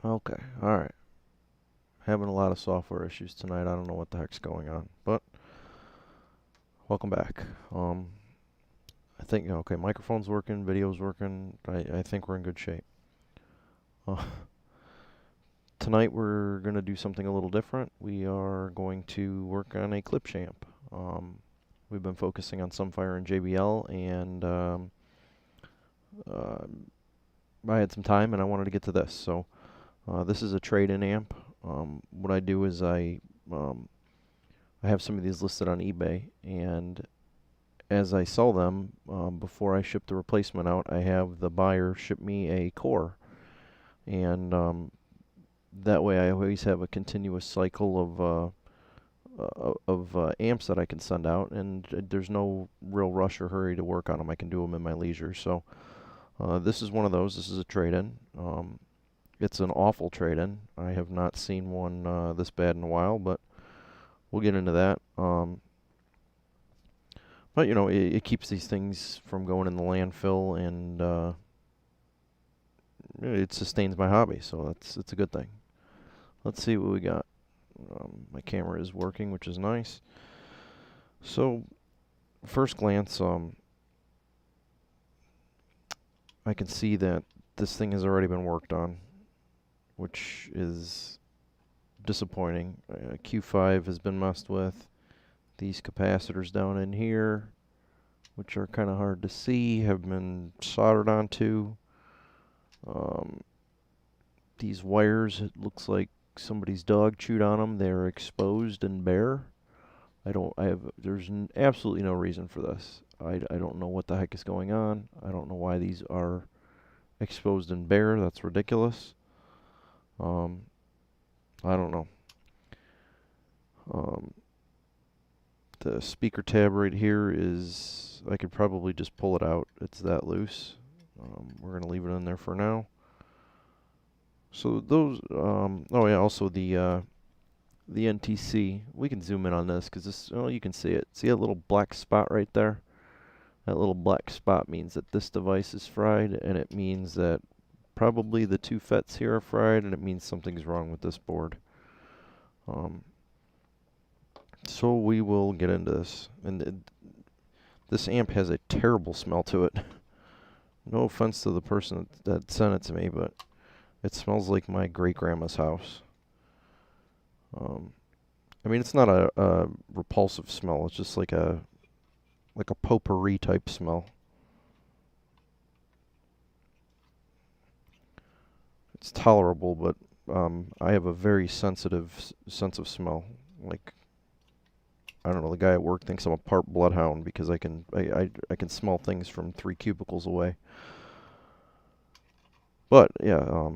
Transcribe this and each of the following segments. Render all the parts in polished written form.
Okay, alright. Having a lot of software issues tonight. I don't know what the heck's going on, but welcome back. I think, okay, microphone's working, video's working. I think we're in good shape. Uh, Tonight we're going to do something a little different. We are going to work on a Klipsch amp. We've been focusing on Sunfire and JBL, and uh, I had some time and I wanted to get to this. So this is a trade-in amp. What I do is um, I have some of these listed on eBay, and as I sell them, before I ship the replacement out, I have the buyer ship me a core, and that way I always have a continuous cycle of amps that I can send out, and there's no real rush or hurry to work on them. I can do them in my leisure. So this is one of those. This is a trade-in. It's an awful trade-in. I have not seen one this bad in a while, but we'll get into that. But you know, it keeps these things from going in the landfill, and it sustains my hobby, so it's a good thing. Let's see what we got. My camera is working, which is nice. So, first glance, I can see that this thing has already been worked on, which is disappointing. Q5 has been messed with. These capacitors down in here, which are kind of hard to see, have been soldered onto. These wires, it looks like somebody's dog chewed on them. They're exposed and bare. There's absolutely no reason for this. I don't know what the heck is going on. I don't know why these are exposed and bare. That's ridiculous. I don't know. The speaker tab right here is, I could probably just pull it out. It's that loose. We're going to leave it in there for now. So those, oh yeah, also the NTC. We can zoom in on this because this, oh, you can see it. See a little black spot right there? That little black spot means that this device is fried, and it means that probably the two FETs here are fried, and it means something's wrong with this board. So we will get into this. And this amp has a terrible smell to it. No offense to the person that sent it to me, but it smells like my great-grandma's house. I mean, it's not a repulsive smell. It's just like a potpourri type smell. It's tolerable, but I have a very sensitive sense of smell. Like, I don't know, the guy at work thinks I'm a part bloodhound because I can smell things from 3 cubicles away. But yeah,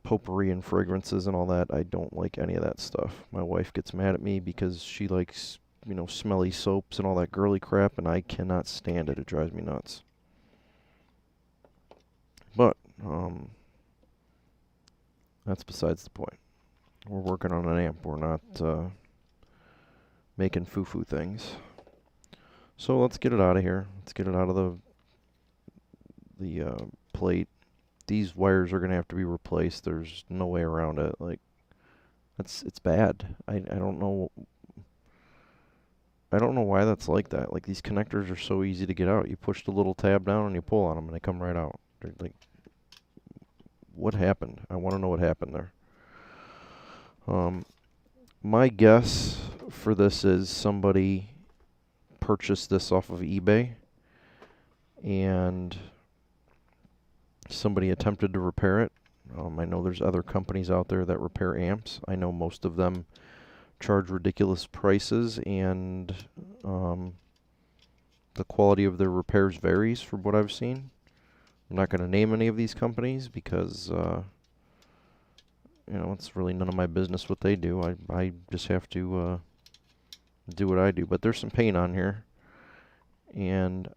potpourri and fragrances and all that, I don't like any of that stuff. My wife gets mad at me because she likes, you know, smelly soaps and all that girly crap, and I cannot stand it. It drives me nuts. But that's besides the point. We're working on an amp. We're not making foo-foo things. So let's get it out of here. Let's get it out of the plate. These wires are going to have to be replaced. There's no way around it. Like, it's bad. I don't know. I don't know why that's like that. Like, these connectors are so easy to get out. You push the little tab down and you pull on them and they come right out. They're like, what happened? I want to know what happened there. My guess for this is somebody purchased this off of eBay and somebody attempted to repair it. I know there's other companies out there that repair amps. I know most of them charge ridiculous prices, and the quality of their repairs varies from what I've seen. I'm not going to name any of these companies because you know, it's really none of my business what they do. I just have to do what I do. But there's some paint on here, and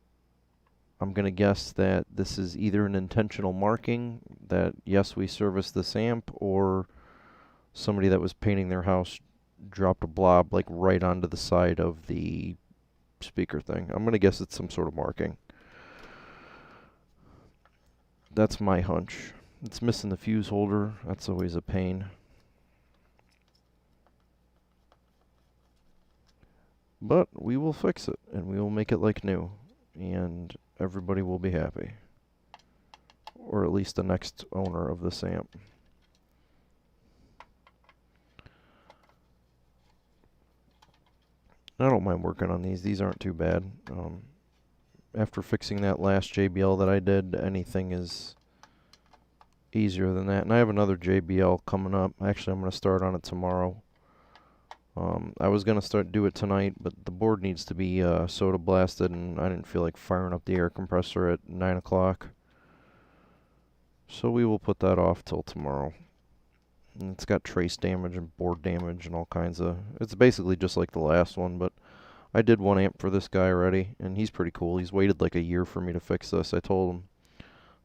I'm going to guess that this is either an intentional marking that, yes, we service this amp, or somebody that was painting their house dropped a blob like right onto the side of the speaker thing. I'm going to guess it's some sort of marking. That's my hunch. It's missing the fuse holder. That's always a pain. But we will fix it, and we will make it like new, and everybody will be happy. Or at least the next owner of this amp. I don't mind working on these. These aren't too bad. After fixing that last JBL that I did, anything is easier than that. And I have another JBL coming up. Actually, I'm going to start on it tomorrow. I was going to do it tonight, but the board needs to be soda blasted, and I didn't feel like firing up the air compressor at 9 o'clock. So we will put that off till tomorrow. And it's got trace damage and board damage and all kinds of... It's basically just like the last one, but I did one amp for this guy already, and he's pretty cool. He's waited like a year for me to fix this. I told him,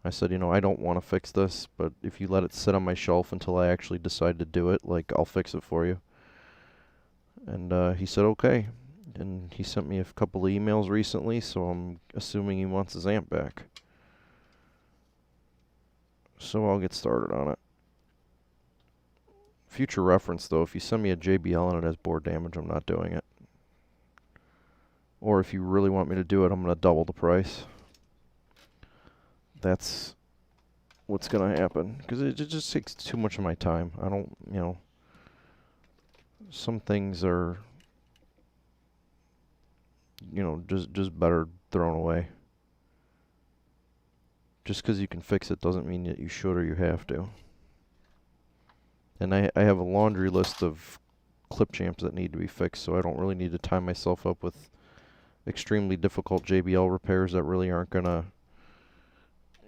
I said, you know, I don't want to fix this, but if you let it sit on my shelf until I actually decide to do it, like, I'll fix it for you. And he said, okay. And he sent me a couple of emails recently, so I'm assuming he wants his amp back. So I'll get started on it. Future reference, though, if you send me a JBL and it has board damage, I'm not doing it. Or if you really want me to do it, I'm going to double the price. That's what's going to happen. Because it just takes too much of my time. I don't, you know... Some things are, you know, just better thrown away. Just because you can fix it doesn't mean that you should or you have to. And I have a laundry list of Klipsch amps that need to be fixed, so I don't really need to tie myself up with extremely difficult JBL repairs that really aren't going to,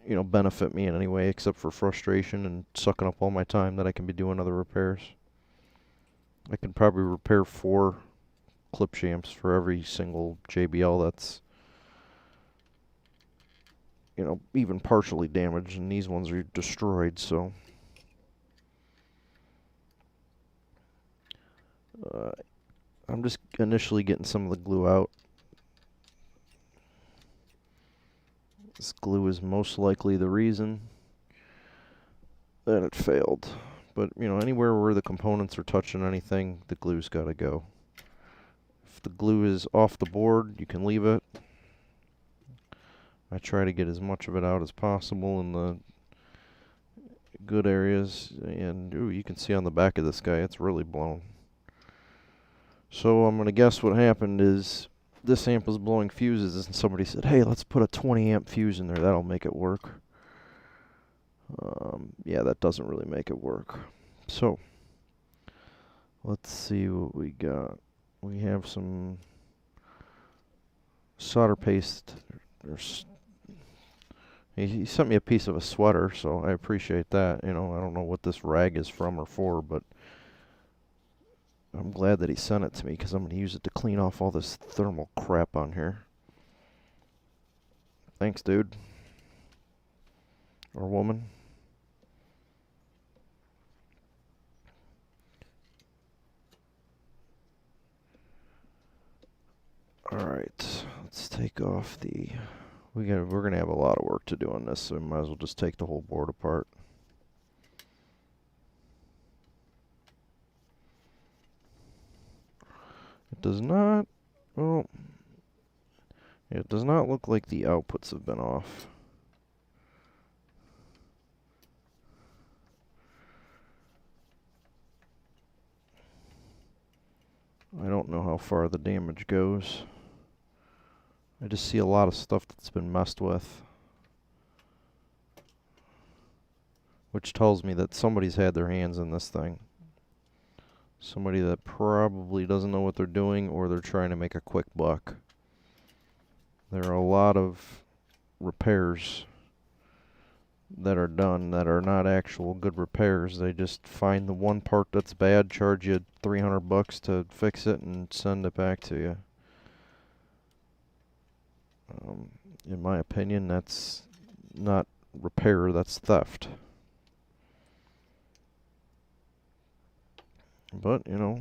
you know, benefit me in any way except for frustration and sucking up all my time that I can be doing other repairs. I can probably repair 4 Klipsch amps for every single JBL that's, you know, even partially damaged, and these ones are destroyed, so... I'm just initially getting some of the glue out. This glue is most likely the reason that it failed. But, you know, anywhere where the components are touching anything, the glue's got to go. If the glue is off the board, you can leave it. I try to get as much of it out as possible in the good areas. And, ooh, you can see on the back of this guy, it's really blown. So I'm going to guess what happened is this amp was blowing fuses, and somebody said, hey, let's put a 20 amp fuse in there. That'll make it work. Yeah, that doesn't really make it work. So, let's see what we got. We have some solder paste. He sent me a piece of a sweater, so I appreciate that. You know, I don't know what this rag is from or for, but I'm glad that he sent it to me because I'm going to use it to clean off all this thermal crap on here. Thanks, dude. Or woman. Alright, let's take off the... We're going to have a lot of work to do on this, so we might as well just take the whole board apart. It does not... Well... It does not look like the outputs have been off. I don't know how far the damage goes. I just see a lot of stuff that's been messed with. Which tells me that somebody's had their hands in this thing. Somebody that probably doesn't know what they're doing, or they're trying to make a quick buck. There are a lot of repairs that are done that are not actual good repairs. They just find the one part that's bad, charge you $300 to fix it, and send it back to you. In my opinion, that's not repair, that's theft. But, you know,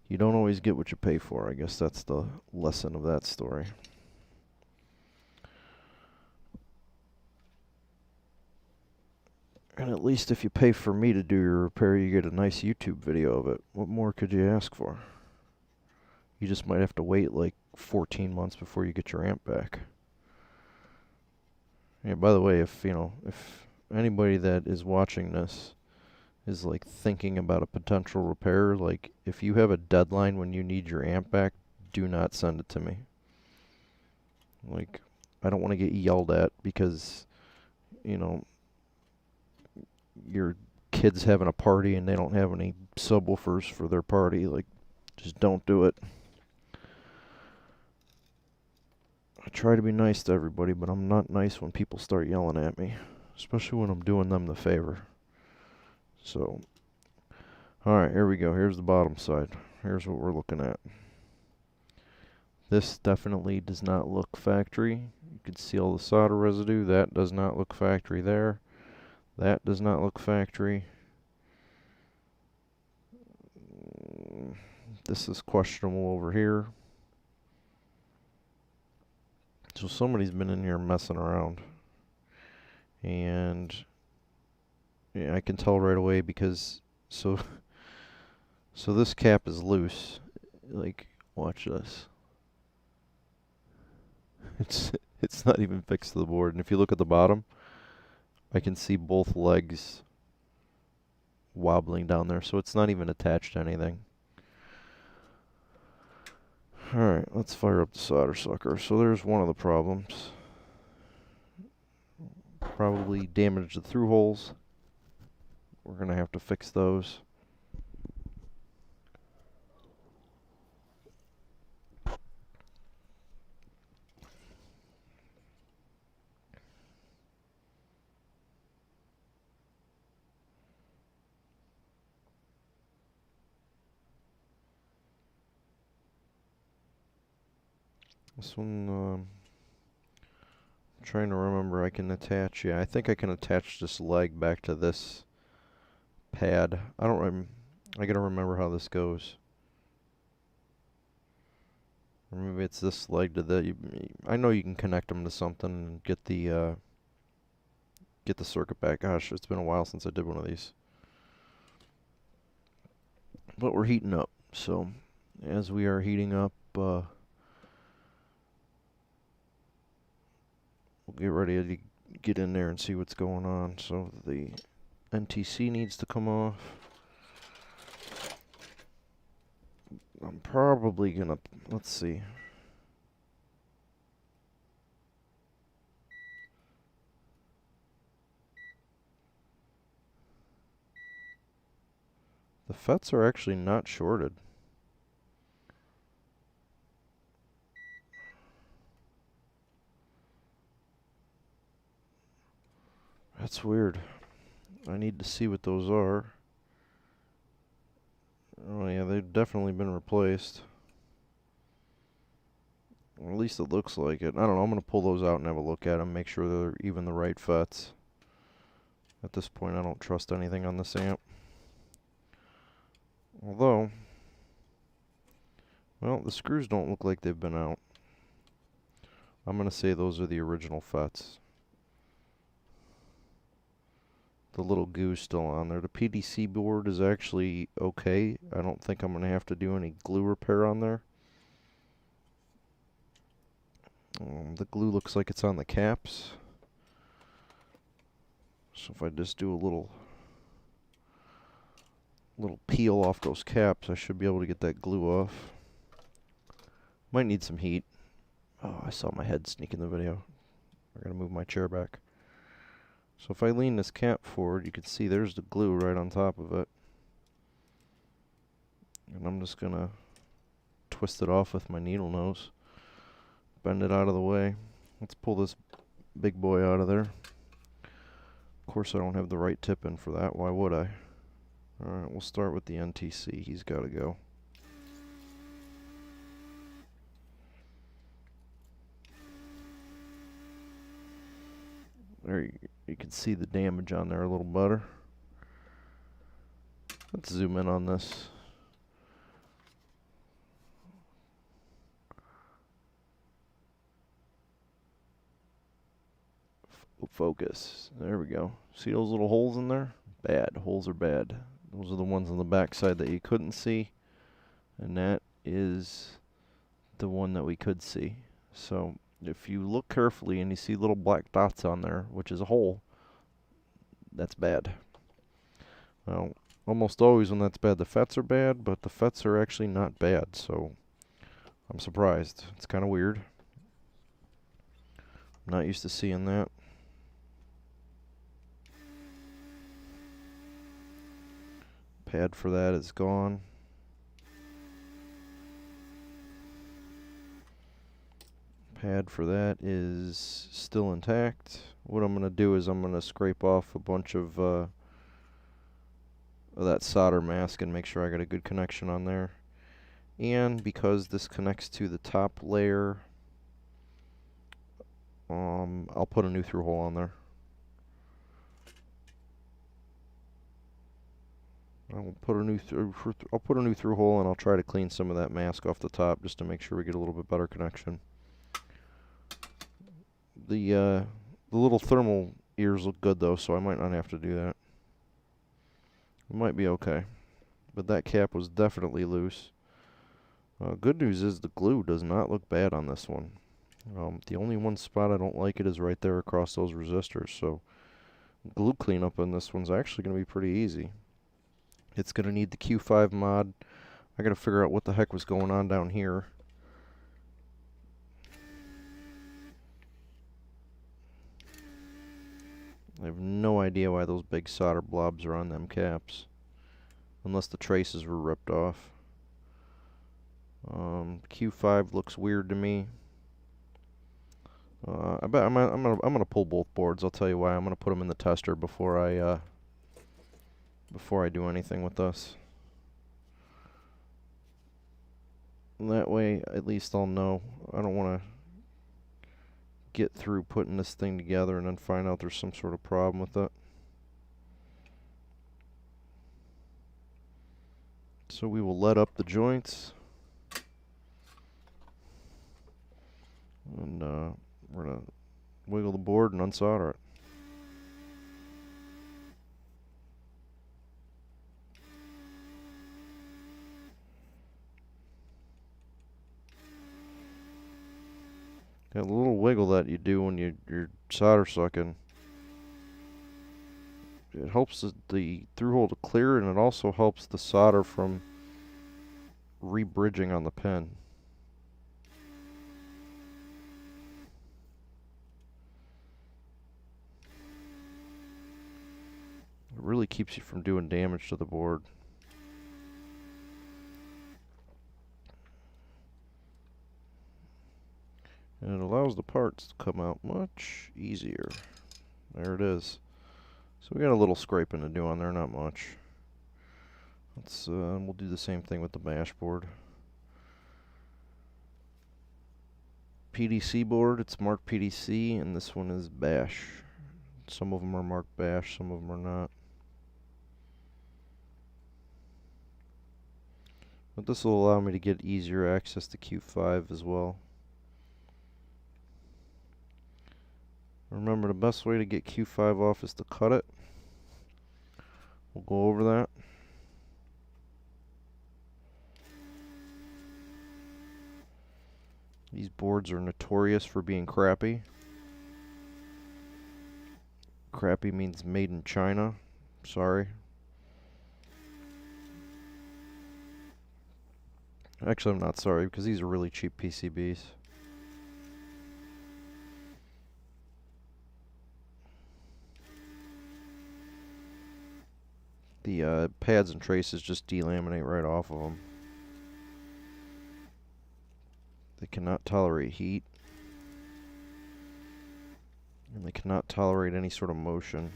you don't always get what you pay for. I guess that's the lesson of that story. And at least if you pay for me to do your repair, you get a nice YouTube video of it. What more could you ask for? You just might have to wait like 14 months before you get your amp back. Yeah, by the way, if anybody that is watching this is like thinking about a potential repair, like if you have a deadline when you need your amp back, do not send it to me. Like, I don't want to get yelled at because, you know, your kid's having a party and they don't have any subwoofers for their party. Like, just don't do it. I try to be nice to everybody, but I'm not nice when people start yelling at me, especially when I'm doing them the favor. So, alright, here we go. Here's the bottom side. Here's what we're looking at. This definitely does not look factory. You can see all the solder residue. That does not look factory there. That does not look factory. This is questionable over here. So somebody's been in here messing around. And yeah, I can tell right away because so this cap is loose. Like, watch this. It's not even fixed to the board. And if you look at the bottom, I can see both legs wobbling down there, so it's not even attached to anything. Alright, let's fire up the solder sucker. So there's one of the problems. Probably damaged the through holes. We're going to have to fix those. This one, I'm trying to remember, I can attach, yeah, I think I can attach this leg back to this pad. I gotta remember how this goes. Or maybe it's this leg to the, I know you can connect them to something and get the circuit back. Gosh, it's been a while since I did one of these. But we're heating up, so as we are heating up, we'll get ready to get in there and see what's going on. So the NTC needs to come off. I'm probably gonna, let's see. The FETs are actually not shorted. That's weird. I need to see what those are. Oh yeah, they've definitely been replaced. Or at least it looks like it. I don't know, I'm going to pull those out and have a look at them, make sure they're even the right FETs. At this point, I don't trust anything on this amp. Although, well, the screws don't look like they've been out. I'm going to say those are the original FETs. The little goo's still on there. The PDC board is actually okay. I don't think I'm going to have to do any glue repair on there. The glue looks like it's on the caps. So if I just do a little peel off those caps, I should be able to get that glue off. Might need some heat. Oh, I saw my head sneak in the video. I'm going to move my chair back. So if I lean this cap forward, you can see there's the glue right on top of it. And I'm just going to twist it off with my needle nose. Bend it out of the way. Let's pull this big boy out of there. Of course, I don't have the right tip in for that. Why would I? Alright, we'll start with the NTC. He's got to go. There you can see the damage on there a little better. Let's zoom in on this. Focus. There we go. See those little holes in there? Bad. Holes are bad. Those are the ones on the back side that you couldn't see. And that is the one that we could see. So if you look carefully and you see little black dots on there, which is a hole, that's bad. Well, almost always when that's bad, the FETs are bad, but the FETs are actually not bad, so I'm surprised. It's kind of weird. I'm not used to seeing that. Pad for that is gone. Pad for that is still intact. What I'm going to do is I'm going to scrape off a bunch of that solder mask and make sure I got a good connection on there. And because this connects to the top layer, I'll put a new through hole on there. I'll put a new through hole, and I'll try to clean some of that mask off the top just to make sure we get a little bit better connection. The little thermal ears look good though, so I might not have to do that. It might be okay, but that cap was definitely loose. Good news is the glue does not look bad on this one. The only one spot I don't like it is right there across those resistors, so glue cleanup on this one's actually going to be pretty easy. It's going to need the Q5 mod. I got to figure out what the heck was going on down here. I have no idea why those big solder blobs are on them caps, unless the traces were ripped off. Q5 looks weird to me. I bet I'm gonna pull both boards. I'll tell you why. I'm gonna put them in the tester before I do anything with this. And that way, at least I'll know. I don't want to get through putting this thing together and then find out there's some sort of problem with it. So we will let up the joints. And we're going to wiggle the board and unsolder it. Got a little wiggle that you do when you're solder sucking. It helps the through hole to clear, and it also helps the solder from re-bridging on the pin. It really keeps you from doing damage to the board. And it allows the parts to come out much easier. There it is. So we got a little scraping to do on there, not much. Let's we'll do the same thing with the dashboard. PDC board, it's marked PDC, and this one is bash. Some of them are marked bash, some of them are not. But this will allow me to get easier access to Q5 as well. Remember, the best way to get Q5 off is to cut it. We'll go over that. These boards are notorious for being crappy. Crappy means made in China. Sorry. Actually, I'm not sorry, because these are really cheap PCBs. The pads and traces just delaminate right off of them. They cannot tolerate heat. And they cannot tolerate any sort of motion.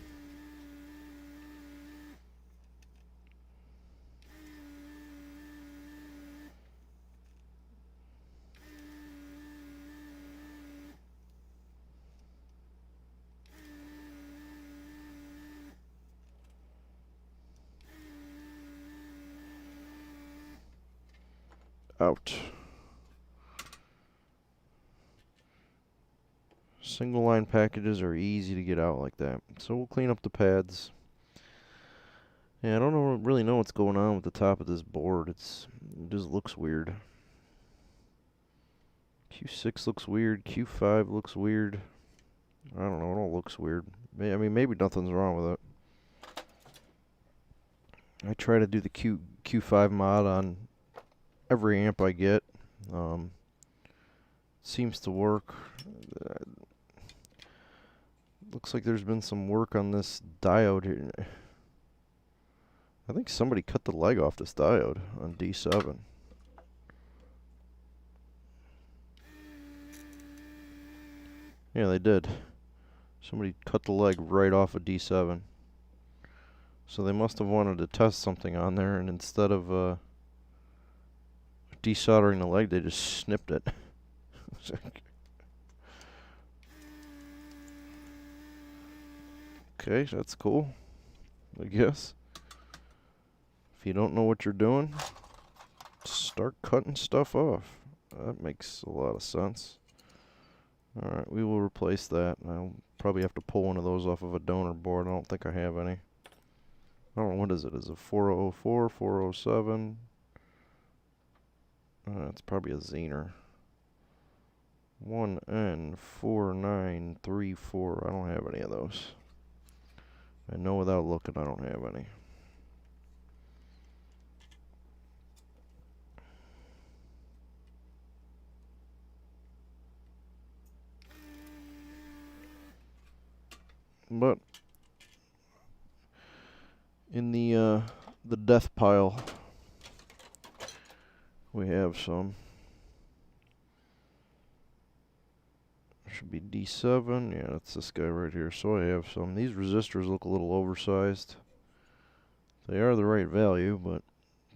Out. Single line packages are easy to get out like that. So we'll clean up the pads. Yeah, I don't really know what's going on with the top of this board. It just looks weird. Q6 looks weird. Q5 looks weird. I don't know. It all looks weird. I mean, maybe nothing's wrong with it. I try to do the Q5 mod on every amp I get. Seems to work. Looks like there's been some work on this diode here. I think somebody cut the leg off this diode on D7. Yeah, they did. Somebody cut the leg right off of D7. So they must have wanted to test something on there, and instead of desoldering the leg, they just snipped it. Okay, that's cool, I guess. If you don't know what you're doing, start cutting stuff off. That makes a lot of sense. Alright, we will replace that. I'll probably have to pull one of those off of a donor board. I don't think I have any. I don't know, what is it? Is it 4004, 407? It's probably a Zener. 1N4934. I don't have any of those. I know without looking I don't have any. But in the death pile, we have some. Should be D7. Yeah, that's this guy right here. So I have some. These resistors look a little oversized. They are the right value, but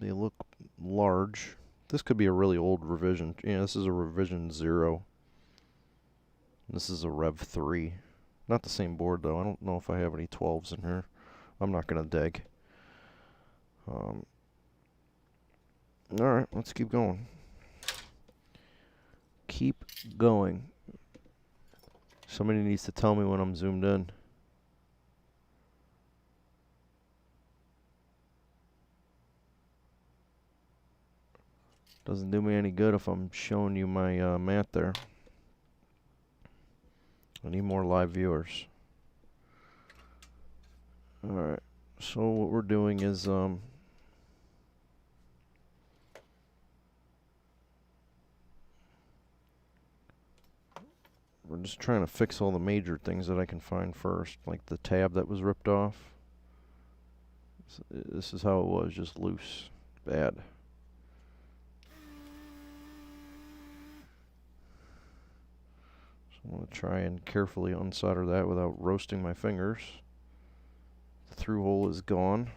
they look large. This could be a really old revision. Yeah, this is a revision 0. This is a Rev 3. Not the same board, though. I don't know if I have any 12s in here. I'm not going to dig. Alright, let's keep going. Keep going. Somebody needs to tell me when I'm zoomed in. Doesn't do me any good if I'm showing you my mat there. I need more live viewers. Alright, so what we're doing is we're just trying to fix all the major things that I can find first, like the tab that was ripped off. This is how it was, just loose. Bad. So I'm going to try and carefully unsolder that without roasting my fingers. The through hole is gone.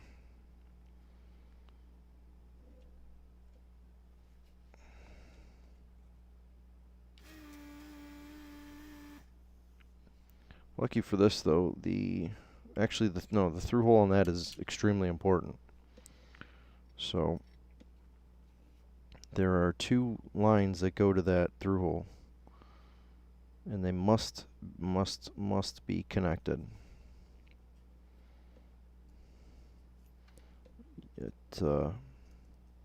Lucky for this though, the through hole on that is extremely important. So there are 2 lines that go to that through hole, and they must be connected. It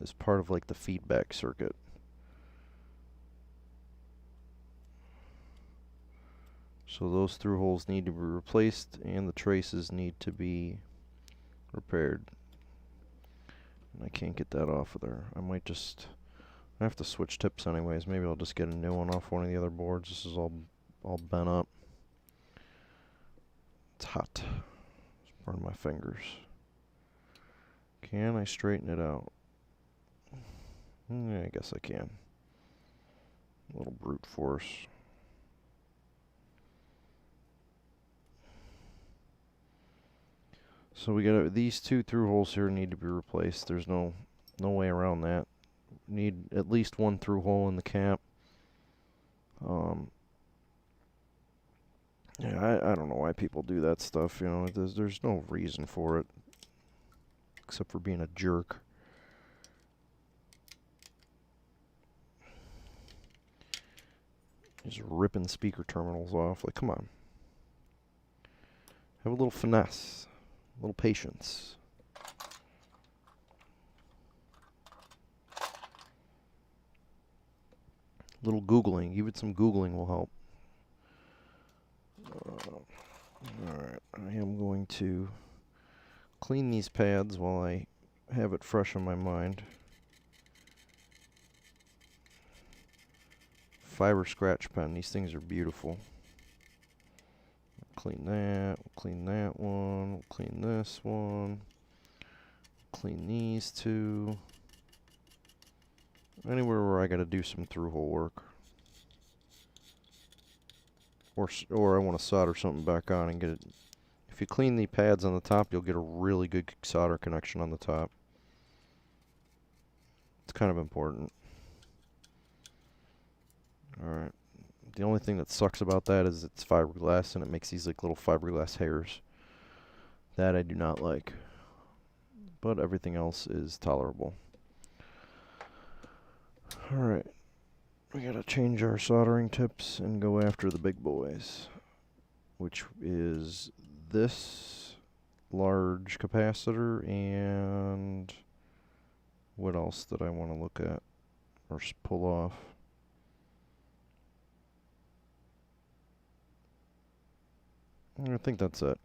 is part of like the feedback circuit. So those through holes need to be replaced, and the traces need to be repaired. And I can't get that off of there. I have to switch tips anyways. Maybe I'll just get a new one off one of the other boards. This is all bent up. It's hot. Just burn my fingers. Can I straighten it out? Yeah, I guess I can. A little brute force. So we got these 2 through holes here need to be replaced. There's no way around that. Need at least 1 through hole in the cap. Yeah, I don't know why people do that stuff. You know, there's no reason for it, except for being a jerk. Just ripping speaker terminals off. Like, come on. Have a little finesse. A little patience. A little Googling. Even some Googling will help. Alright, I am going to clean these pads while I have it fresh on my mind. Fiber scratch pen. These things are beautiful. Clean that. Clean that one. Clean this one. Clean these two. Anywhere where I gotta do some through-hole work. Or I want to solder something back on and get it. If you clean the pads on the top, you'll get a really good solder connection on the top. It's kind of important. Alright. The only thing that sucks about that is it's fiberglass and it makes these like little fiberglass hairs. That I do not like. But everything else is tolerable. Alright. We gotta change our soldering tips and go after the big boys. Which is this large capacitor and what else did I want to look at or pull off? I think that's it.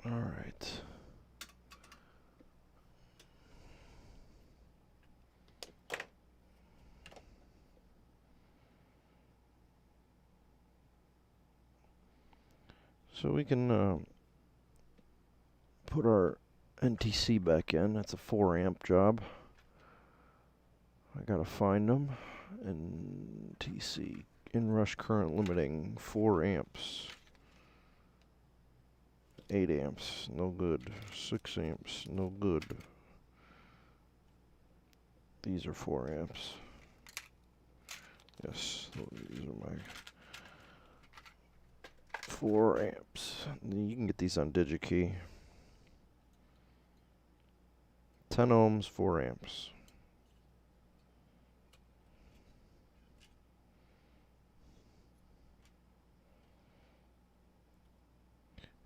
All right. So we can put our NTC back in. That's a 4 amp job. I gotta find them. NTC, inrush current limiting, 4 amps. 8 amps, no good. 6 amps, no good. These are 4 amps. Yes, these are my 4 amps. You can get these on DigiKey. 10 ohms, 4 amps.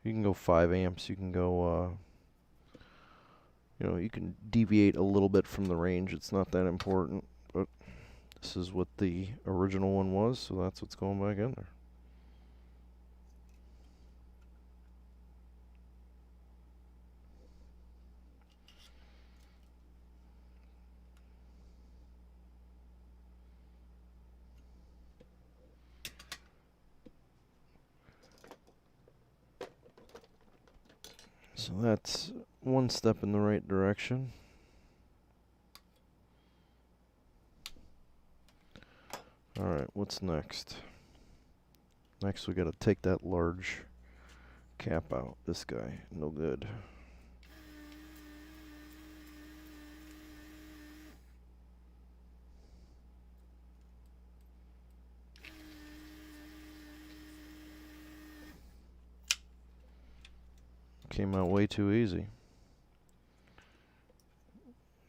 You can go 5 amps. You can go, you can deviate a little bit from the range. It's not that important, but this is what the original one was, so that's what's going back in there. So that's one step in the right direction. Alright, what's next? Next we gotta take that large cap out. This guy, no good. Came out way too easy.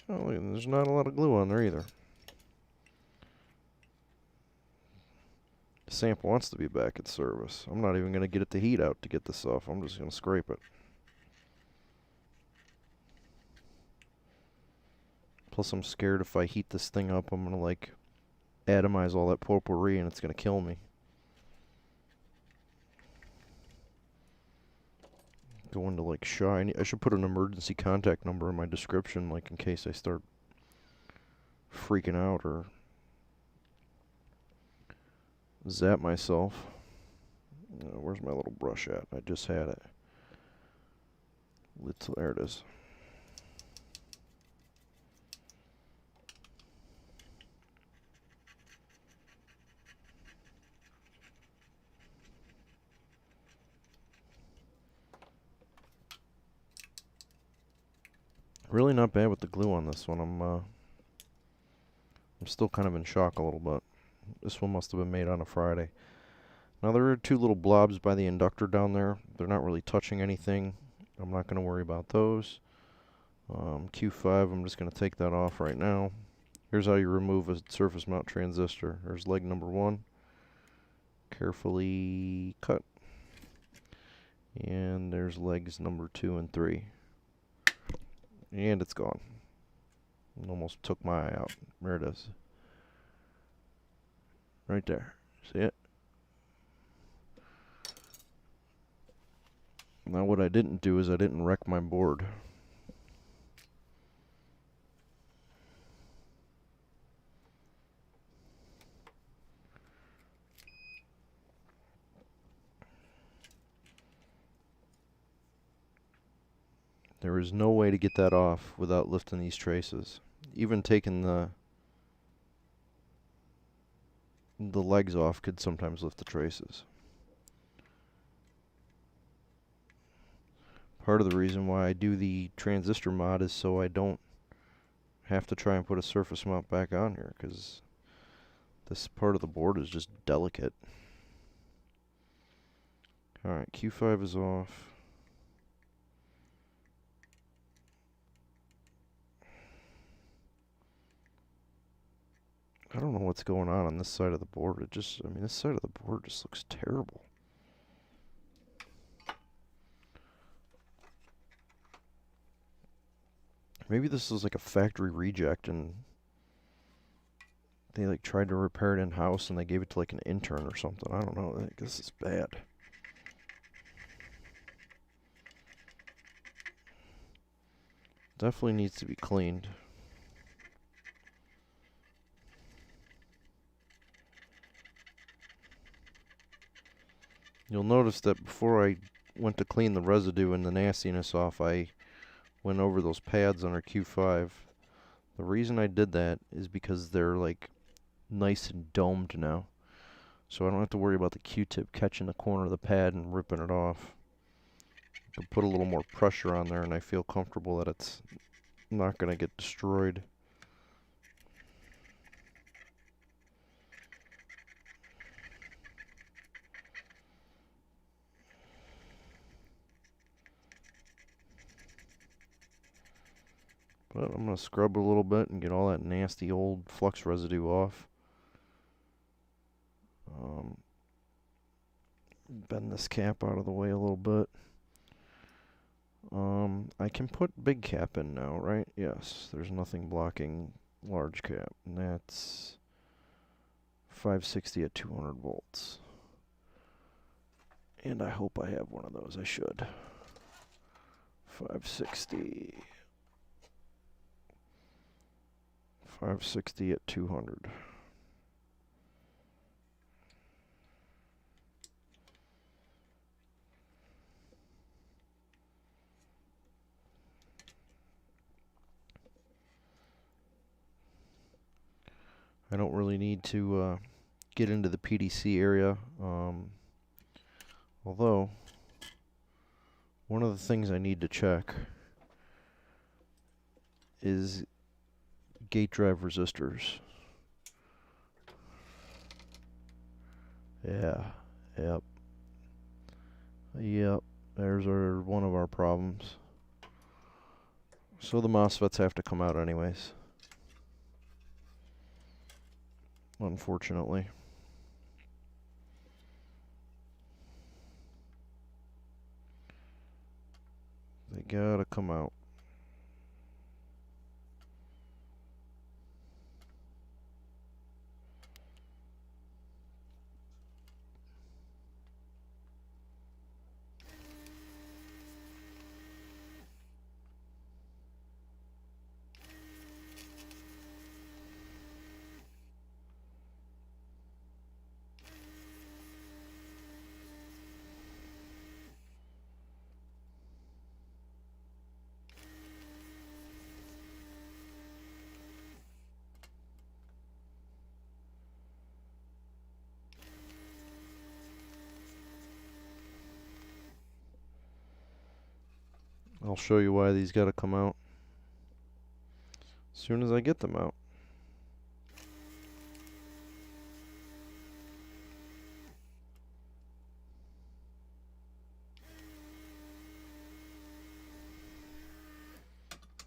Oh, look, there's not a lot of glue on there either. The sample wants to be back at service. I'm not even going to get it to heat out to get this off. I'm just going to scrape it. Plus I'm scared if I heat this thing up, I'm going to like atomize all that potpourri and it's going to kill me. Go into like shine. I should put an emergency contact number in my description, like in case I start freaking out or zap myself. Where's my little brush at? I just had it. There it is. Really not bad with the glue on this one. I'm still kind of in shock a little bit. This one must have been made on a Friday. Now there are two little blobs by the inductor down there. They're not really touching anything. I'm not going to worry about those. Q5, I'm just going to take that off right now. Here's how you remove a surface mount transistor. There's leg number 1. Carefully cut. And there's legs number 2 and 3. And it's gone. It almost took my eye out. There it is. Right there. See it? Now what I didn't do is I didn't wreck my board. There is no way to get that off without lifting these traces. Even taking the legs off could sometimes lift the traces. Part of the reason why I do the transistor mod is so I don't have to try and put a surface mount back on here, because this part of the board is just delicate. Alright, Q5 is off. I don't know what's going on this side of the board. I mean, this side of the board just looks terrible. Maybe this is like a factory reject and they like tried to repair it in-house and they gave it to like an intern or something. I don't know. I think this is bad. Definitely needs to be cleaned. You'll notice that before I went to clean the residue and the nastiness off, I went over those pads under Q5. The reason I did that is because they're like nice and domed now. So I don't have to worry about the Q-tip catching the corner of the pad and ripping it off. I can put a little more pressure on there and I feel comfortable that it's not going to get destroyed. But I'm going to scrub it a little bit and get all that nasty old flux residue off. Bend this cap out of the way a little bit. I can put big cap in now, right? Yes, there's nothing blocking large cap. And that's 560 at 200 volts. And I hope I have one of those. I should. 560. 560 at 200. I don't really need to get into the PDC area. Although, one of the things I need to check is gate drive resistors. Yeah, yep. Yep, there's one of our problems. So the MOSFETs have to come out anyways. Unfortunately. They gotta come out. I'll show you why these gotta come out. as soon as I get them out.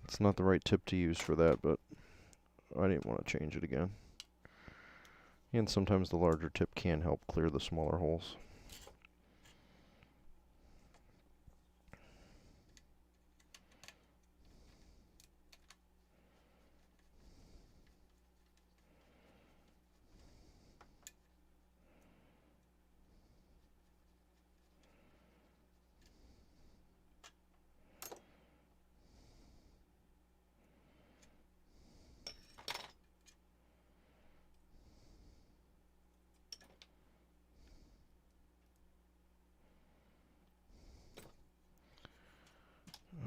It's not the right tip to use for that, but I didn't want to change it again. And sometimes the larger tip can help clear the smaller holes.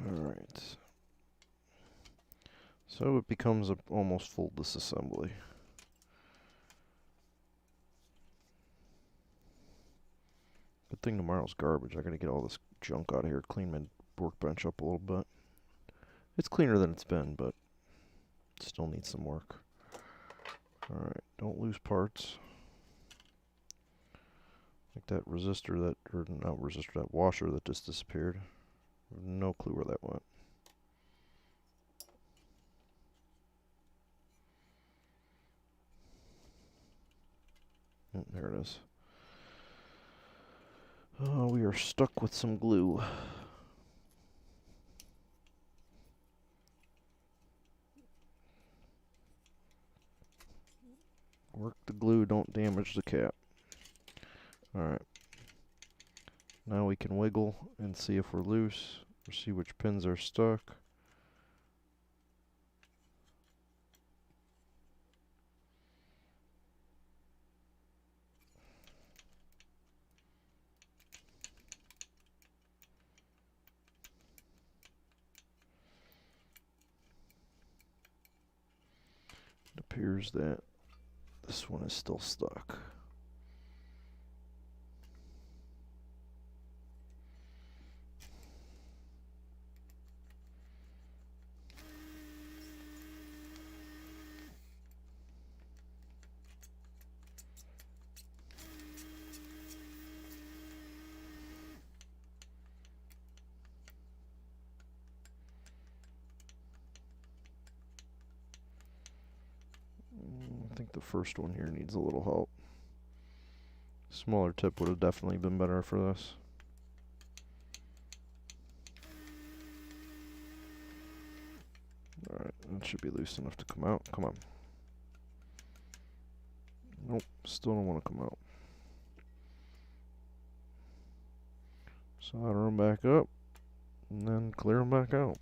Alright. So it becomes a almost full disassembly. Good thing tomorrow's garbage. I gotta get all this junk out of here, clean my workbench up a little bit. It's cleaner than it's been, but still needs some work. Alright, don't lose parts. Like that resistor that, or not resistor, that washer that just disappeared. No clue where that went. Oh, there it is. Oh, we are stuck with some glue. Work the glue, don't damage the cap. Alright. Now we can wiggle and see if we're loose, or see which pins are stuck. It appears that this one is still stuck. I think the first one here needs a little help. Smaller tip would have definitely been better for this. Alright, that should be loose enough to come out. Come on. Nope, still don't want to come out. Solder them back up, and then clear them back out.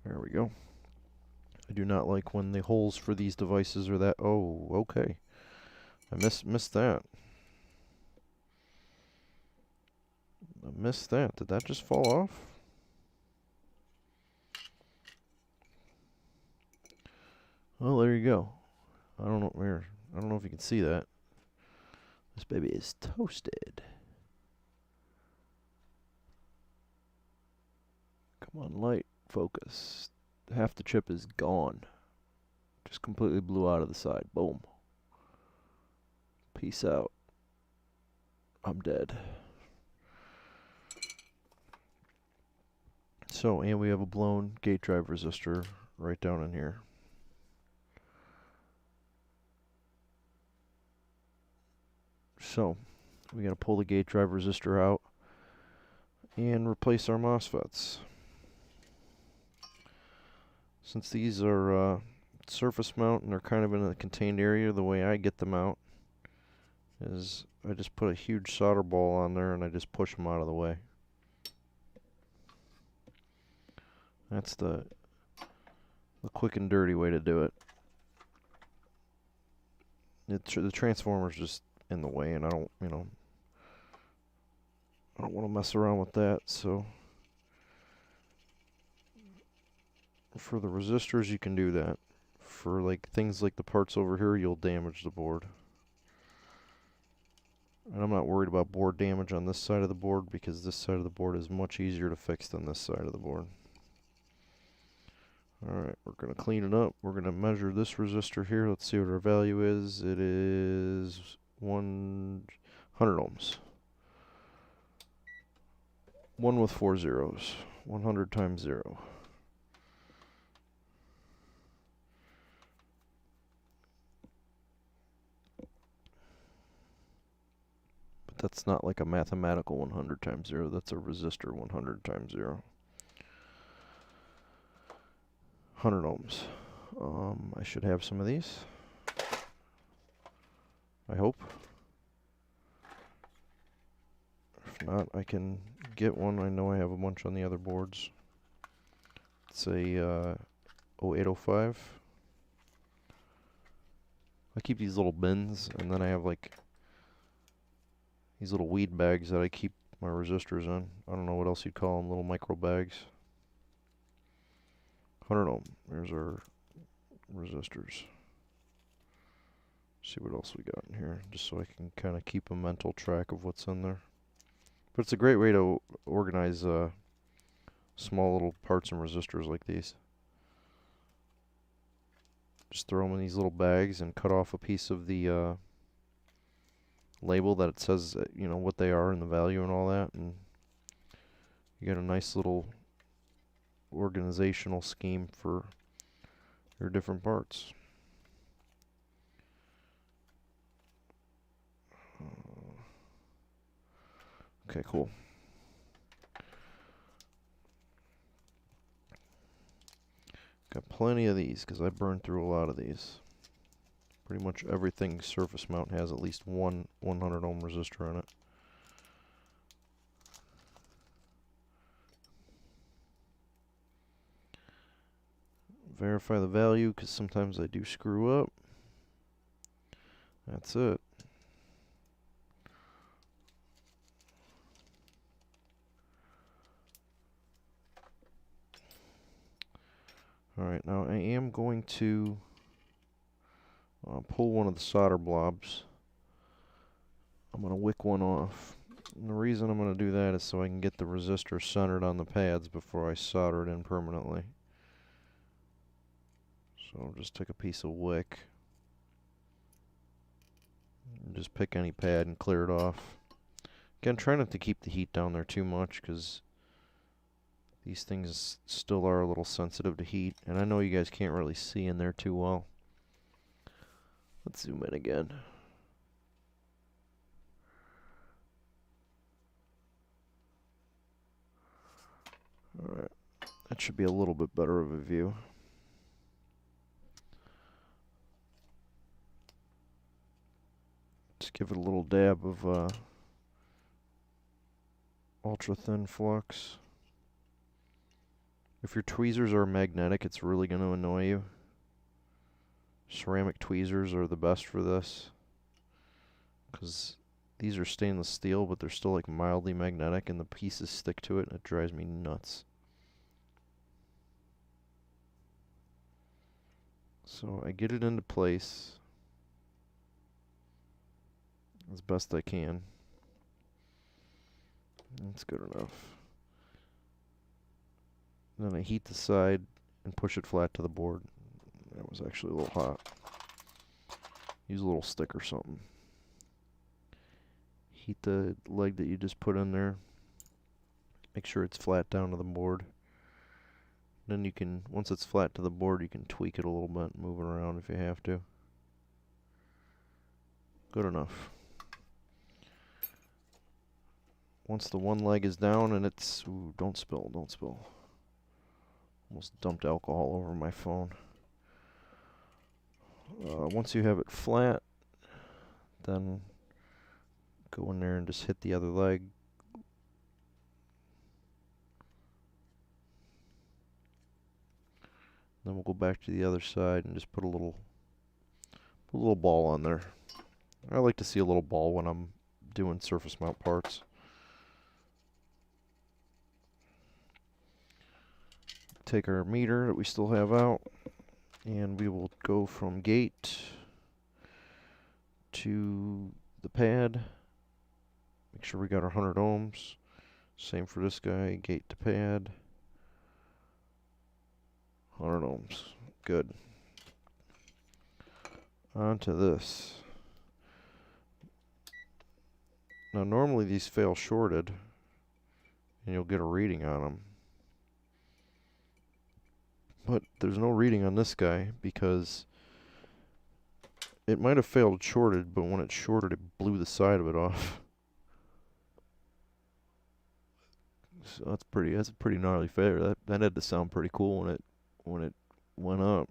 There we go. I do not like when the holes for these devices are that. Oh, okay. I missed that. I missed that. Did that just fall off? Well, there you go. I don't know where. I don't know if you can see that. This baby is toasted. Come on, light. Focus. Half the chip is gone. Just completely blew out of the side. Boom. Peace out. I'm dead. So, and we have a blown gate drive resistor right down in here. So, we gotta pull the gate drive resistor out and replace our MOSFETs. Since these are surface mount and they're kind of in a contained area, the way I get them out is I just put a huge solder ball on there and I just push them out of the way. That's the quick and dirty way to do it. The transformer's just in the way, and I don't, I don't want to mess around with that. So for the resistors, you can do that. for like things like the parts over here, you'll damage the board. And I'm not worried about board damage on this side of the board because this side of the board is much easier to fix than this side of the board. Alright, we're going to clean it up. We're going to measure this resistor here. Let's see what our value is. It is 100 ohms. 1 with 4 zeros. 100 times 0. But that's not like a mathematical 100 times 0. That's a resistor 100 times 0. 100 ohms. I should have some of these. I hope. If not, I can get one. I know I have a bunch on the other boards. It's a 0805. I keep these little bins, and then I have like these little weed bags that I keep my resistors in. I don't know what else you'd call them, little micro bags. 100 ohm. There's our resistors. See what else we got in here, just so I can kind of keep a mental track of what's in there. But it's a great way to organize small little parts and resistors like these. Just throw them in these little bags and cut off a piece of the label that it says, you know, what they are and the value and all that, and you got a nice little organizational scheme for your different parts. Okay, cool. Got plenty of these because I burned through a lot of these. Pretty much everything surface mount has at least one 100 ohm resistor in it. Verify the value because sometimes I do screw up. That's it. Alright, now I am going to pull one of the solder blobs. I'm going to wick one off. And the reason I'm going to do that is so I can get the resistor centered on the pads before I solder it in permanently. So I'll just take a piece of wick. And just pick any pad and clear it off. Again, try not to keep the heat down there too much because these things still are a little sensitive to heat. And I know you guys can't really see in there too well. Let's zoom in again. Alright, that should be a little bit better of a view. Just give it a little dab of ultra thin flux. If your tweezers are magnetic, it's really going to annoy you. Ceramic tweezers are the best for this because these are stainless steel, but they're still like mildly magnetic and the pieces stick to it and it drives me nuts. So I get it into place as best I can. That's good enough. Then I heat the side and push it flat to the board. That was actually a little hot. Use a little stick or something. Heat the leg that you just put in there. Make sure it's flat down to the board. Then you can, once it's flat to the board, you can tweak it a little bit and move it around if you have to. Good enough. Once the one leg is down and it's, ooh, don't spill, don't spill. Almost dumped alcohol over my phone. Once you have it flat, then go in there and just hit the other leg. Then we'll go back to the other side and just put a little ball on there. I like to see a little ball when I'm doing surface mount parts. Take our meter that we still have out, And we will go from gate to the pad. Make sure we got our 100 ohms. Same for this guy, gate to pad. 100 ohms. Good. On to this. Now normally these fail shorted, and you'll get a reading on them. But there's no reading on this guy because it might have failed shorted, but when it shorted, it blew the side of it off. So that's a pretty gnarly failure. That had to sound pretty cool when it went up.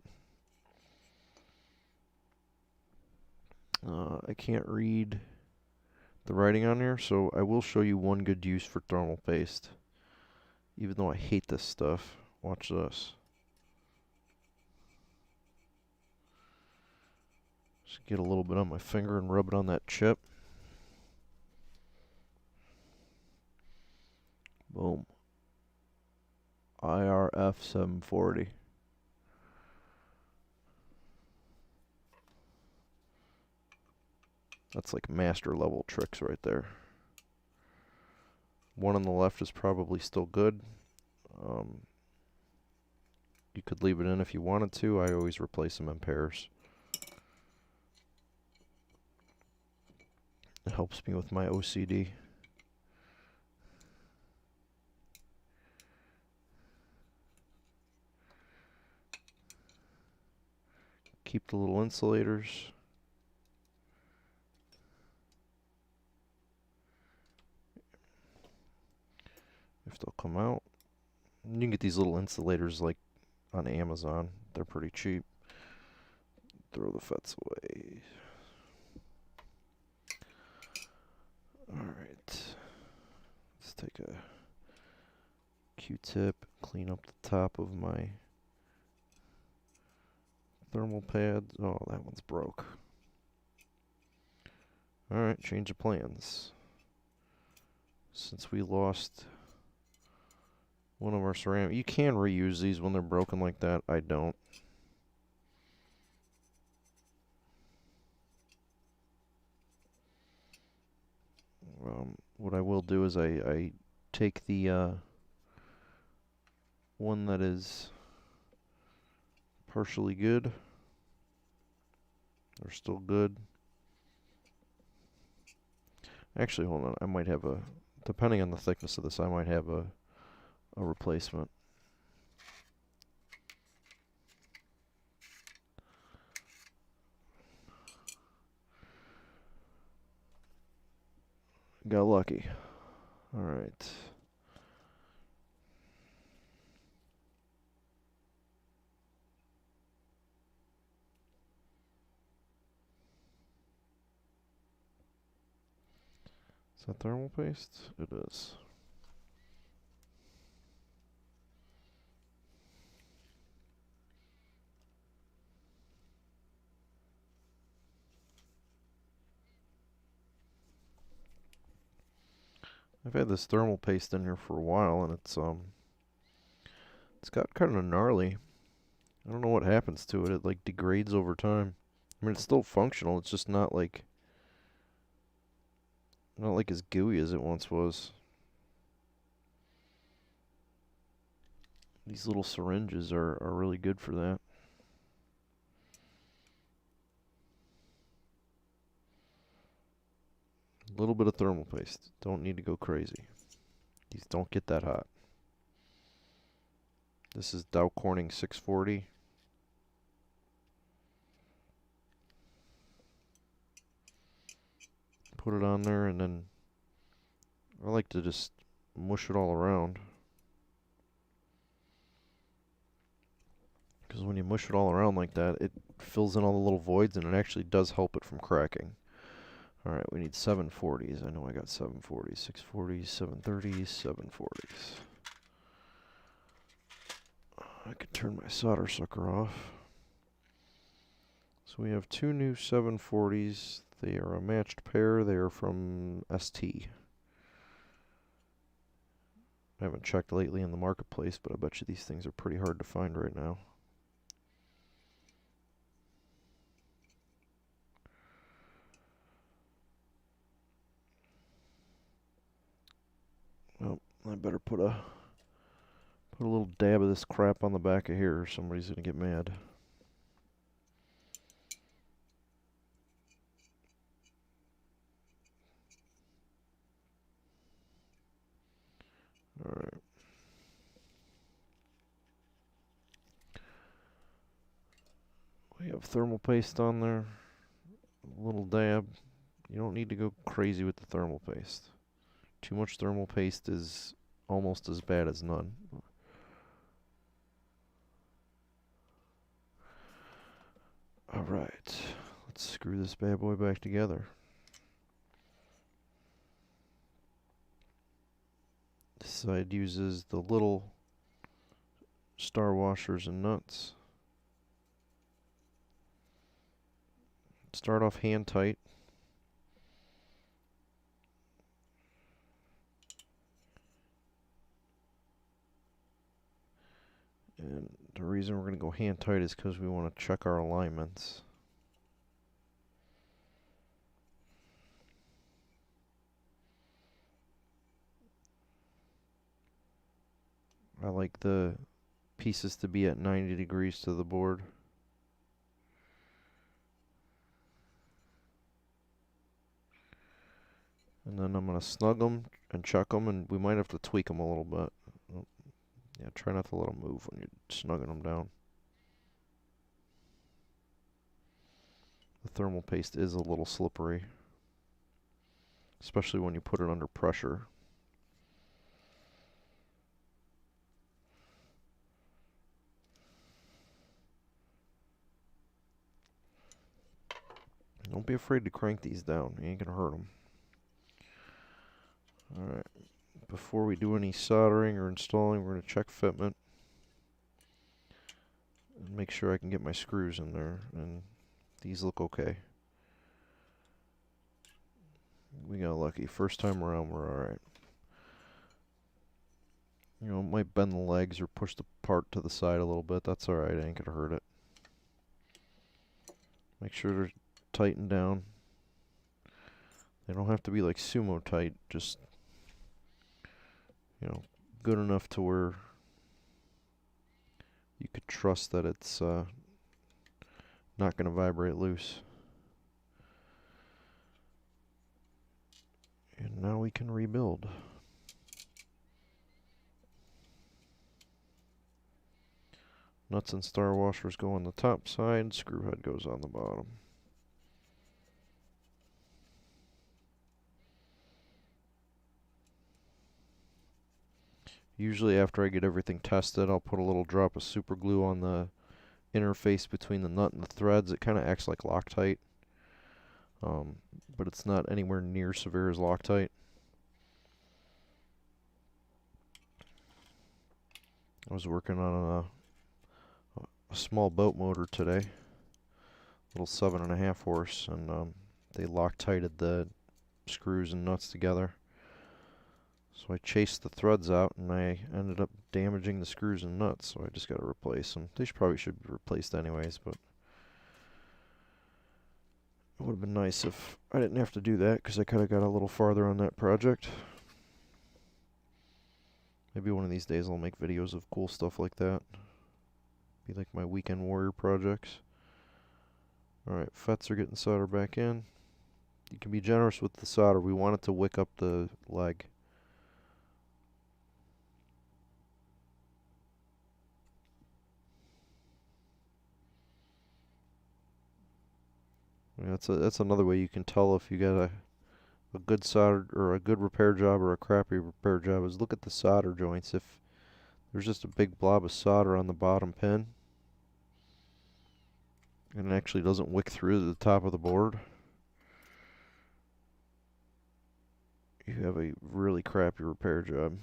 I can't read the writing on here, so I will show you one good use for thermal paste. Even though I hate this stuff. Watch this. Just get a little bit on my finger and rub it on that chip. Boom. IRF 740. That's like master level tricks right there. One on the left is probably still good. You could leave it in if you wanted to. I always replace them in pairs. It helps me with my OCD. Keep the little insulators. If they'll come out. You can get these little insulators like on Amazon. They're pretty cheap. Throw the FETs away. Alright. Let's take a Q-tip, clean up the top of my thermal pads. Oh, that one's broke. Alright, change of plans. Since we lost one of our ceramic, you can reuse these when they're broken like that. I don't. What I will do is I take the one that is partially good. They're still good. Actually, hold on. I might have a, depending on the thickness of this, I might have a replacement. Got lucky. Alright. Is that thermal paste? It is. I've had this thermal paste in here for a while, and it's got kind of gnarly. I don't know what happens to it. It like degrades over time. I mean, it's still functional. It's just not like as gooey as it once was. These little syringes are really good for that. A little bit of thermal paste. Don't need to go crazy. These don't get that hot. This is Dow Corning 640. Put it on there, and then I like to just mush it all around. Because when you mush it all around like that, it fills in all the little voids, and it actually does help it from cracking. Alright, we need 740s. I know I got 740s, 640s, 730s, 740s. I could turn my solder sucker off. So we have two new 740s. They are a matched pair. They are from ST. I haven't checked lately in the marketplace, but I bet you these things are pretty hard to find right now. I better put a little dab of this crap on the back of here or somebody's gonna get mad. Alright. We have thermal paste on there. A little dab. You don't need to go crazy with the thermal paste. Too much thermal paste is almost as bad as none. Alright, let's screw this bad boy back together. This side uses the little star washers and nuts. Start off hand tight. And the reason we're going to go hand tight is because we want to check our alignments. I like the pieces to be at 90 degrees to the board. And then I'm going to snug them and check them, and we might have to tweak them a little bit. Yeah, try not to let them move when you're snugging them down. The thermal paste is a little slippery, especially when you put it under pressure. Don't be afraid to crank these down. You ain't gonna hurt them. Alright. Before we do any soldering or installing, we're going to check fitment. And make sure I can get my screws in there. And these look okay. We got lucky. First time around, we're alright. You know, it might bend the legs or push the part to the side a little bit. That's alright. I ain't gonna hurt it. Make sure they're tightened down. They don't have to be like sumo tight. Just, you know, good enough to where you could trust that it's not going to vibrate loose. And now we can rebuild. Nuts and star washers go on the top side, screw head goes on the bottom. Usually after I get everything tested, I'll put a little drop of super glue on the interface between the nut and the threads. It kind of acts like Loctite, but it's not anywhere near severe as Loctite. I was working on a small boat motor today, little 7.5 horse, and they Loctited the screws and nuts together. So I chased the threads out, and I ended up damaging the screws and nuts, so I just got to replace them. They probably should be replaced anyways, but it would have been nice if I didn't have to do that, because I could have got a little farther on that project. Maybe one of these days I'll make videos of cool stuff like that. Be like my weekend warrior projects. Alright, FETs are getting soldered back in. You can be generous with the solder. We want it to wick up the leg. Yeah, that's another way you can tell if you got a good solder or a good repair job or a crappy repair job is look at the solder joints. If there's just a big blob of solder on the bottom pin and it actually doesn't wick through to the top of the board, you have a really crappy repair job.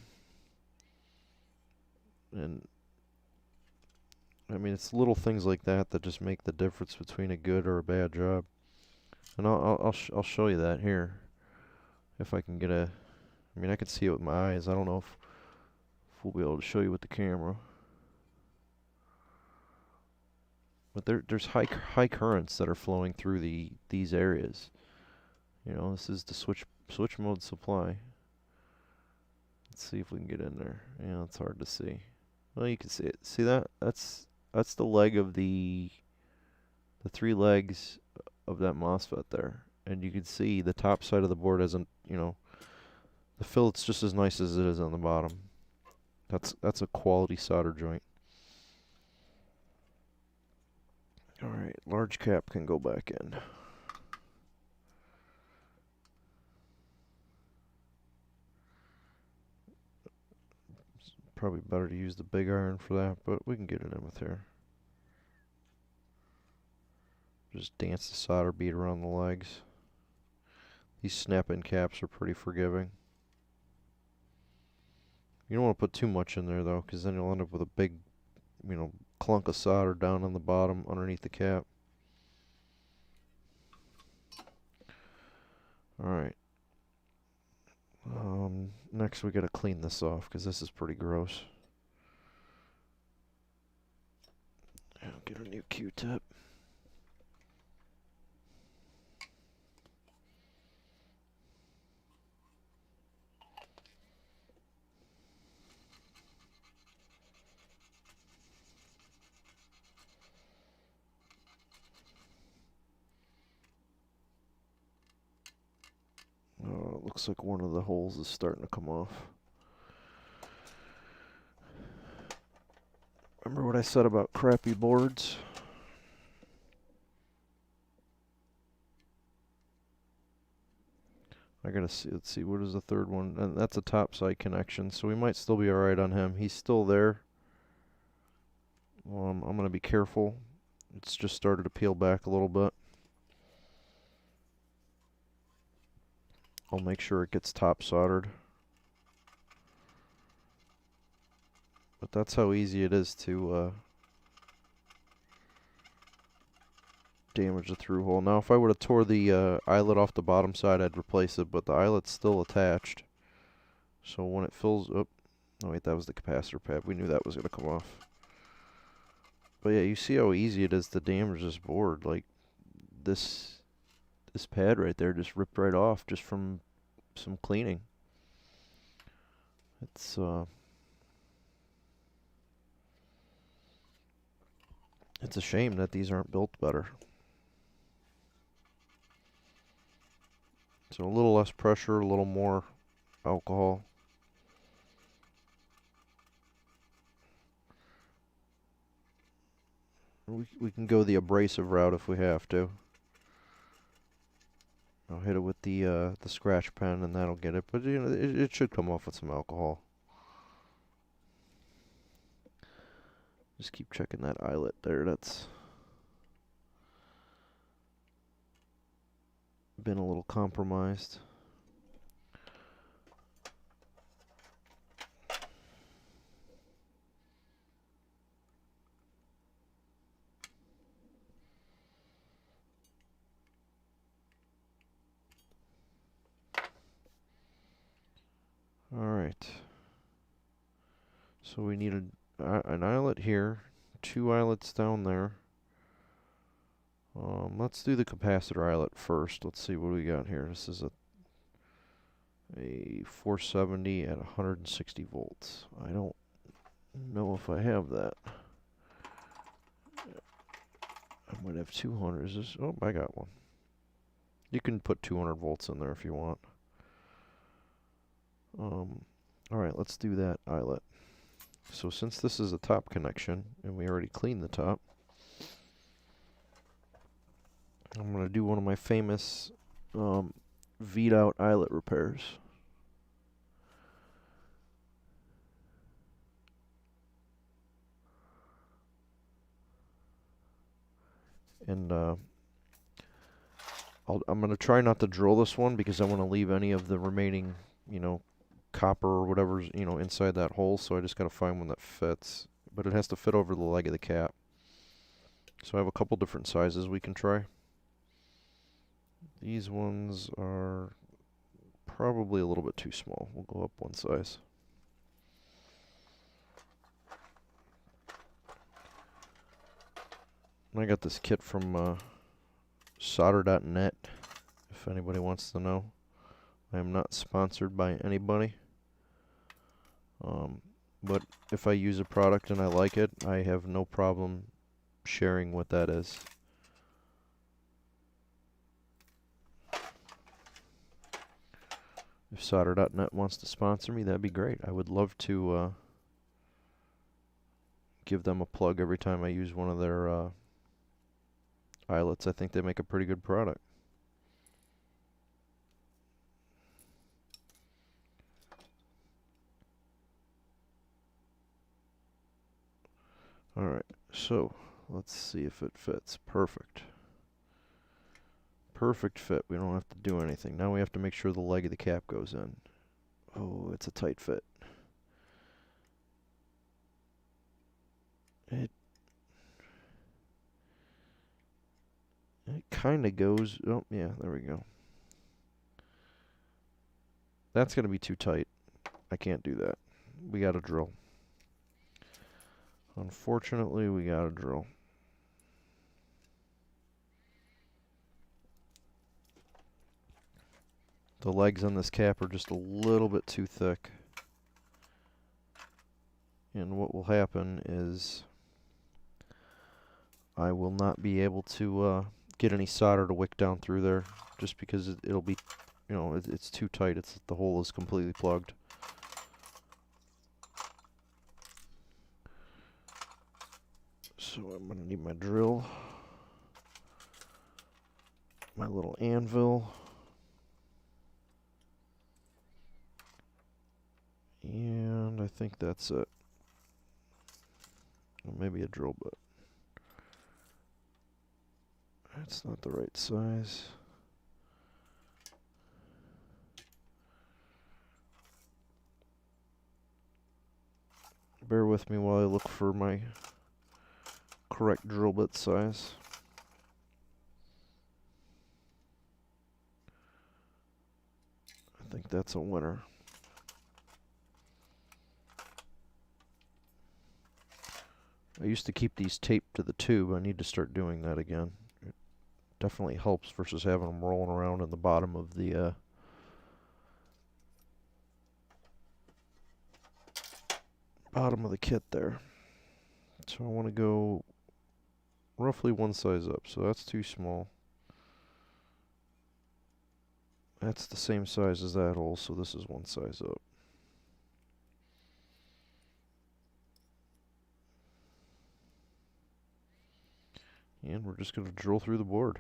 And I mean, it's little things like that that just make the difference between a good or a bad job. And I'll show you that here. If I can get a, I mean, I can see it with my eyes. I don't know if we'll be able to show you with the camera. But there's high currents that are flowing through these areas. You know, this is the switch mode supply. Let's see if we can get in there. Yeah, it's hard to see. Well, you can see it. See that? That's the leg of the 3 legs of that MOSFET there. And you can see the top side of the board hasn't, the fillet's just as nice as it is on the bottom. That's a quality solder joint. Alright, large cap can go back in. It's probably better to use the big iron for that, but we can get it in with here. Just dance the solder bead around the legs. These snap-in caps are pretty forgiving. You don't want to put too much in there though, because then you'll end up with a big, clunk of solder down on the bottom underneath the cap. Alright. Next we gotta clean this off, because this is pretty gross. I'll get a new Q-tip. It looks like one of the holes is starting to come off. Remember what I said about crappy boards? I gotta see, let's see, what is the third one? And that's a top side connection, so we might still be alright on him. He's still there. I'm gonna be careful. It's just started to peel back a little bit. I'll make sure it gets top soldered. But that's how easy it is to damage the through hole. Now if I would have tore the eyelet off the bottom side, I'd replace it, but the eyelet's still attached. So when it fills up, oh wait, that was the capacitor pad. We knew that was going to come off. But yeah, you see how easy it is to damage this board. Like this pad right there just ripped right off just from some cleaning. It's a shame that these aren't built better. So a little less pressure, a little more alcohol. We can go the abrasive route if we have to. I'll hit it with the scratch pen and that'll get it, but it should come off with some alcohol. Just keep checking that eyelet there. That's been a little compromised. Alright. So we need an eyelet here, 2 eyelets down there. Let's do the capacitor eyelet first. Let's see what we got here. This is a 470 at 160 volts. I don't know if I have that. I might have 200. Is this? Oh, I got one. You can put 200 volts in there if you want. Alright, let's do that eyelet. So since this is a top connection, and we already cleaned the top, I'm going to do one of my famous V'd out eyelet repairs. And I'm going to try not to drill this one because I want to leave any of the remaining, copper or whatever's, inside that hole. So I just got to find one that fits. But it has to fit over the leg of the cap. So I have a couple different sizes we can try. These ones are probably a little bit too small. We'll go up one size. I got this kit from solder.net, if anybody wants to know. I am not sponsored by anybody. But if I use a product and I like it, I have no problem sharing what that is. If solder.net wants to sponsor me, that'd be great. I would love to give them a plug every time I use one of their eyelets. I think they make a pretty good product. Alright, so let's see if it fits. Perfect. Perfect fit. We don't have to do anything. Now we have to make sure the leg of the cap goes in. Oh, it's a tight fit. It kind of goes. Oh, yeah, there we go. That's going to be too tight. I can't do that. We got to drill. Unfortunately, we got to drill. The legs on this cap are just a little bit too thick. And what will happen is I will not be able to get any solder to wick down through there just because it'll be, you know, it's too tight. The hole is completely plugged. So I'm going to need my drill, my little anvil, and I think that's it. Well, maybe a drill bit. That's not the right size. Bear with me while I look for my correct drill bit size. I think that's a winner. I used to keep these taped to the tube. I need to start doing that again. It definitely helps versus having them rolling around in the bottom of the kit there. So I want to go roughly one size up. So that's too small. That's the same size as that hole, so this is one size up. And we're just going to drill through the board.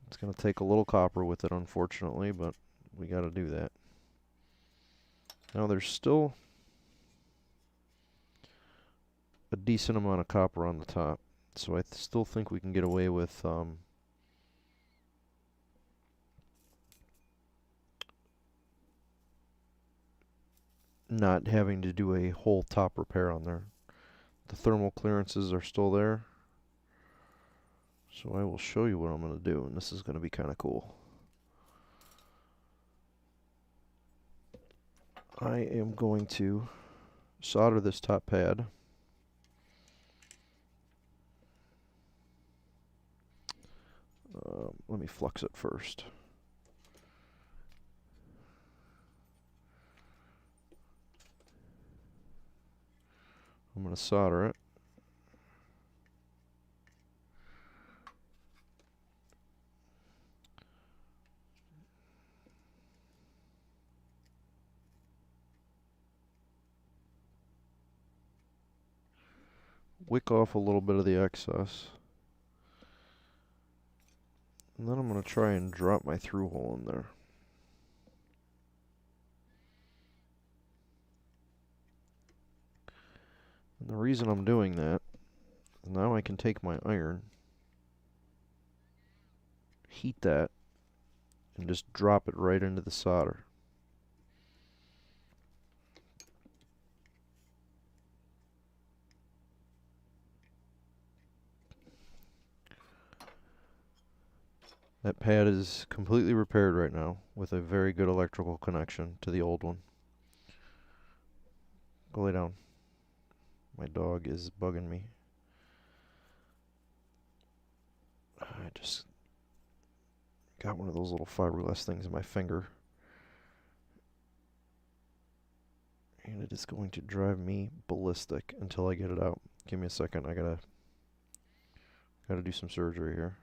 It's going to take a little copper with it, unfortunately, but we got to do that. Now there's still a decent amount of copper on the top, so I still think we can get away with not having to do a whole top repair on there. The thermal clearances are still there, so I will show you what I'm going to do, and this is going to be kind of cool. I am going to solder this top pad. Let me flux it first. I'm going to solder it. Wick off a little bit of the excess. And then I'm going to try and drop my through hole in there. And the reason I'm doing that is now I can take my iron, heat that, and just drop it right into the solder. That pad is completely repaired right now with a very good electrical connection to the old one. Go lay down. My dog is bugging me. I just got one of those little fiberglass things in my finger. And it is going to drive me ballistic until I get it out. Give me a second. I gotta do some surgery here.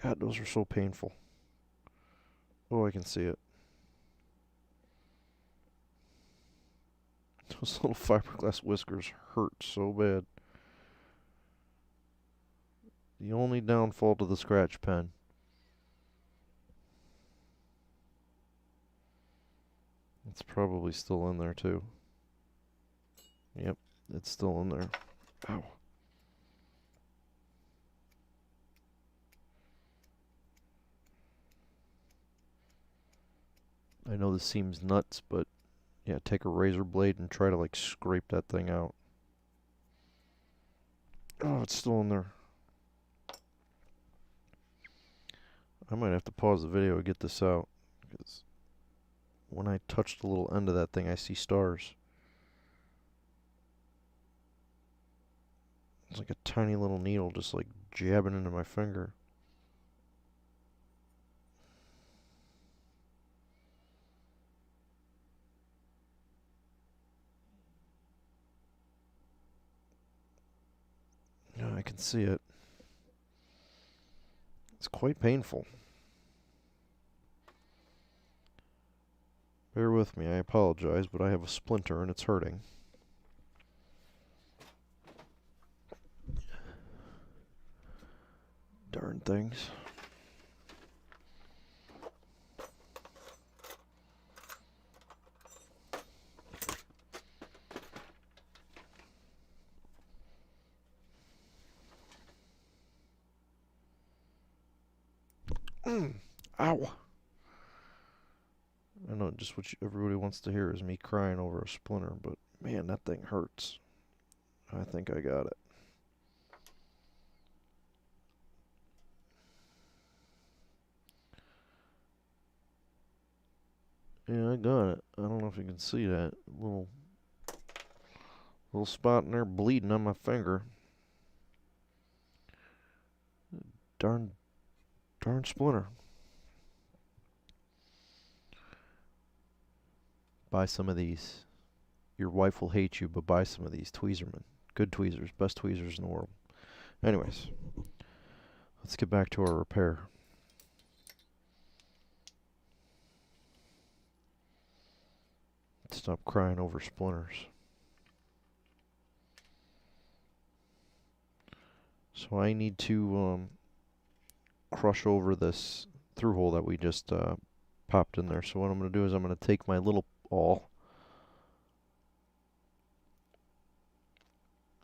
God, those are so painful. Oh, I can see it. Those little fiberglass whiskers hurt so bad. The only downfall to the scratch pen. It's probably still in there too. Yep, it's still in there. Ow. I know this seems nuts, but yeah, take a razor blade and try to like scrape that thing out. Oh, it's still in there. I might have to pause the video to get this out, because when I touch the little end of that thing, I see stars. It's like a tiny little needle just like jabbing into my finger. Yeah, I can see it. It's quite painful. Bear with me, I apologize, but I have a splinter and it's hurting. Darn things. Ow. I know just what everybody wants to hear is me crying over a splinter, but man, that thing hurts. I think I got it. Yeah, I got it. I don't know if you can see that little spot in there bleeding on my finger. Darn splinter. Buy some of these. Your wife will hate you, but buy some of these Tweezerman. Good tweezers, best tweezers in the world. Anyways, let's get back to our repair. Stop crying over splinters. So I need to crush over this through hole that we just popped in there. So what I'm going to do is I'm going to take my little awl,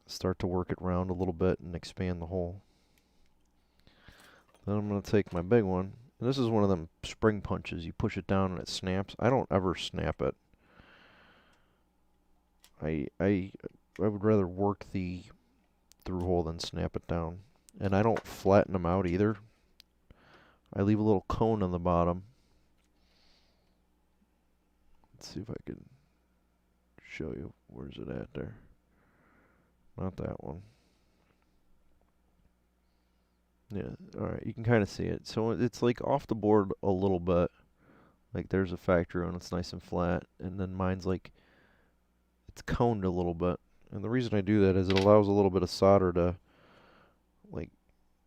start to work it round a little bit and expand the hole. Then I'm going to take my big one, and this is one of them spring punches. You push it down and it snaps. I don't ever snap it. I would rather work the through hole than snap it down. And I don't flatten them out either. I leave a little cone on the bottom. Let's see if I can show you. Where's it at there? Not that one. Yeah, alright, you can kind of see it. So it's like off the board a little bit. Like there's a factory one, it's nice and flat. And then mine's like, it's coned a little bit. And the reason I do that is it allows a little bit of solder to like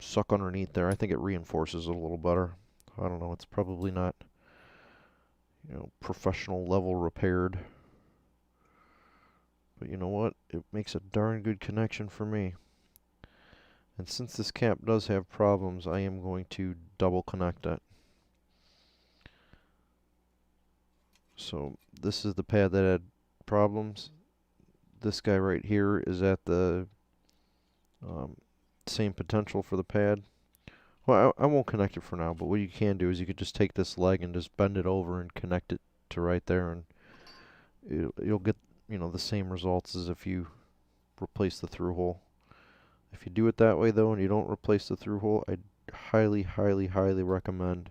suck underneath there. I think it reinforces it a little better. I don't know, it's probably not, you know, professional level repaired. But you know what? It makes a darn good connection for me. And since this cap does have problems, I am going to double connect it. So this is the pad that had problems. This guy right here is at the same potential for the pad. Well, I won't connect it for now, but what you can do is you could just take this leg and just bend it over and connect it to right there, and you'll get, you know, the same results as if you replace the through hole. If you do it that way though and you don't replace the through hole, I highly, highly, highly recommend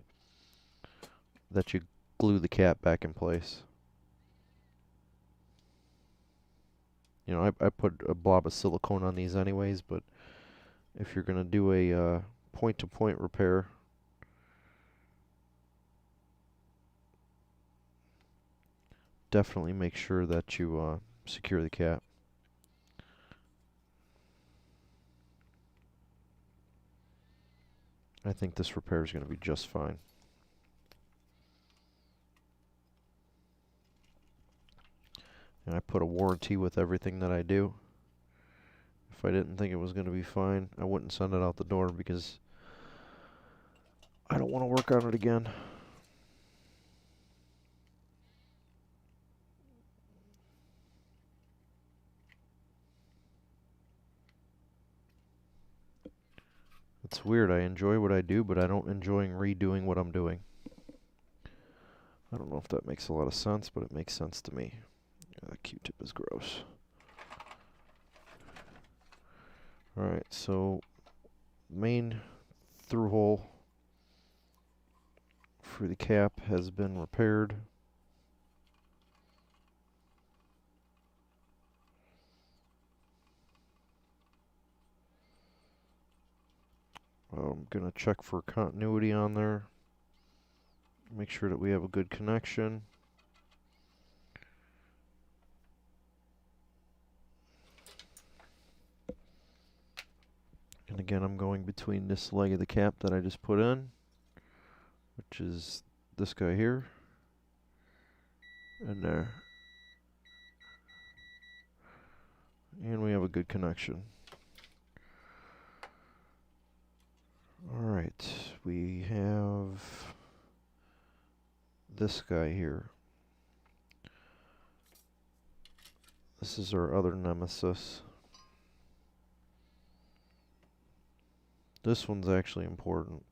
that you glue the cap back in place. You know, I put a blob of silicone on these anyways, but if you're going to do a point-to-point repair, definitely make sure that you secure the cap. I think this repair is going to be just fine. And I put a warranty with everything that I do. If I didn't think it was going to be fine, I wouldn't send it out the door because I don't want to work on it again. It's weird. I enjoy what I do, but I don't enjoy redoing what I'm doing. I don't know if that makes a lot of sense, but it makes sense to me. Yeah, that Q-tip is gross. Alright, so main through hole for the cap has been repaired. I'm going to check for continuity on there. Make sure that we have a good connection. And again, I'm going between this leg of the cap that I just put in, which is this guy here, and there. And we have a good connection. Alright, we have this guy here. This is our other nemesis. This one's actually important.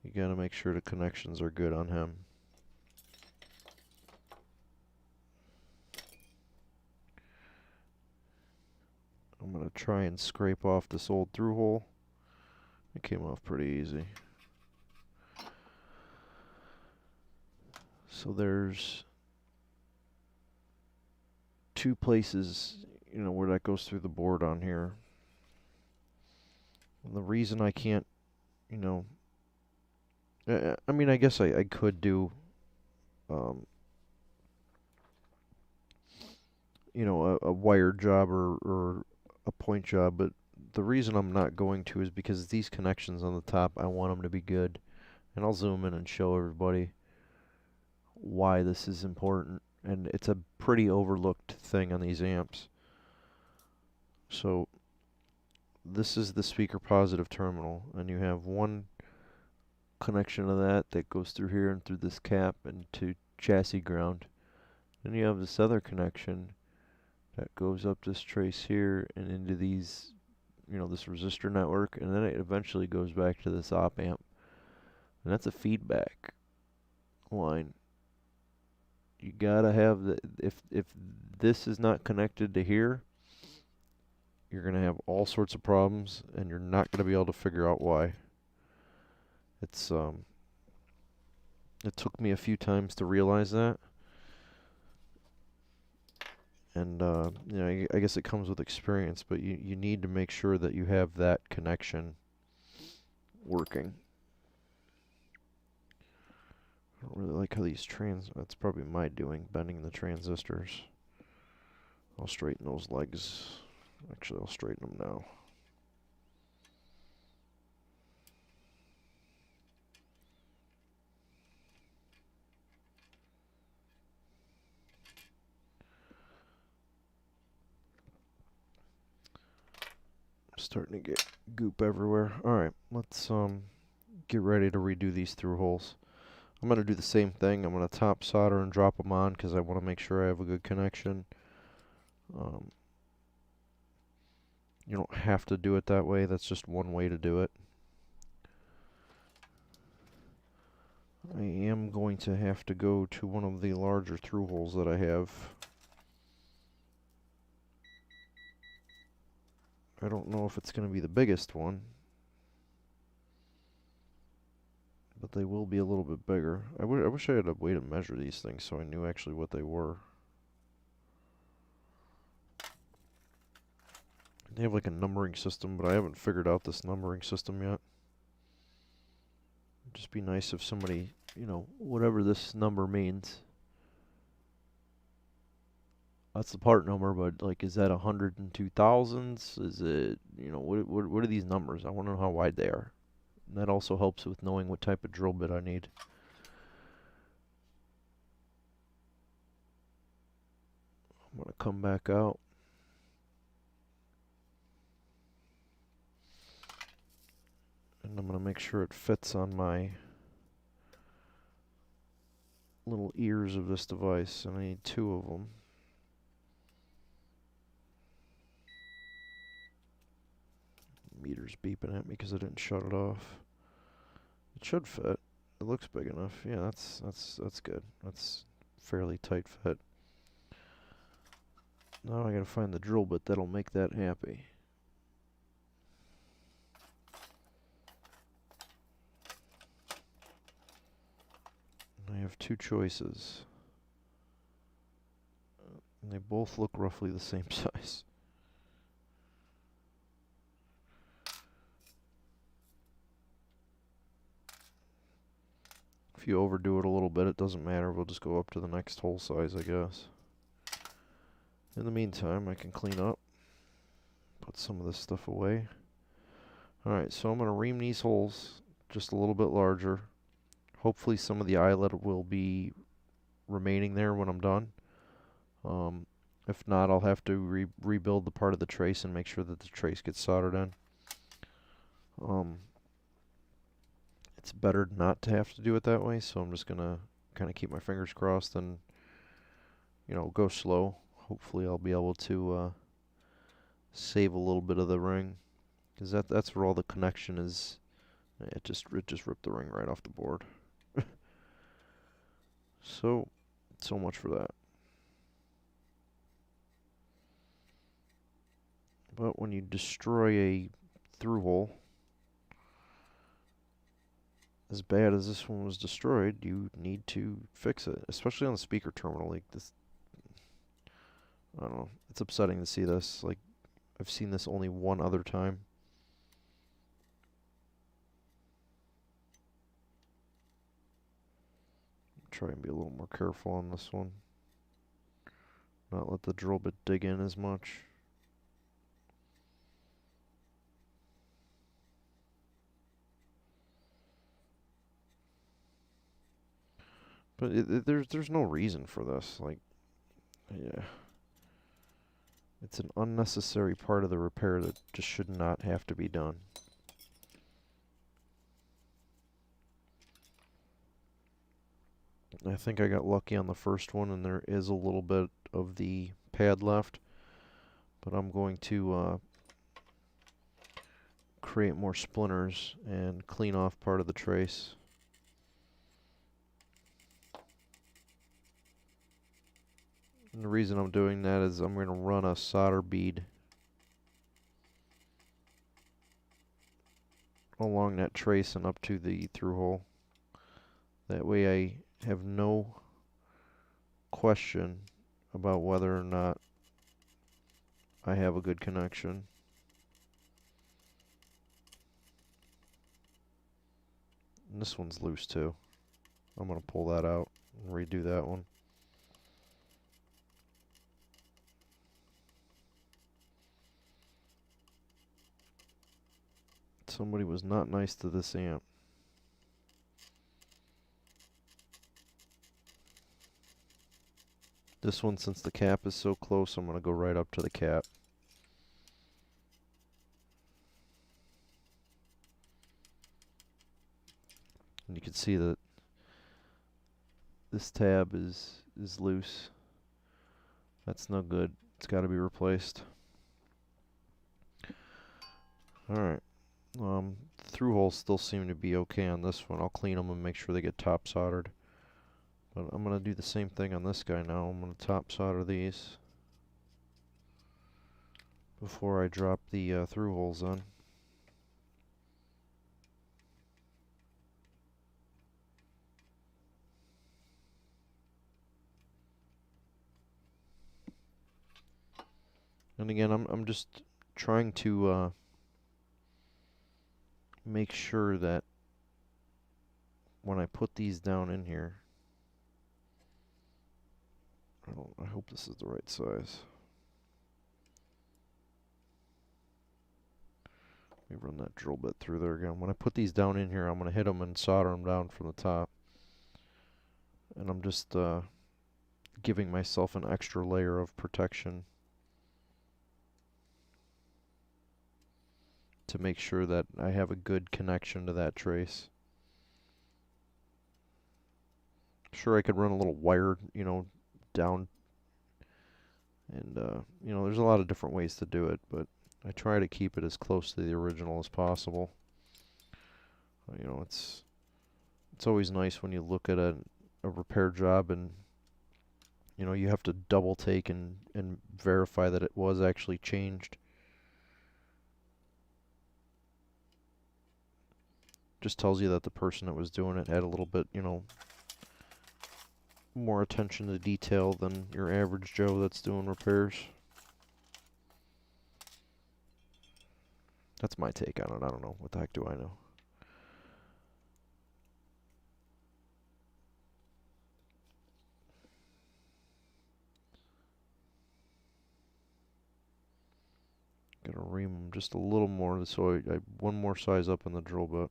You gotta make sure the connections are good on him. I'm gonna try and scrape off this old through hole. It came off pretty easy. So there's two places, you know, where that goes through the board on here. And the reason I can't, you know, I mean, I guess I could do, you know, a wire job or a point job, but the reason I'm not going to is because these connections on the top, I want them to be good. And I'll zoom in and show everybody why this is important. And it's a pretty overlooked thing on these amps. So this is the speaker positive terminal, and you have one connection of that goes through here and through this cap and to chassis ground. Then you have this other connection that goes up this trace here and into these, you know, this resistor network, and then it eventually goes back to this op amp. And that's a feedback line. You gotta have the, if this is not connected to here, you're gonna have all sorts of problems and you're not gonna be able to figure out why. It's it took me a few times to realize that. And you know, I guess it comes with experience, but you need to make sure that you have that connection working. I don't really like how these that's probably my doing, bending the transistors. I'll straighten those legs. Actually, I'll straighten them now. Starting to get goop everywhere. Alright, let's get ready to redo these through holes. I'm going to do the same thing. I'm going to top solder and drop them on because I want to make sure I have a good connection. You don't have to do it that way. That's just one way to do it. I am going to have to go to one of the larger through holes that I have. I don't know if it's going to be the biggest one, but they will be a little bit bigger. I wish I had a way to measure these things so I knew actually what they were. They have like a numbering system, but I haven't figured out this numbering system yet. It'd just be nice if somebody, you know, whatever this number means, That's the part number, but like, is that 102 thousandths? Is it, what are these numbers? I want to know how wide they are. And that also helps with knowing what type of drill bit I need. I'm going to come back out. And I'm going to make sure it fits on my little ears of this device. And I need 2 of them. Meter's beeping at me because I didn't shut it off. It should fit. It looks big enough. Yeah, that's good. That's fairly tight fit. Now I gotta find the drill bit that'll make that happy. I have 2 choices. And they both look roughly the same size. If you overdo it a little bit, it doesn't matter. We'll just go up to the next hole size, I guess. In the meantime, I can clean up. Put some of this stuff away. Alright, so I'm going to ream these holes just a little bit larger. Hopefully some of the eyelet will be remaining there when I'm done. If not, I'll have to rebuild the part of the trace and make sure that the trace gets soldered in. It's better not to have to do it that way, so I'm just going to kind of keep my fingers crossed and, go slow. Hopefully I'll be able to save a little bit of the ring, because that's where all the connection is. It just ripped the ring right off the board. So much for that. But when you destroy a through hole, as bad as this one was destroyed, you need to fix it, especially on the speaker terminal. Like this, I don't know. It's upsetting to see this. Like, I've seen this only one other time. Try and be a little more careful on this one. Not let the drill bit dig in as much. But there's no reason for this. Like, yeah. It's an unnecessary part of the repair that just should not have to be done. I think I got lucky on the first one, and there is a little bit of the pad left. But I'm going to create more splinters and clean off part of the trace. And the reason I'm doing that is I'm going to run a solder bead along that trace and up to the through hole. That way I have no question about whether or not I have a good connection. And this one's loose too. I'm going to pull that out and redo that one. Somebody was not nice to this amp. This one, since the cap is so close, I'm going to go right up to the cap. And you can see that this tab is loose. That's no good. It's got to be replaced. Alright. Through holes still seem to be okay on this one. I'll clean them and make sure they get top soldered. But I'm going to do the same thing on this guy now. I'm going to top solder these before I drop the through holes in. And again, I'm just trying to make sure that when I put these down in here, I hope this is the right size. Let me run that drill bit through there again. When I put these down in here, I'm going to hit them and solder them down from the top. And I'm just giving myself an extra layer of protection to make sure that I have a good connection to that trace. Sure, I could run a little wire, you know, down, and you know, there's a lot of different ways to do it, but I try to keep it as close to the original as possible. You know, it's always nice when you look at a repair job and you know you have to double take and verify that it was actually changed. Just tells you that the person that was doing it had a little bit, you know, more attention to detail than your average Joe that's doing repairs. That's my take on it. I don't know. What the heck do I know? Gonna ream them just a little more so I one more size up in the drill bit.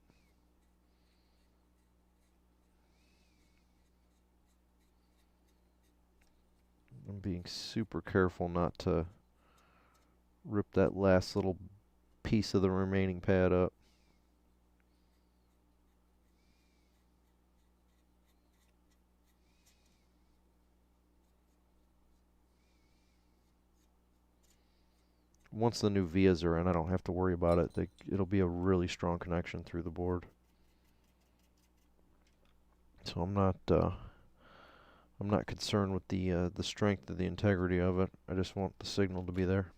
I'm being super careful not to rip that last little piece of the remaining pad up. Once the new vias are in, I don't have to worry about it. It'll be a really strong connection through the board. So I'm not concerned with the strength of the integrity of it. I just want the signal to be there.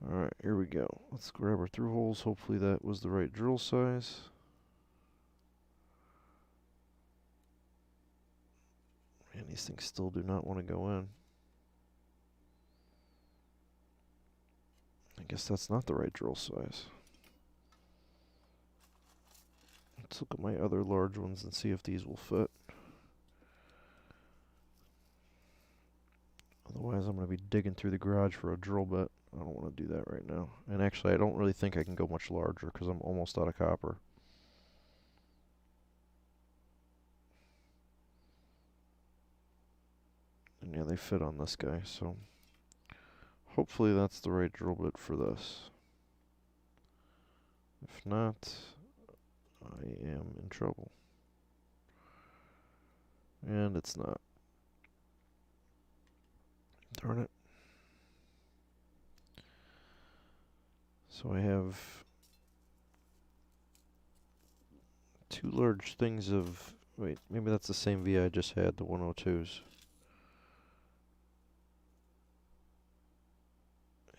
Alright, here we go. Let's grab our through holes. Hopefully that was the right drill size. Man, these things still do not want to go in. I guess that's not the right drill size. Let's look at my other large ones and see if these will fit. Otherwise, I'm going to be digging through the garage for a drill bit. I don't want to do that right now. And actually, I don't really think I can go much larger because I'm almost out of copper. And yeah, they fit on this guy, so hopefully that's the right drill bit for this. If not, I am in trouble. And it's not. Darn it. So I have two large things of... Wait, maybe that's the same via I just had, the 102s.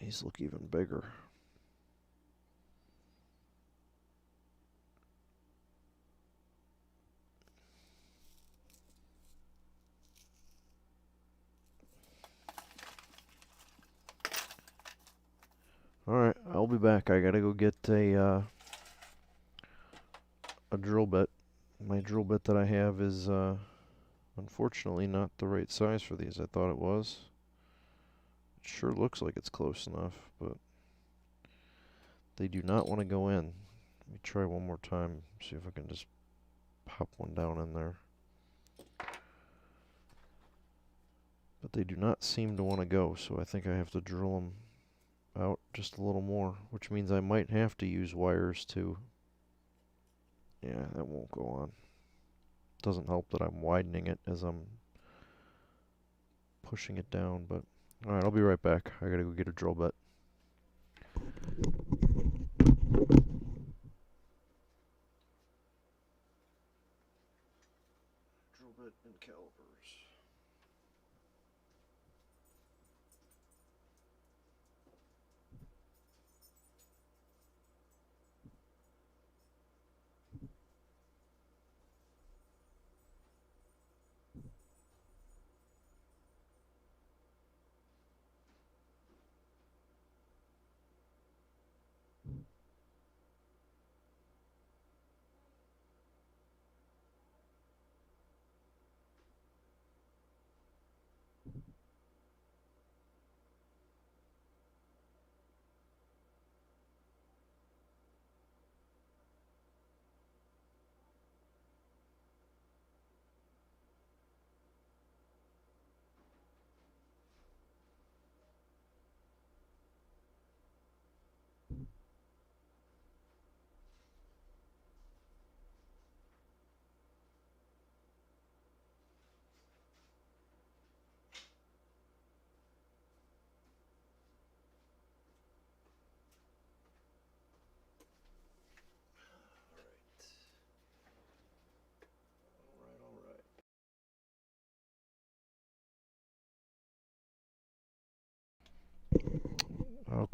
These look even bigger. Alright, I'll be back. I gotta go get a drill bit. My drill bit that I have is unfortunately not the right size for these. I thought it was. It sure looks like it's close enough, but they do not want to go in. Let me try one more time, see if I can just pop one down in there. But they do not seem to want to go, so I think I have to drill them out just a little more, which means I might have to use wires to... Yeah, that won't go on. Doesn't help that I'm widening it as I'm pushing it down, but... Alright, I'll be right back. I gotta go get a drill bit. Drill bit and calipers.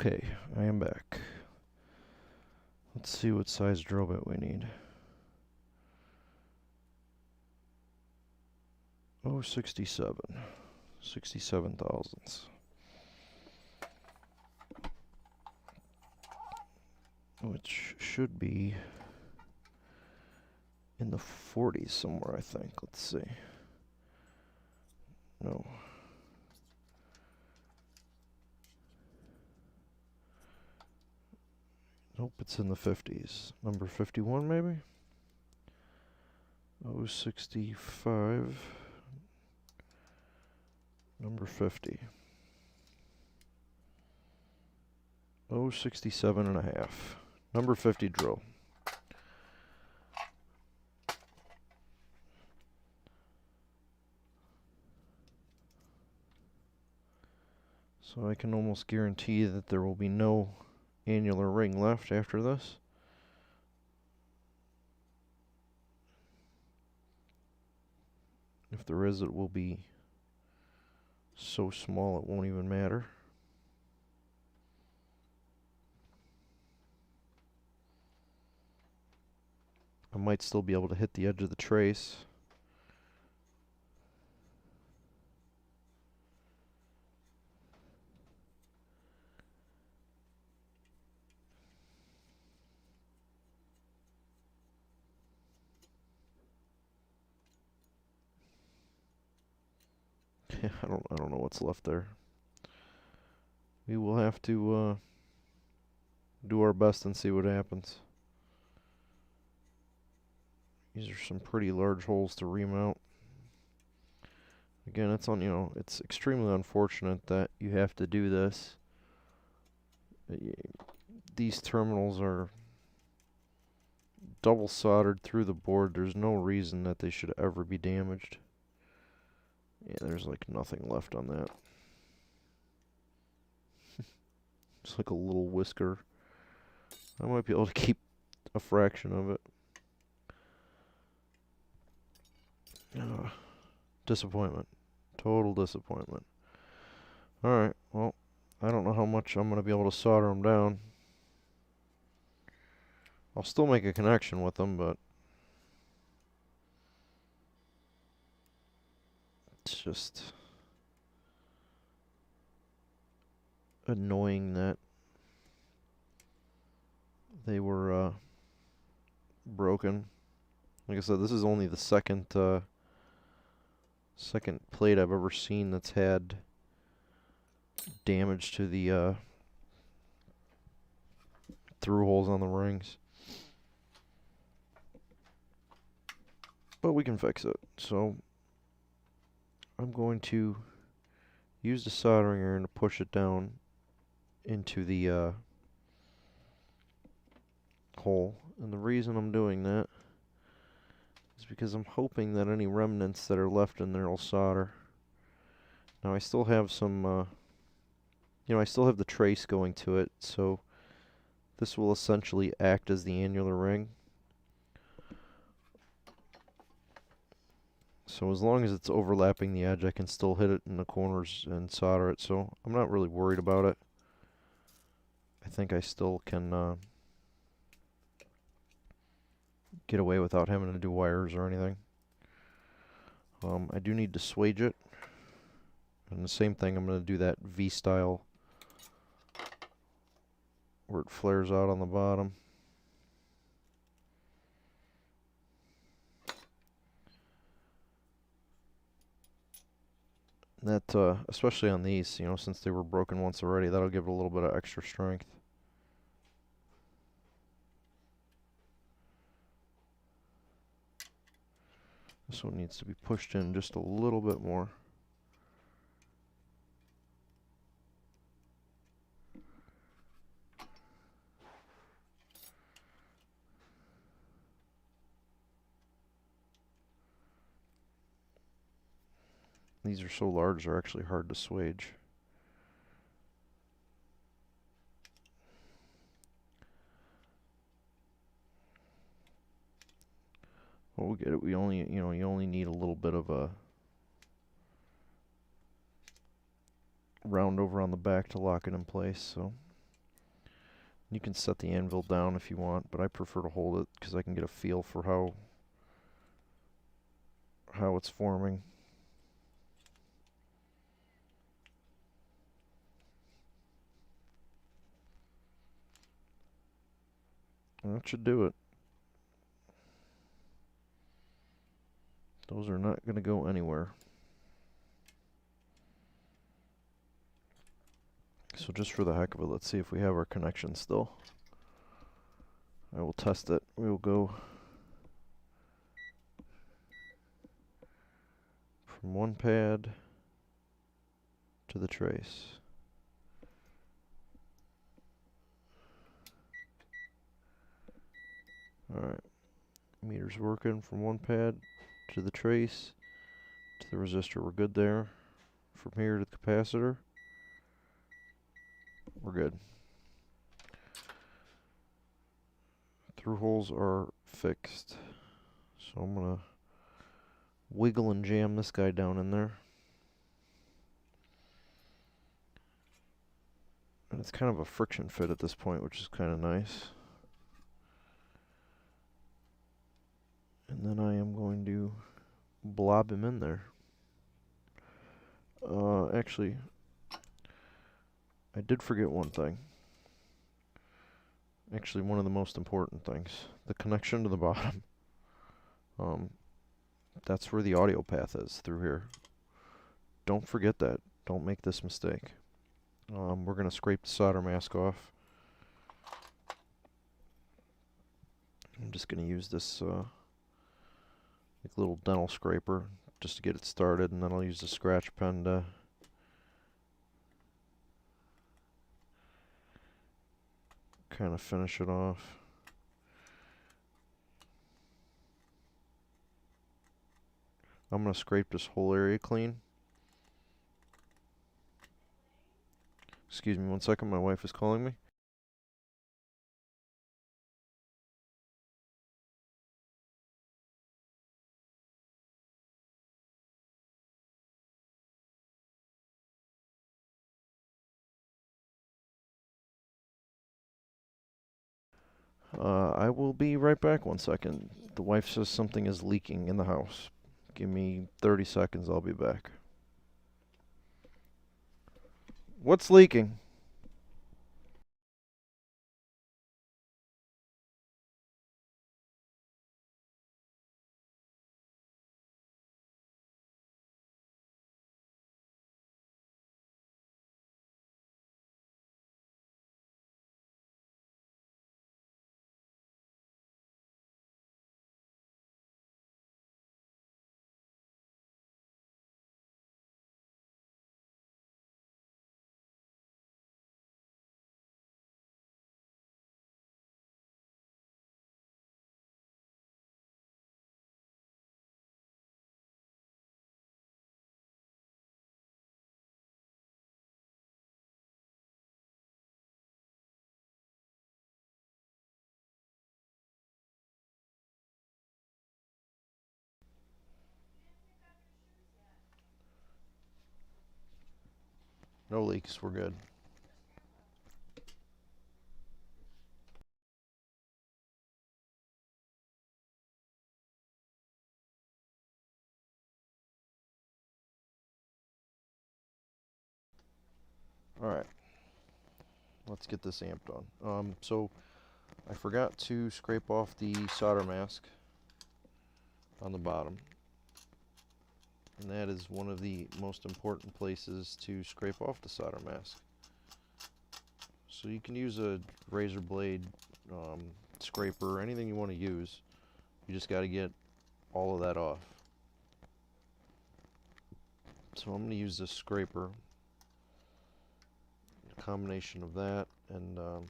Okay, I am back. Let's see what size drill bit we need. 067. 67 thousandths. Which should be in the 40s somewhere, I think. Let's see. No. Nope, it's in the 50s. Number 51, maybe? 065. Number 50. 067 and a half. Number 50 drill. So I can almost guarantee that there will be no annular ring left after this. If there is, it will be so small it won't even matter. I might still be able to hit the edge of the trace. I don't know what's left there. We will have to do our best and see what happens. These are some pretty large holes to remount. Again, it's it's extremely unfortunate that you have to do this. These terminals are double soldered through the board. There's no reason that they should ever be damaged. Yeah, there's like nothing left on that. It's like a little whisker. I might be able to keep a fraction of it. Disappointment. Total disappointment. Alright, well, I don't know how much I'm going to be able to solder them down. I'll still make a connection with them, but it's just annoying that they were broken. Like I said, this is only the second plate I've ever seen that's had damage to the through holes on the rings. But we can fix it. So I'm going to use the soldering iron to push it down into the hole. And the reason I'm doing that is because I'm hoping that any remnants that are left in there will solder. Now I still have some, I still have the trace going to it, so this will essentially act as the annular ring. So as long as it's overlapping the edge, I can still hit it in the corners and solder it, so I'm not really worried about it. I think I still can get away without having to do wires or anything. I do need to swage it. And the same thing, I'm going to do that V-style where it flares out on the bottom. That, especially on these, since they were broken once already, that'll give it a little bit of extra strength. This one needs to be pushed in just a little bit more. These are so large, they're actually hard to swage. Well, we'll get it. We only, you only need a little bit of a round over on the back to lock it in place, so You can set the anvil down if you want, but I prefer to hold it because I can get a feel for how it's forming. And that should do it. Those are not going to go anywhere. So just for the heck of it, let's see if we have our connection still. I will test it. We will go from one pad to the trace. Alright, meter's working from one pad to the trace to the resistor. We're good there. From here to the capacitor, we're good. Through holes are fixed. So I'm going to wiggle and jam this guy down in there. And it's kind of a friction fit at this point, which is kind of nice. And then I am going to blob him in there. Actually, I did forget one thing. Actually, one of the most important things. The connection to the bottom. That's where the audio path is, through here. Don't forget that. Don't make this mistake. We're going to scrape the solder mask off. I'm just going to use this like little dental scraper just to get it started, and then I'll use the scratch pen to kind of finish it off. I'm going to scrape this whole area clean. Excuse me 1 second, my wife is calling me. I will be right back 1 second. The wife says something is leaking in the house. Give me 30 seconds, I'll be back. What's leaking? No leaks, we're good. Alright, let's get this amped on. So I forgot to scrape off the solder mask on the bottom. And that is one of the most important places to scrape off the solder mask. So you can use a razor blade, scraper, anything you want to use. You just got to get all of that off. So I'm going to use this scraper. A combination of that and the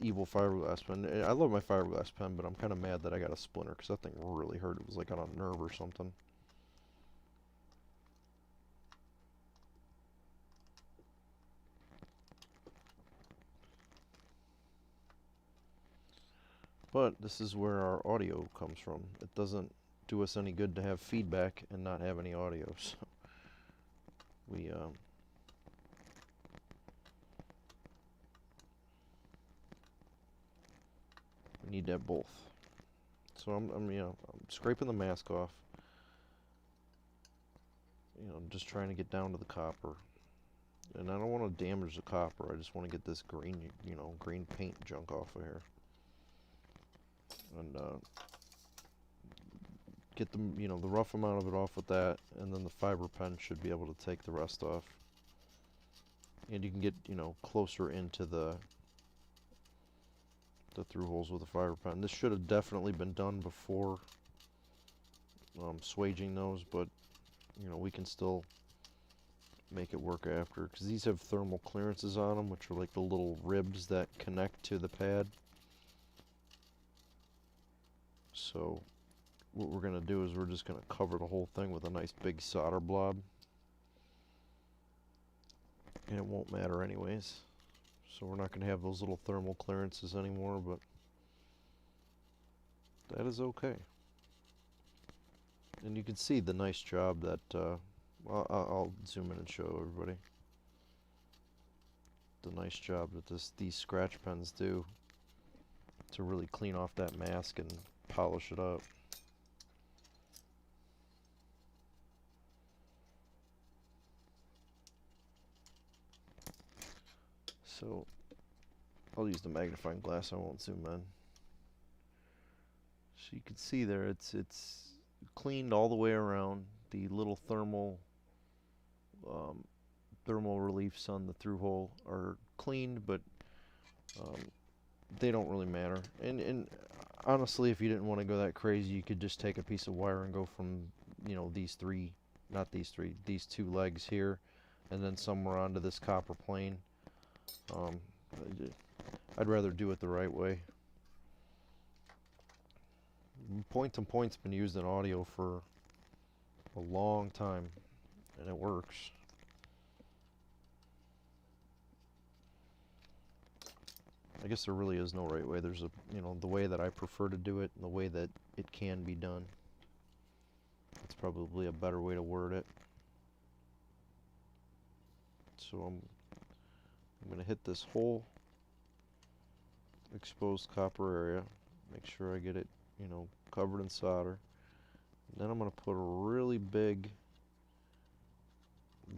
evil fiberglass pen. I love my fiberglass pen, but I'm kind of mad that I got a splinter because that thing really hurt. It was like on a nerve or something. But this is where our audio comes from. It doesn't do us any good to have feedback and not have any audio. So we We need to have both. So I'm scraping the mask off. Just trying to get down to the copper. And I don't want to damage the copper. I just want to get this green, green paint junk off of here. And get the, the rough amount of it off with that, and then the fiber pen should be able to take the rest off. And you can get, closer into the through holes with the fiber pen. This should have definitely been done before swaging those, but we can still make it work after, because these have thermal clearances on them, which are like the little ribs that connect to the pad. So what we're going to do is we're just going to cover the whole thing with a nice big solder blob, and it won't matter anyways. So we're not going to have those little thermal clearances anymore, but that is okay. And you can see the nice job that I'll zoom in and show everybody the nice job that these scratch pens do to really clean off that mask and polish it up. So I'll use the magnifying glass, I won't zoom in. So you can see there it's cleaned all the way around. The little thermal reliefs on the through hole are cleaned, but they don't really matter. And honestly, if you didn't want to go that crazy, you could just take a piece of wire and go from these two legs here, and then somewhere onto this copper plane. I'd rather do it the right way. Point-to-point's been used in audio for a long time, and it works. I guess there really is no right way. There's the way that I prefer to do it and the way that it can be done. That's probably a better way to word it. So I'm going to hit this whole exposed copper area, make sure I get it, covered in solder. And then I'm going to put a really big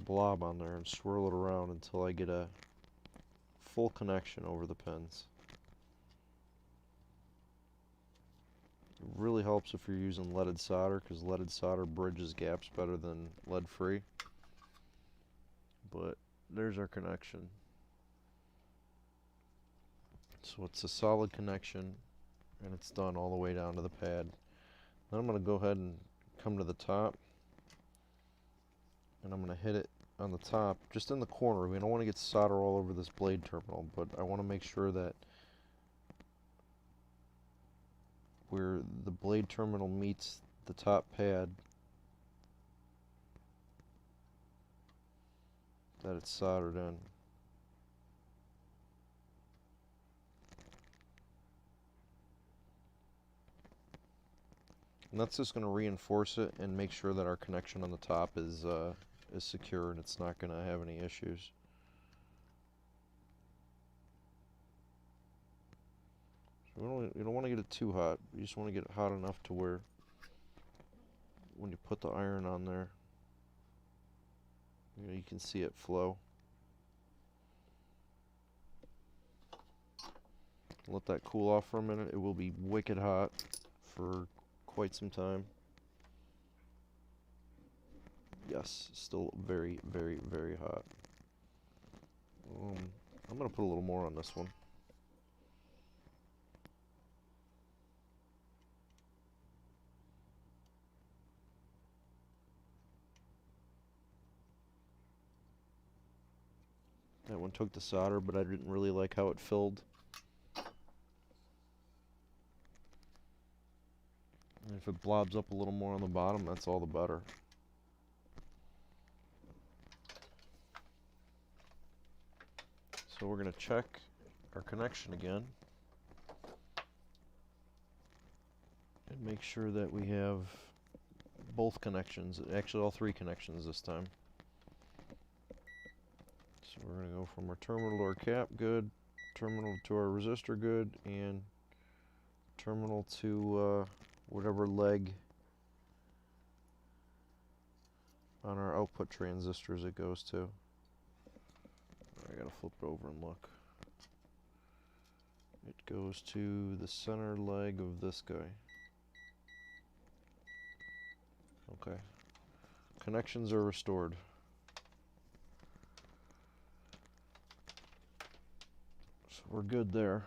blob on there and swirl it around until I get a full connection over the pins. It really helps if you're using leaded solder, because leaded solder bridges gaps better than lead-free. But there's our connection. So it's a solid connection, and it's done all the way down to the pad. Then I'm going to go ahead and come to the top, and I'm going to hit it on the top, just in the corner. We don't want to get solder all over this blade terminal, but I want to make sure that where the blade terminal meets the top pad, that it's soldered in. And that's just going to reinforce it and make sure that our connection on the top is secure and it's not going to have any issues. So you don't want to get it too hot. You just want to get it hot enough to where when you put the iron on there, you can see it flow. Let that cool off for a minute. It will be wicked hot for quite some time. Yes, still very, very, very hot. I'm going to put a little more on this one. That one took the solder, but I didn't really like how it filled. And if it blobs up a little more on the bottom, that's all the better. So we're going to check our connection again and make sure that we have both connections, actually all three connections this time. So we're going to go from our terminal to our cap, good, terminal to our resistor, good, and terminal to whatever leg on our output transistors it goes to. I gotta flip it over and look. It goes to the center leg of this guy. Okay. Connections are restored. So we're good there.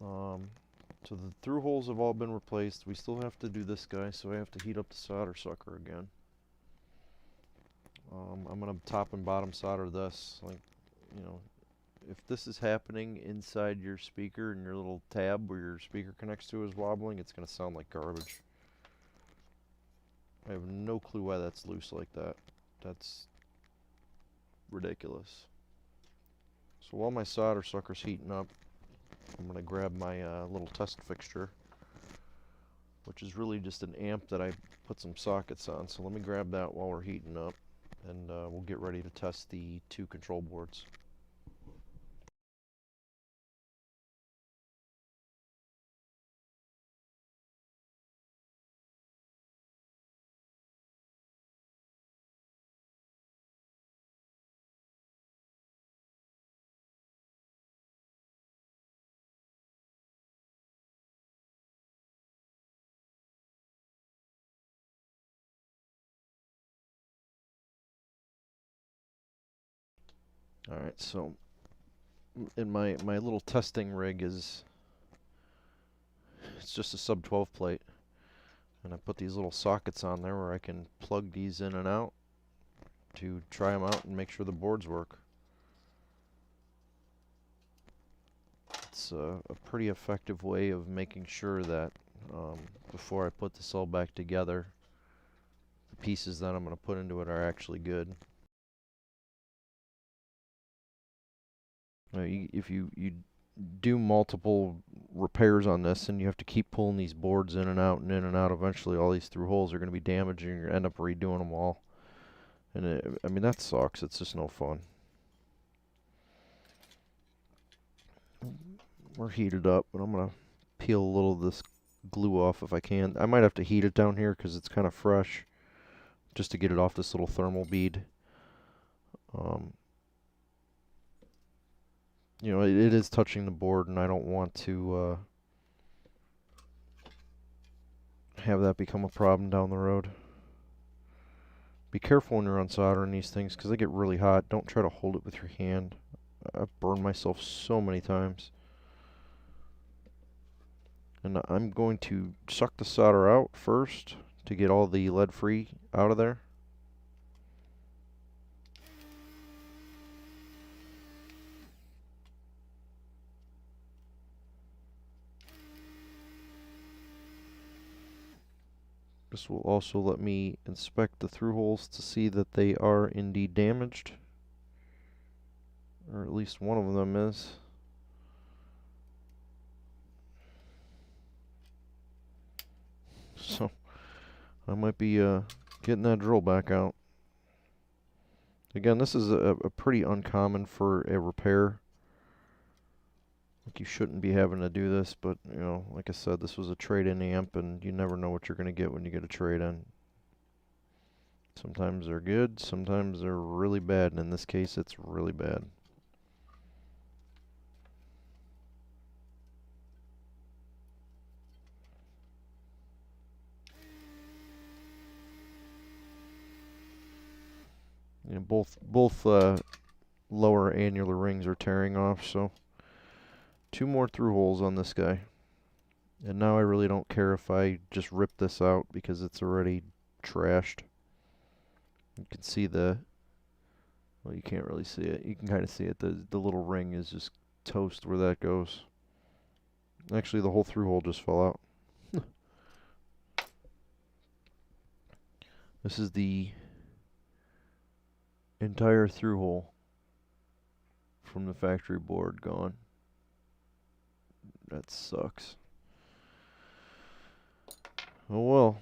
So the through holes have all been replaced. We still have to do this guy, so I have to heat up the solder sucker again. I'm going to top and bottom solder this. Like, you know, if this is happening inside your speaker and your little tab where your speaker connects to is wobbling, it's going to sound like garbage. I have no clue why that's loose like that. That's ridiculous. So while my solder sucker's heating up, I'm going to grab my little test fixture, which is really just an amp that I put some sockets on. So let me grab that while we're heating up, and we'll get ready to test the two control boards. Alright, so in my little testing rig it's just a sub-12 plate, and I put these little sockets on there where I can plug these in and out to try them out and make sure the boards work. It's a pretty effective way of making sure that before I put this all back together, the pieces that I'm going to put into it are actually good. If you do multiple repairs on this and you have to keep pulling these boards in and out and in and out, eventually all these through holes are going to be damaged and you're going to end up redoing them all. And I mean, that sucks. It's just no fun. We're heated up, but I'm going to peel a little of this glue off if I can. I might have to heat it down here because it's kind of fresh, just to get it off this little thermal bead. You know, it is touching the board, and I don't want to have that become a problem down the road. Be careful when you're unsoldering these things because they get really hot. Don't try to hold it with your hand. I've burned myself so many times. And I'm going to suck the solder out first to get all the lead-free out of there. This will also let me inspect the through holes to see that they are indeed damaged, or at least one of them is. So I might be getting that drill back out. Again, this is a pretty uncommon for a repair. Like, you shouldn't be having to do this, but you know, like I said, this was a trade-in amp, and you never know what you're going to get when you get a trade-in. Sometimes they're good, sometimes they're really bad, and in this case, it's really bad. You know, both lower annular rings are tearing off, so 2 more through holes on this guy. And now I really don't care if I just rip this out because it's already trashed. You can see well, you can't really see it. You can kind of see it. The little ring is just toast where that goes. Actually, the whole through hole just fell out. This is the entire through hole from the factory board gone. That sucks. Oh well.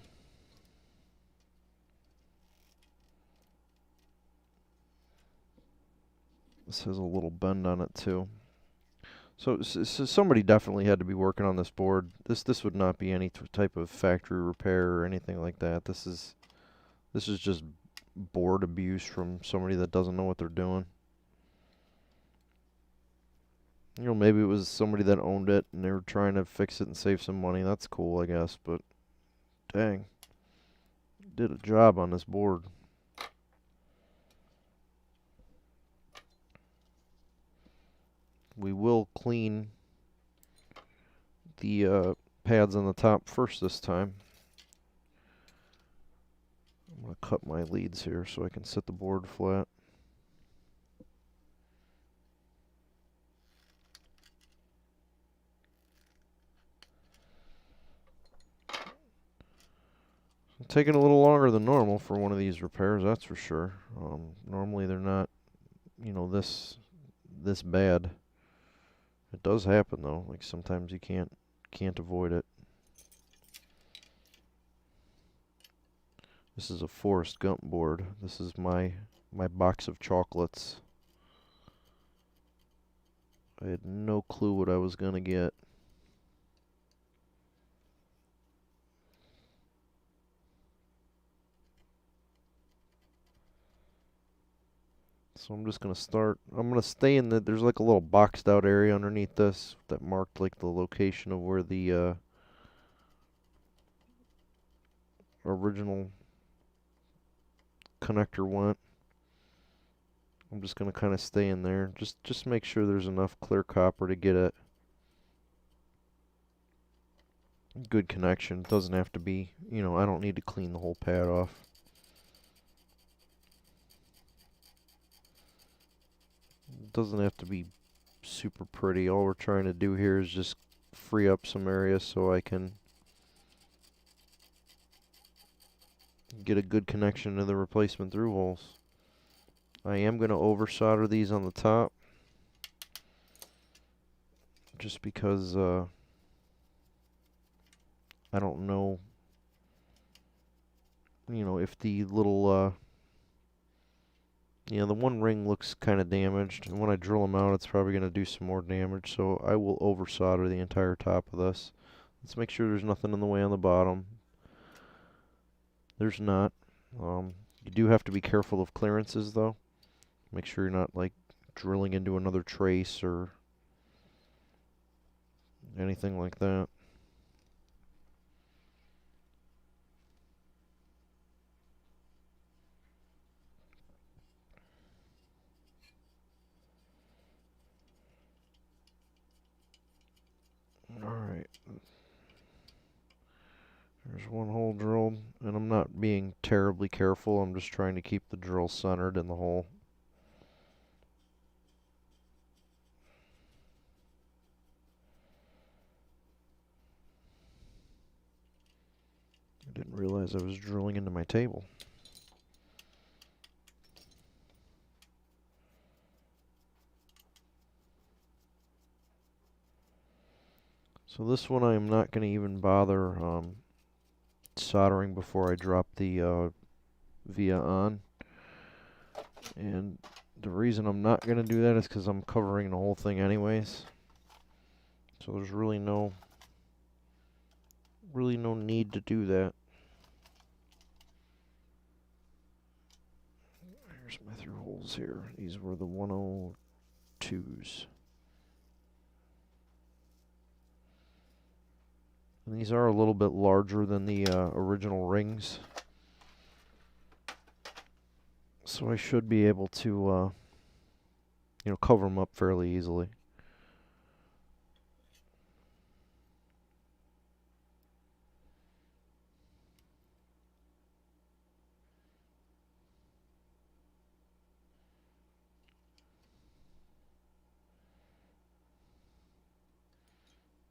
This has a little bend on it too. So somebody definitely had to be working on this board. This would not be any type of factory repair or anything like that. This is just board abuse from somebody that doesn't know what they're doing. You know, maybe it was somebody that owned it and they were trying to fix it and save some money. That's cool, I guess, but dang. Did a job on this board. We will clean the pads on the top first this time. I'm going to cut my leads here so I can set the board flat. Taking a little longer than normal for one of these repairs, that's for sure. Normally they're not, you know, this bad. It does happen though. Like sometimes you can't avoid it. This is a Forrest Gump board. This is my box of chocolates. I had no clue what I was gonna get. So I'm just going to start. I'm going to stay in there's like a little boxed out area underneath this that marked like the location of where the original connector went. I'm just going to kind of stay in there. Just make sure there's enough clear copper to get a good connection. It doesn't have to be, you know, I don't need to clean the whole pad off. It doesn't have to be super pretty. All we're trying to do here is just free up some area so I can get a good connection to the replacement through holes. I am going to over solder these on the top just because I don't know, you know, if the little yeah, the one ring looks kind of damaged, and when I drill them out, it's probably going to do some more damage, so I will over solder the entire top of this. Let's make sure there's nothing in the way on the bottom. There's not. You do have to be careful of clearances, though. Make sure you're not, like, drilling into another trace or anything like that. Alright. There's one hole drilled, and I'm not being terribly careful. I'm just trying to keep the drill centered in the hole. I didn't realize I was drilling into my table. So this one I am not going to even bother soldering before I drop the via on. And the reason I'm not going to do that is because I'm covering the whole thing anyways. So there's really no need to do that. Here's my through holes here. These were the 102s. And these are a little bit larger than the original rings. So I should be able to, you know, cover them up fairly easily.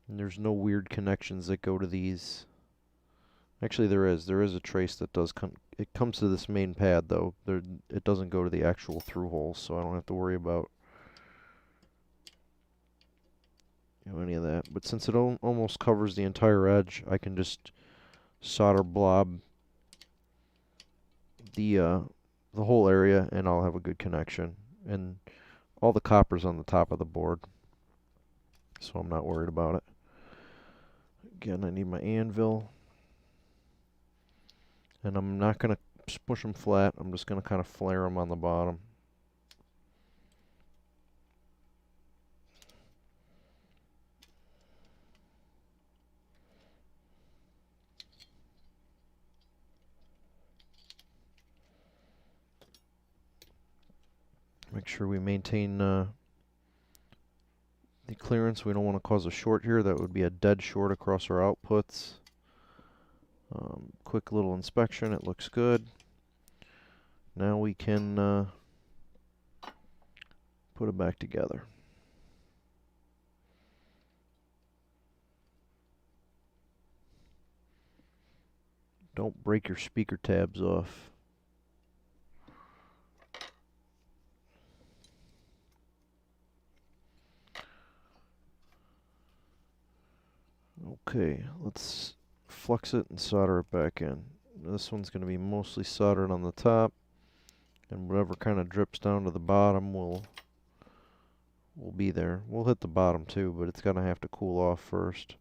And there's no weird connections that go to these. Actually, there is. There is a trace that does come. It comes to this main pad, though. It doesn't go to the actual through holes, so I don't have to worry about, you know, any of that. But since it almost covers the entire edge, I can just solder blob the whole area, and I'll have a good connection. And all the copper's on the top of the board. so I'm not worried about it. Again, I need my anvil. And I'm not going to push them flat. I'm just going to kind of flare them on the bottom. Make sure we maintain the clearance. We don't want to cause a short here. That would be a dead short across our outputs. Quick little inspection. It looks good. Now we can put it back together. Don't break your speaker tabs off. Okay, let's flux it and solder it back in. This one's going to be mostly soldered on the top, and whatever kind of drips down to the bottom will be there. We'll hit the bottom too, but it's going to have to cool off first.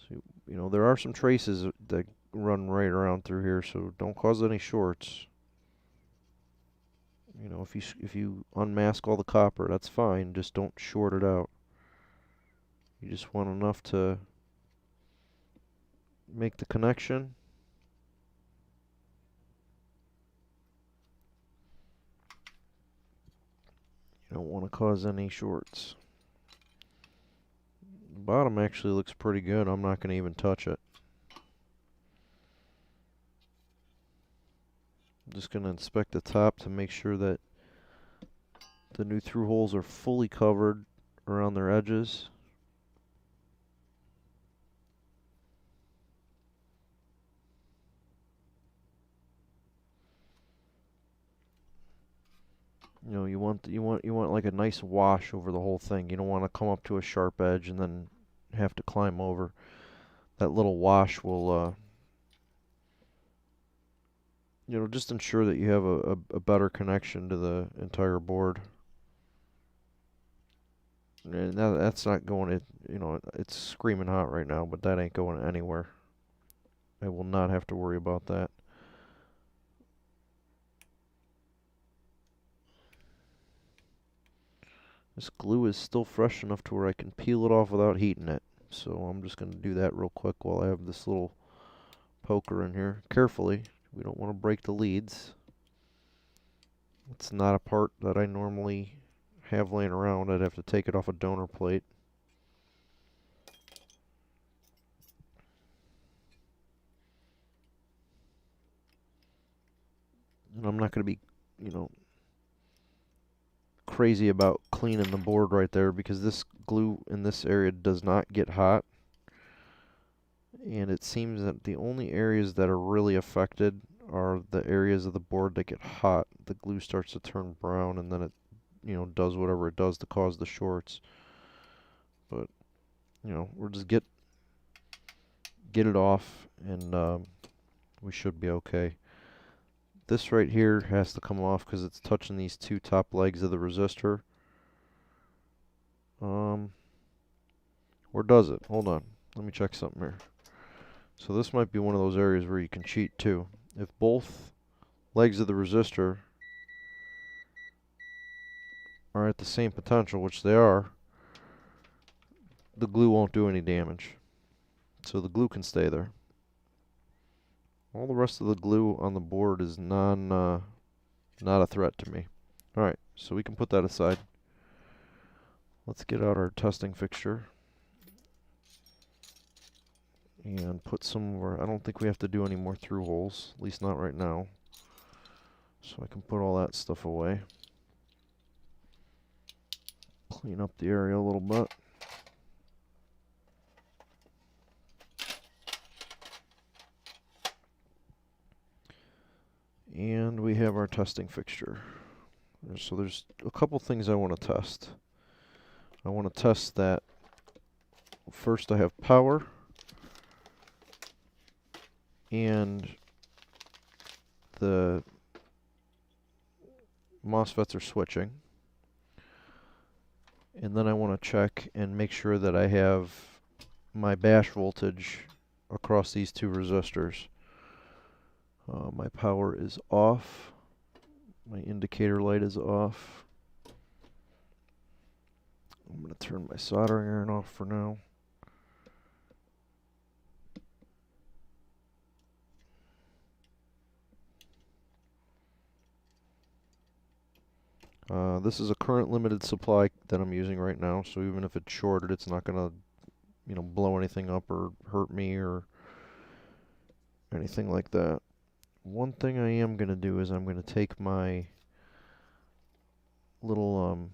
So, you know, there are some traces that run right around through here, so don't cause any shorts. You know, if you unmask all the copper, that's fine. Just don't short it out. You just want enough to make the connection. You don't want to cause any shorts. The bottom actually looks pretty good. I'm not going to even touch it. I'm just going to inspect the top to make sure that the new through holes are fully covered around their edges. You know, you want like a nice wash over the whole thing. You don't want to come up to a sharp edge and then have to climb over. That little wash will you know, just ensure that you have a better connection to the entire board. And that's not going, you know, it's screaming hot right now, but that ain't going anywhere. I will not have to worry about that. This glue is still fresh enough to where I can peel it off without heating it. So I'm just going to do that real quick while I have this little poker in here. Carefully, we don't want to break the leads. It's not a part that I normally have laying around. I'd have to take it off a donor plate. And I'm not going to be, you know, crazy about cleaning the board right there because this glue in this area does not get hot. And it seems that the only areas that are really affected are the areas of the board that get hot. The glue starts to turn brown and then it, you know, does whatever it does to cause the shorts. But, you know, we'll just get it off and we should be okay. This right here has to come off because it's touching these two top legs of the resistor. Or does it? Hold on. Let me check something here. So this might be one of those areas where you can cheat too. If both legs of the resistor are at the same potential, which they are, the glue won't do any damage. So the glue can stay there. All the rest of the glue on the board is not a threat to me. Alright, so we can put that aside. Let's get out our testing fixture and put some more. I don't think we have to do any more through holes, at least not right now. So I can put all that stuff away. Clean up the area a little bit. And we have our testing fixture. So there's a couple things I want to test. I want to test that first I have power and the MOSFETs are switching. And then I want to check and make sure that I have my bash voltage across these two resistors. My power is off. My indicator light is off. I'm going to turn my soldering iron off for now. This is a current limited supply that I'm using right now, so even if it's shorted, it's not going to, blow anything up or hurt me or anything like that. One thing I am going to do is I'm going to take my little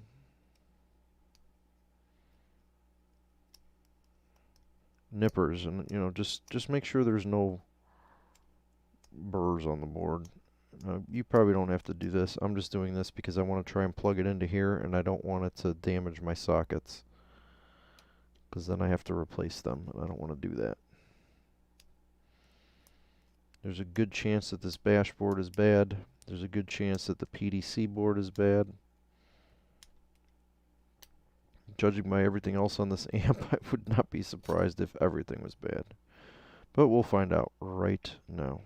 nippers and just make sure there's no burrs on the board. You probably don't have to do this. I'm just doing this because I want to try and plug it into here, and I don't want it to damage my sockets, because then I have to replace them, and I don't want to do that. There's a good chance that this bash board is bad. There's a good chance that the PDC board is bad. Judging by everything else on this amp, I would not be surprised if everything was bad. But we'll find out right now.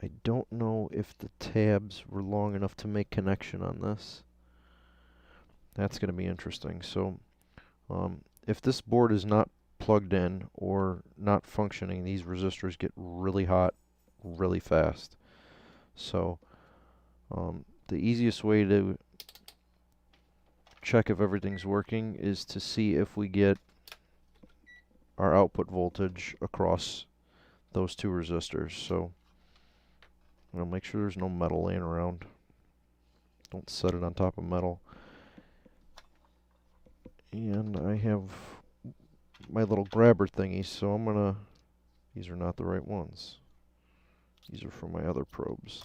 I don't know if the tabs were long enough to make connection on this. That's going to be interesting. So if this board is not plugged in or not functioning, these resistors get really hot really fast. So the easiest way to check if everything's working is to see if we get our output voltage across those two resistors. So make sure there's no metal laying around. Don't set it on top of metal. And I have my little grabber thingies, so I'm gonna, these are not the right ones. These are for my other probes.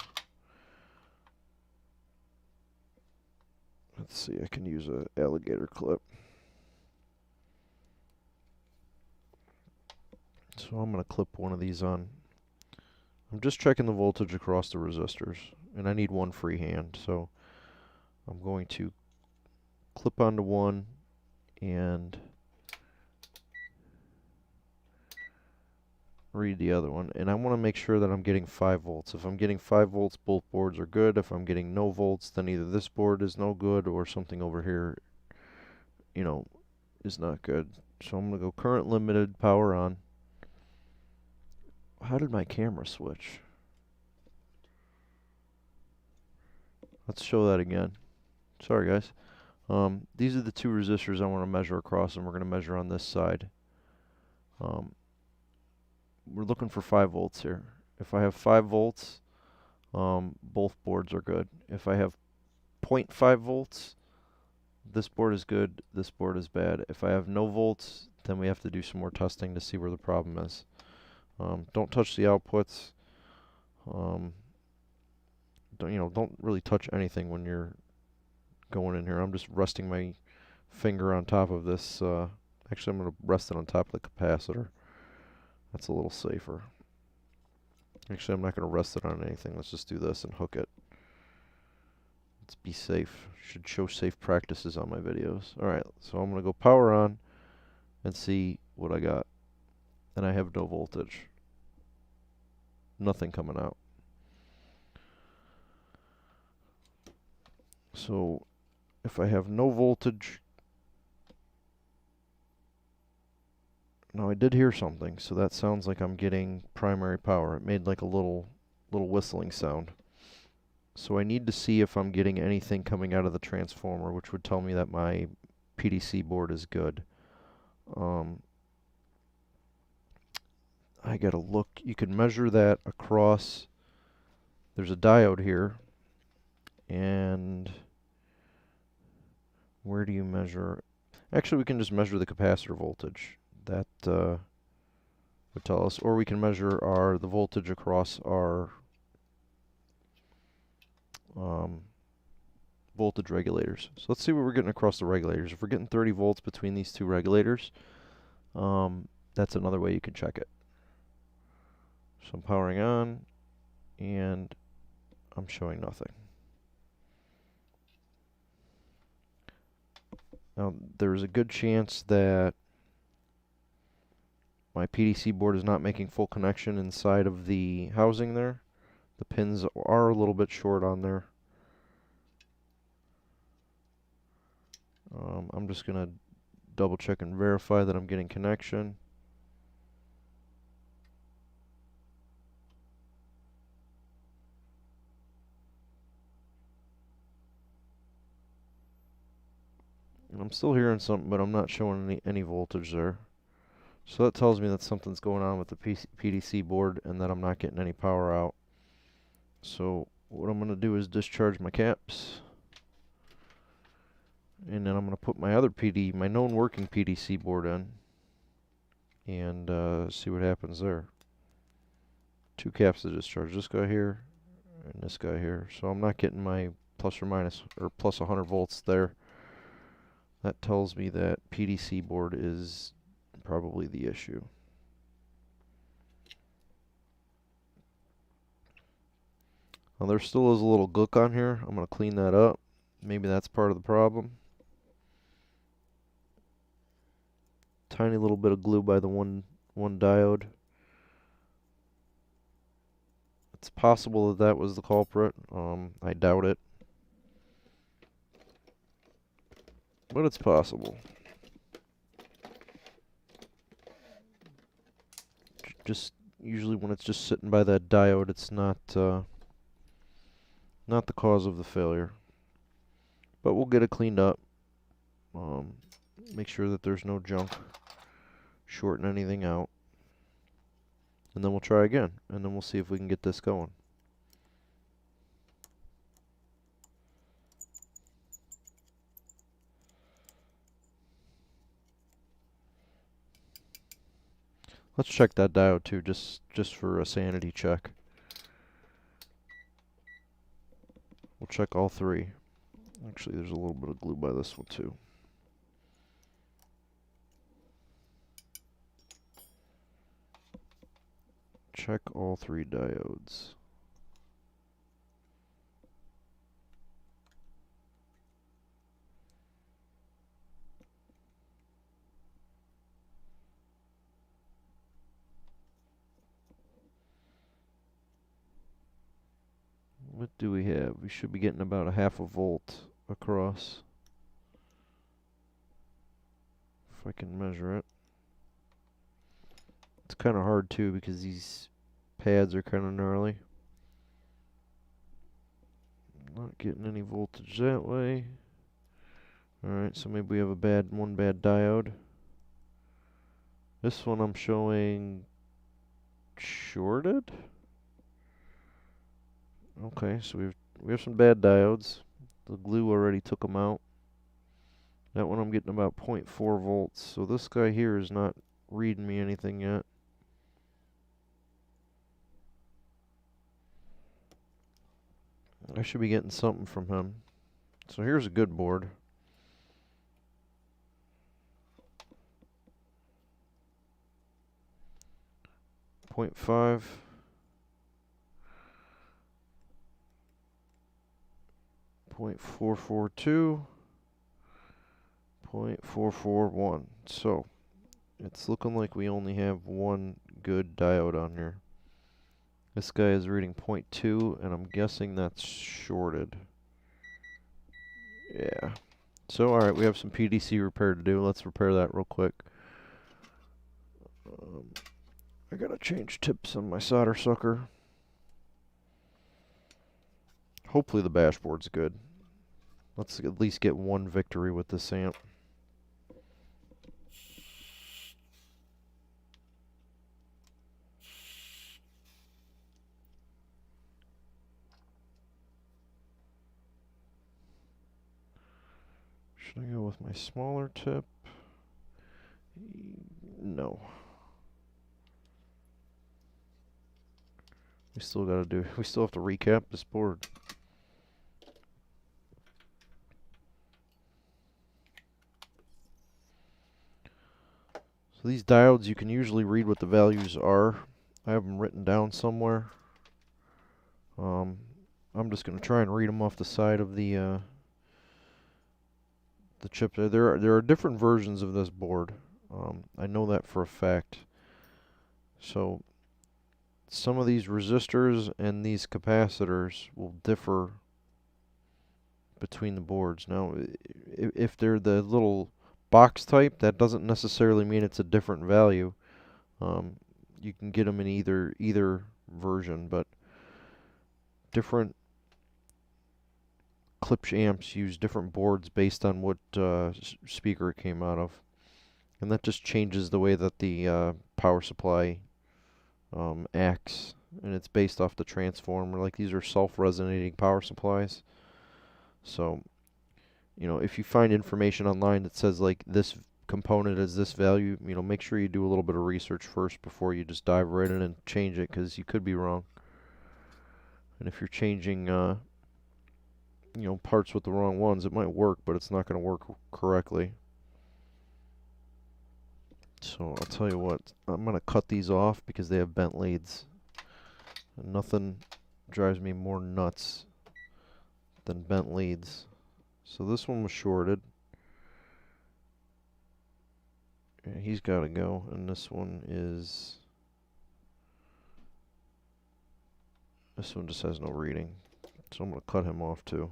Let's see, I can use an alligator clip. So I'm gonna clip one of these on. I'm just checking the voltage across the resistors, and I need one free hand, so I'm going to clip onto one and read the other one. And I want to make sure that I'm getting 5 volts. If I'm getting 5 volts, both boards are good. If I'm getting no volts, then either this board is no good or something over here, is not good. So I'm going to go current limited, power on. How did my camera switch? Let's show that again. Sorry, guys. These are the two resistors I want to measure across, and we're going to measure on this side. We're looking for 5 volts here. If I have 5 volts, both boards are good. If I have 0.5 volts, this board is good, this board is bad. If I have no volts, then we have to do some more testing to see where the problem is. Don't touch the outputs. Don't really touch anything when you're going in here. I'm just resting my finger on top of this. Actually, I'm going to rest it on top of the capacitor. That's a little safer. Actually, I'm not going to rest it on anything. Let's just do this and hook it. Let's be safe. Should show safe practices on my videos. Alright, so I'm going to go power on and see what I got. And I have no voltage. Nothing coming out. So if I have no voltage, now I did hear something, so that sounds like I'm getting primary power. It made like a little whistling sound. So I need to see if I'm getting anything coming out of the transformer, which would tell me that my PDC board is good. I gotta look. You can measure that across. There's a diode here, and where do you measure? Actually, we can just measure the capacitor voltage. That would tell us, or we can measure the voltage across our voltage regulators. So let's see what we're getting across the regulators. If we're getting 30 volts between these two regulators, that's another way you can check it. So I'm powering on, and I'm showing nothing. Now, there's a good chance that my PDC board is not making full connection inside of the housing there. The pins are a little bit short on there. I'm just going to double check and verify that I'm getting connection. And I'm still hearing something, but I'm not showing any voltage there. So that tells me that something's going on with the PDC board and that I'm not getting any power out. So what I'm going to do is discharge my caps. And then I'm going to put my other my known working PDC board in. And see what happens there. 2 caps to discharge. This guy here and this guy here. So I'm not getting my plus or minus or plus 100 volts there. That tells me that PDC board is probably the issue. Now there still is a little gook on here. I'm going to clean that up. Maybe that's part of the problem. Tiny little bit of glue by the one diode. It's possible that that was the culprit. I doubt it. But it's possible. Just usually when it's just sitting by that diode, it's not the cause of the failure. But we'll get it cleaned up. Make sure that there's no junk shorting anything out. And then we'll try again. And then we'll see if we can get this going. Let's check that diode too, just for a sanity check. We'll check all 3. Actually, there's a little bit of glue by this one too. Check all 3 diodes. What do we have? We should be getting about a half a volt across. If I can measure it. It's kind of hard too because these pads are kind of gnarly. Not getting any voltage that way. Alright, so maybe we have one bad diode. This one I'm showing shorted. Okay, so we have some bad diodes. The glue already took them out. That one I'm getting about 0.4 volts. So this guy here is not reading me anything yet. I should be getting something from him. So here's a good board. .5. 0.442. 0.441. So it's looking like we only have one good diode on here. This guy is reading 0.2, and I'm guessing that's shorted. Yeah. So, alright, we have some PDC repair to do. Let's repair that real quick. I gotta change tips on my solder sucker. Hopefully the dashboard's good. Let's at least get one victory with this amp. Should I go with my smaller tip? No. We still have to recap this board. So these diodes, you can usually read what the values are I have them written down somewhere. I'm just going to try and read them off the side of the chip. There are different versions of this board. I know that for a fact. So some of these resistors and these capacitors will differ between the boards. Now, if they're the little box type, that doesn't necessarily mean it's a different value. You can get them in either version, but different Klipsch amps use different boards based on what speaker it came out of, and that just changes the way that the power supply acts, and it's based off the transformer. Like, these are self-resonating power supplies. So, you know, if you find information online that says like this component is this value, you know, make sure you do a little bit of research first before you just dive right in and change it, because you could be wrong. And if you're changing, you know, parts with the wrong ones, it might work, but it's not going to work correctly. So I'll tell you what, I'm going to cut these off because they have bent leads. And nothing drives me more nuts than bent leads. So this one was shorted. Yeah, he's got to go, and this one just has no reading. So I'm going to cut him off too.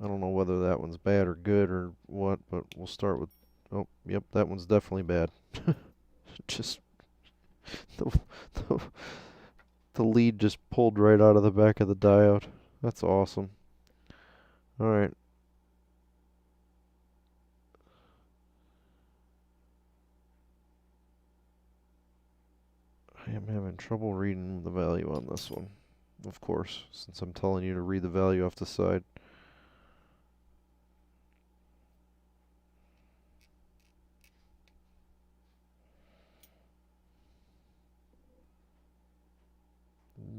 I don't know whether that one's bad or good or what, but we'll start with, oh, yep, that one's definitely bad. Just, the, the, the lead just pulled right out of the back of the diode. That's awesome. Alright. I am having trouble reading the value on this one, of course, since I'm telling you to read the value off the side.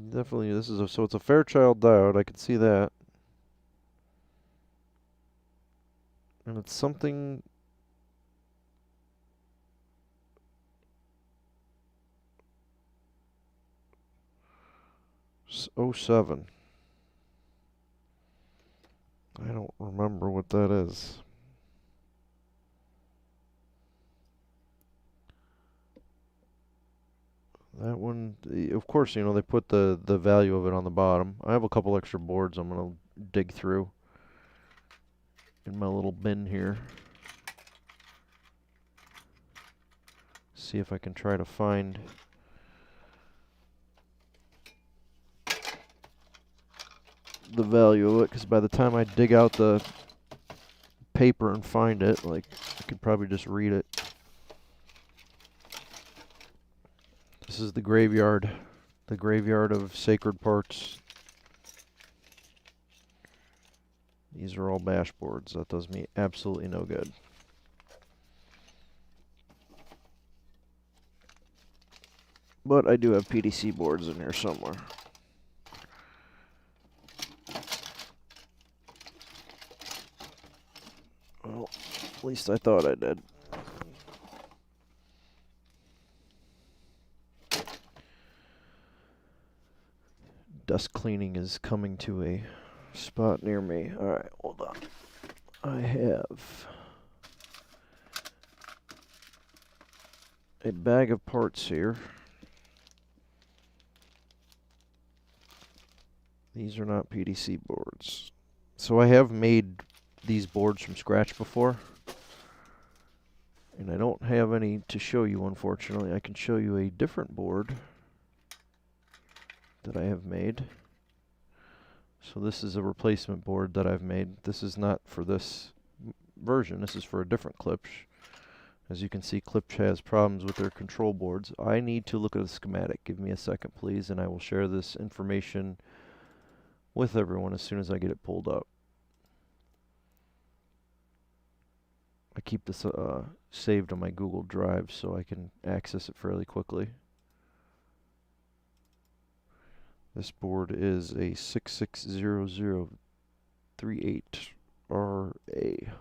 Definitely, this is so it's a Fairchild diode, I can see that. And it's something, '07. I don't remember what that is. That one, of course, you know, they put the value of it on the bottom. I have a couple extra boards I'm going to dig through in my little bin here. See if I can try to find the value of it, because by the time I dig out the paper and find it, like, I could probably just read it. This is the graveyard of sacred parts. These are all bash boards. That does me absolutely no good. But I do have PDC boards in here somewhere. Well, at least I thought I did. Dust cleaning is coming to a spot near me. Alright, hold on. I have a bag of parts here. These are not PDC boards. So I have made these boards from scratch before, and I don't have any to show you, unfortunately. I can show you a different board that I have made. So this is a replacement board that I've made. This is not for this version. This is for a different Klipsch. As you can see, Klipsch has problems with their control boards. I need to look at a schematic. Give me a second, please, and I will share this information with everyone as soon as I get it pulled up. I keep this saved on my Google Drive so I can access it fairly quickly. This board is a 660038RA.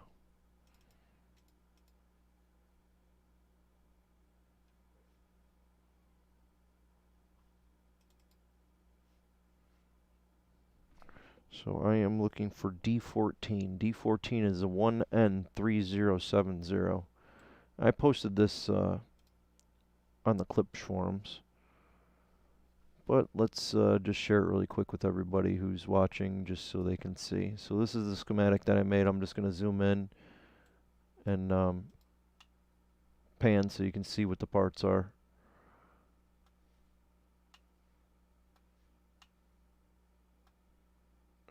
So I am looking for D14. D14 is a 1N3070. I posted this on the Klipsch forums. But let's just share it really quick with everybody who's watching just so they can see. So this is the schematic that I made. I'm just going to zoom in and pan so you can see what the parts are.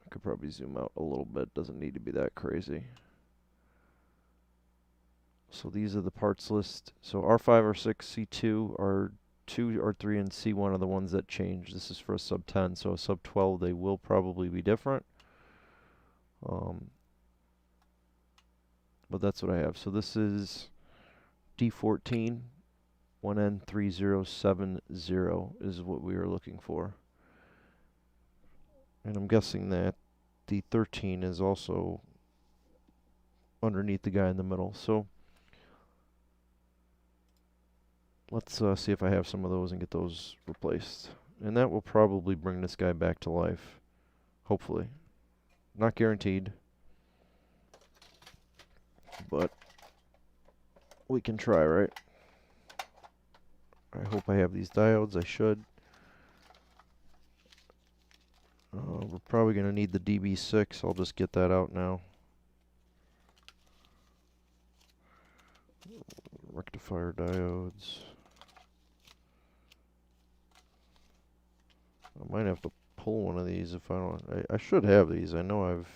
I could probably zoom out a little bit. Doesn't need to be that crazy. So these are the parts list. So R5, R6, C2, R2, R3, and C1 are the ones that change. This is for a sub-10, so a sub-12 they will probably be different. But that's what I have. So this is D14, 1N3070 is what we are looking for. And I'm guessing that D13 is also underneath the guy in the middle. So let's see if I have some of those and get those replaced. And that will probably bring this guy back to life. Hopefully. Not guaranteed. But we can try, right? I hope I have these diodes. I should. We're probably going to need the DB6. I'll just get that out now. Rectifier diodes. I might have to pull one of these if I don't. I should have these. I know I've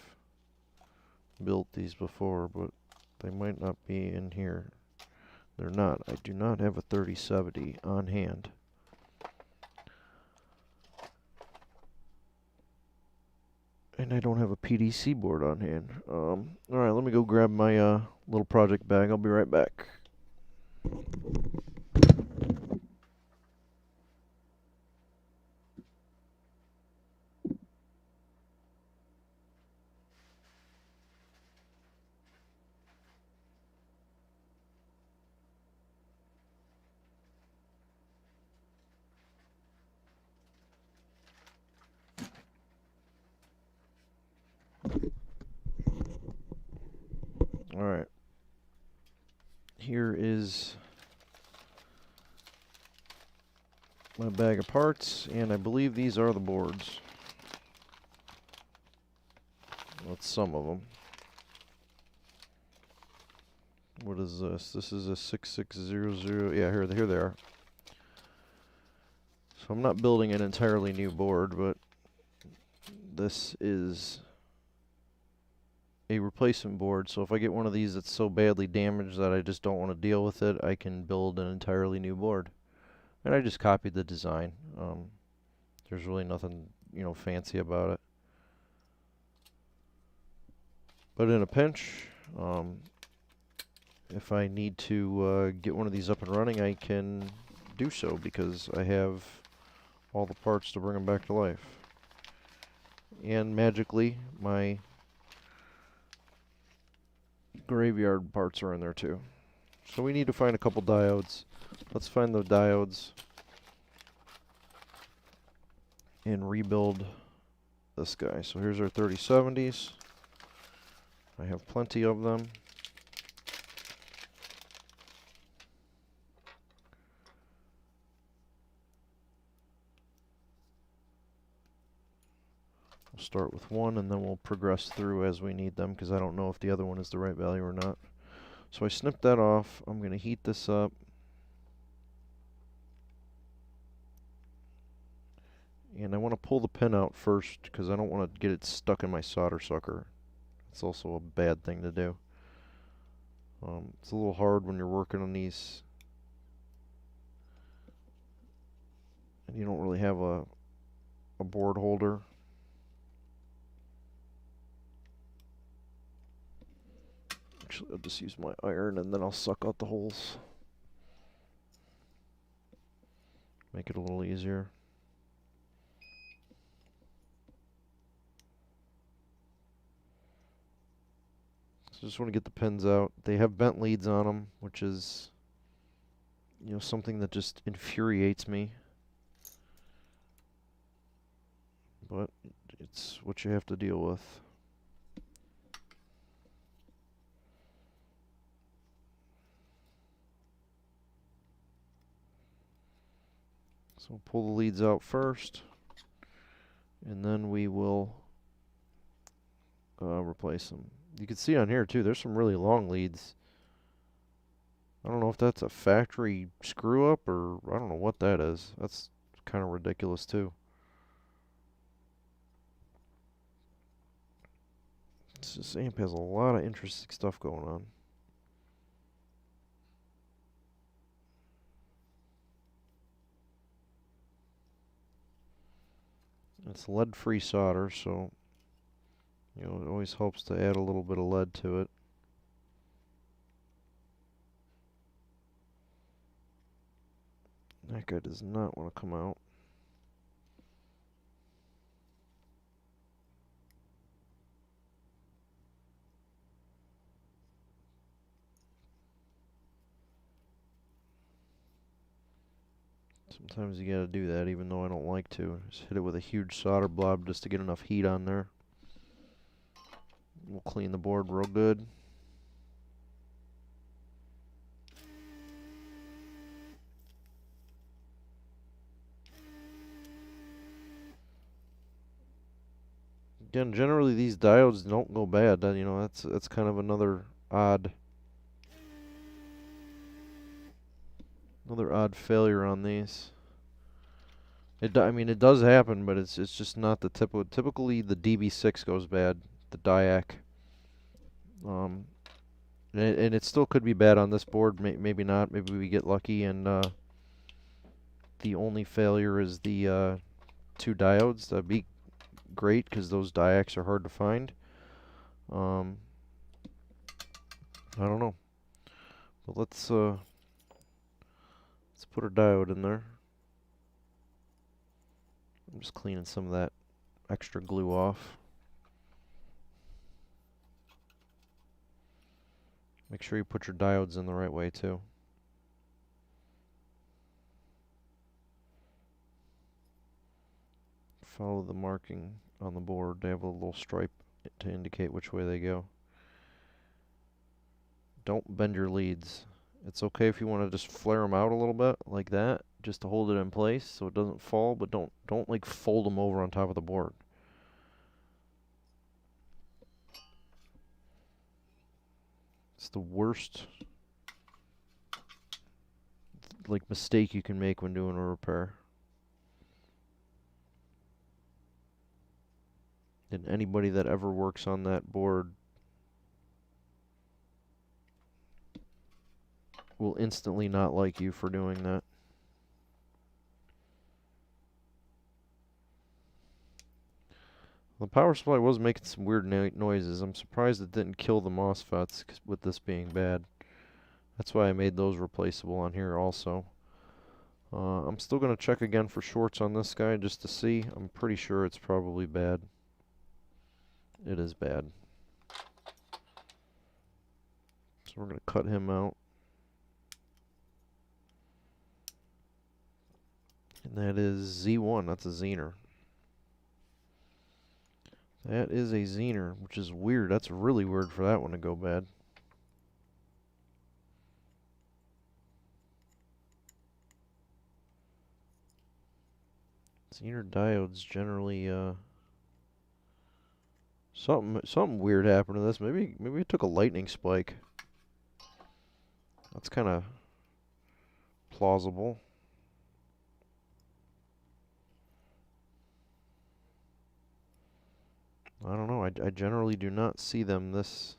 built these before, but they might not be in here. They're not. I do not have a 3070 on hand. And I don't have a PDC board on hand. Alright, let me go grab my little project bag. I'll be right back. Alright. Here is my bag of parts, and I believe these are the boards. That's some of them. What is this? This is a 6600. Yeah, here they are. So I'm not building an entirely new board, but this is a replacement board. So if I get one of these that's so badly damaged that I just don't want to deal with it, I can build an entirely new board. And I just copied the design. There's really nothing, fancy about it. But in a pinch, if I need to get one of these up and running, I can do so because I have all the parts to bring them back to life. And magically, my graveyard parts are in there too. So we need to find a couple diodes. Let's find the diodes and rebuild this guy. So here's our 3070s. I have plenty of them. We'll start with one and then we'll progress through as we need them because I don't know if the other one is the right value or not. So I snipped that off. I'm going to heat this up. And I want to pull the pin out first because I don't want to get it stuck in my solder sucker. It's also a bad thing to do. It's a little hard when you're working on these and you don't really have a board holder. Actually, I'll just use my iron and then I'll suck out the holes. Make it a little easier. So just want to get the pins out. They have bent leads on them, which is, something that just infuriates me. But it's what you have to deal with. So pull the leads out first, and then we will replace them. You can see on here too, there's some really long leads. I don't know if that's a factory screw up or I don't know what that is. That's kind of ridiculous too. This amp has a lot of interesting stuff going on. It's lead-free solder, so you know it always helps to add a little bit of lead to it. That guy does not want to come out. Sometimes you gotta do that even though I don't like to. Just hit it with a huge solder blob just to get enough heat on there. We'll clean the board real good. Again, generally these diodes don't go bad. You know, that's kind of another odd failure on these. I mean, it does happen, but it's just not the typical. Typically, the DB6 goes bad, the diac. And it still could be bad on this board. Maybe not. Maybe we get lucky, and the only failure is the two diodes. That'd be great because those diacs are hard to find. I don't know, but let's put a diode in there. I'm just cleaning some of that extra glue off. Make sure you put your diodes in the right way too. Follow the marking on the board. They have a little stripe to indicate which way they go. Don't bend your leads. It's okay if you want to just flare them out a little bit like that, just to hold it in place so it doesn't fall, but don't like fold them over on top of the board. It's the worst like mistake you can make when doing a repair. And anybody that ever works on that board will instantly not like you for doing that. The power supply was making some weird noises. I'm surprised it didn't kill the MOSFETs with this being bad. That's why I made those replaceable on here also. I'm still going to check again for shorts on this guy just to see. I'm pretty sure it's probably bad. It is bad. So we're going to cut him out. And that is Z1. That's a Zener. That is a Zener, which is weird. That's really weird for that one to go bad. Zener diodes generally something weird happened to this. Maybe it took a lightning spike. That's kind of plausible. I don't know. I generally do not see them this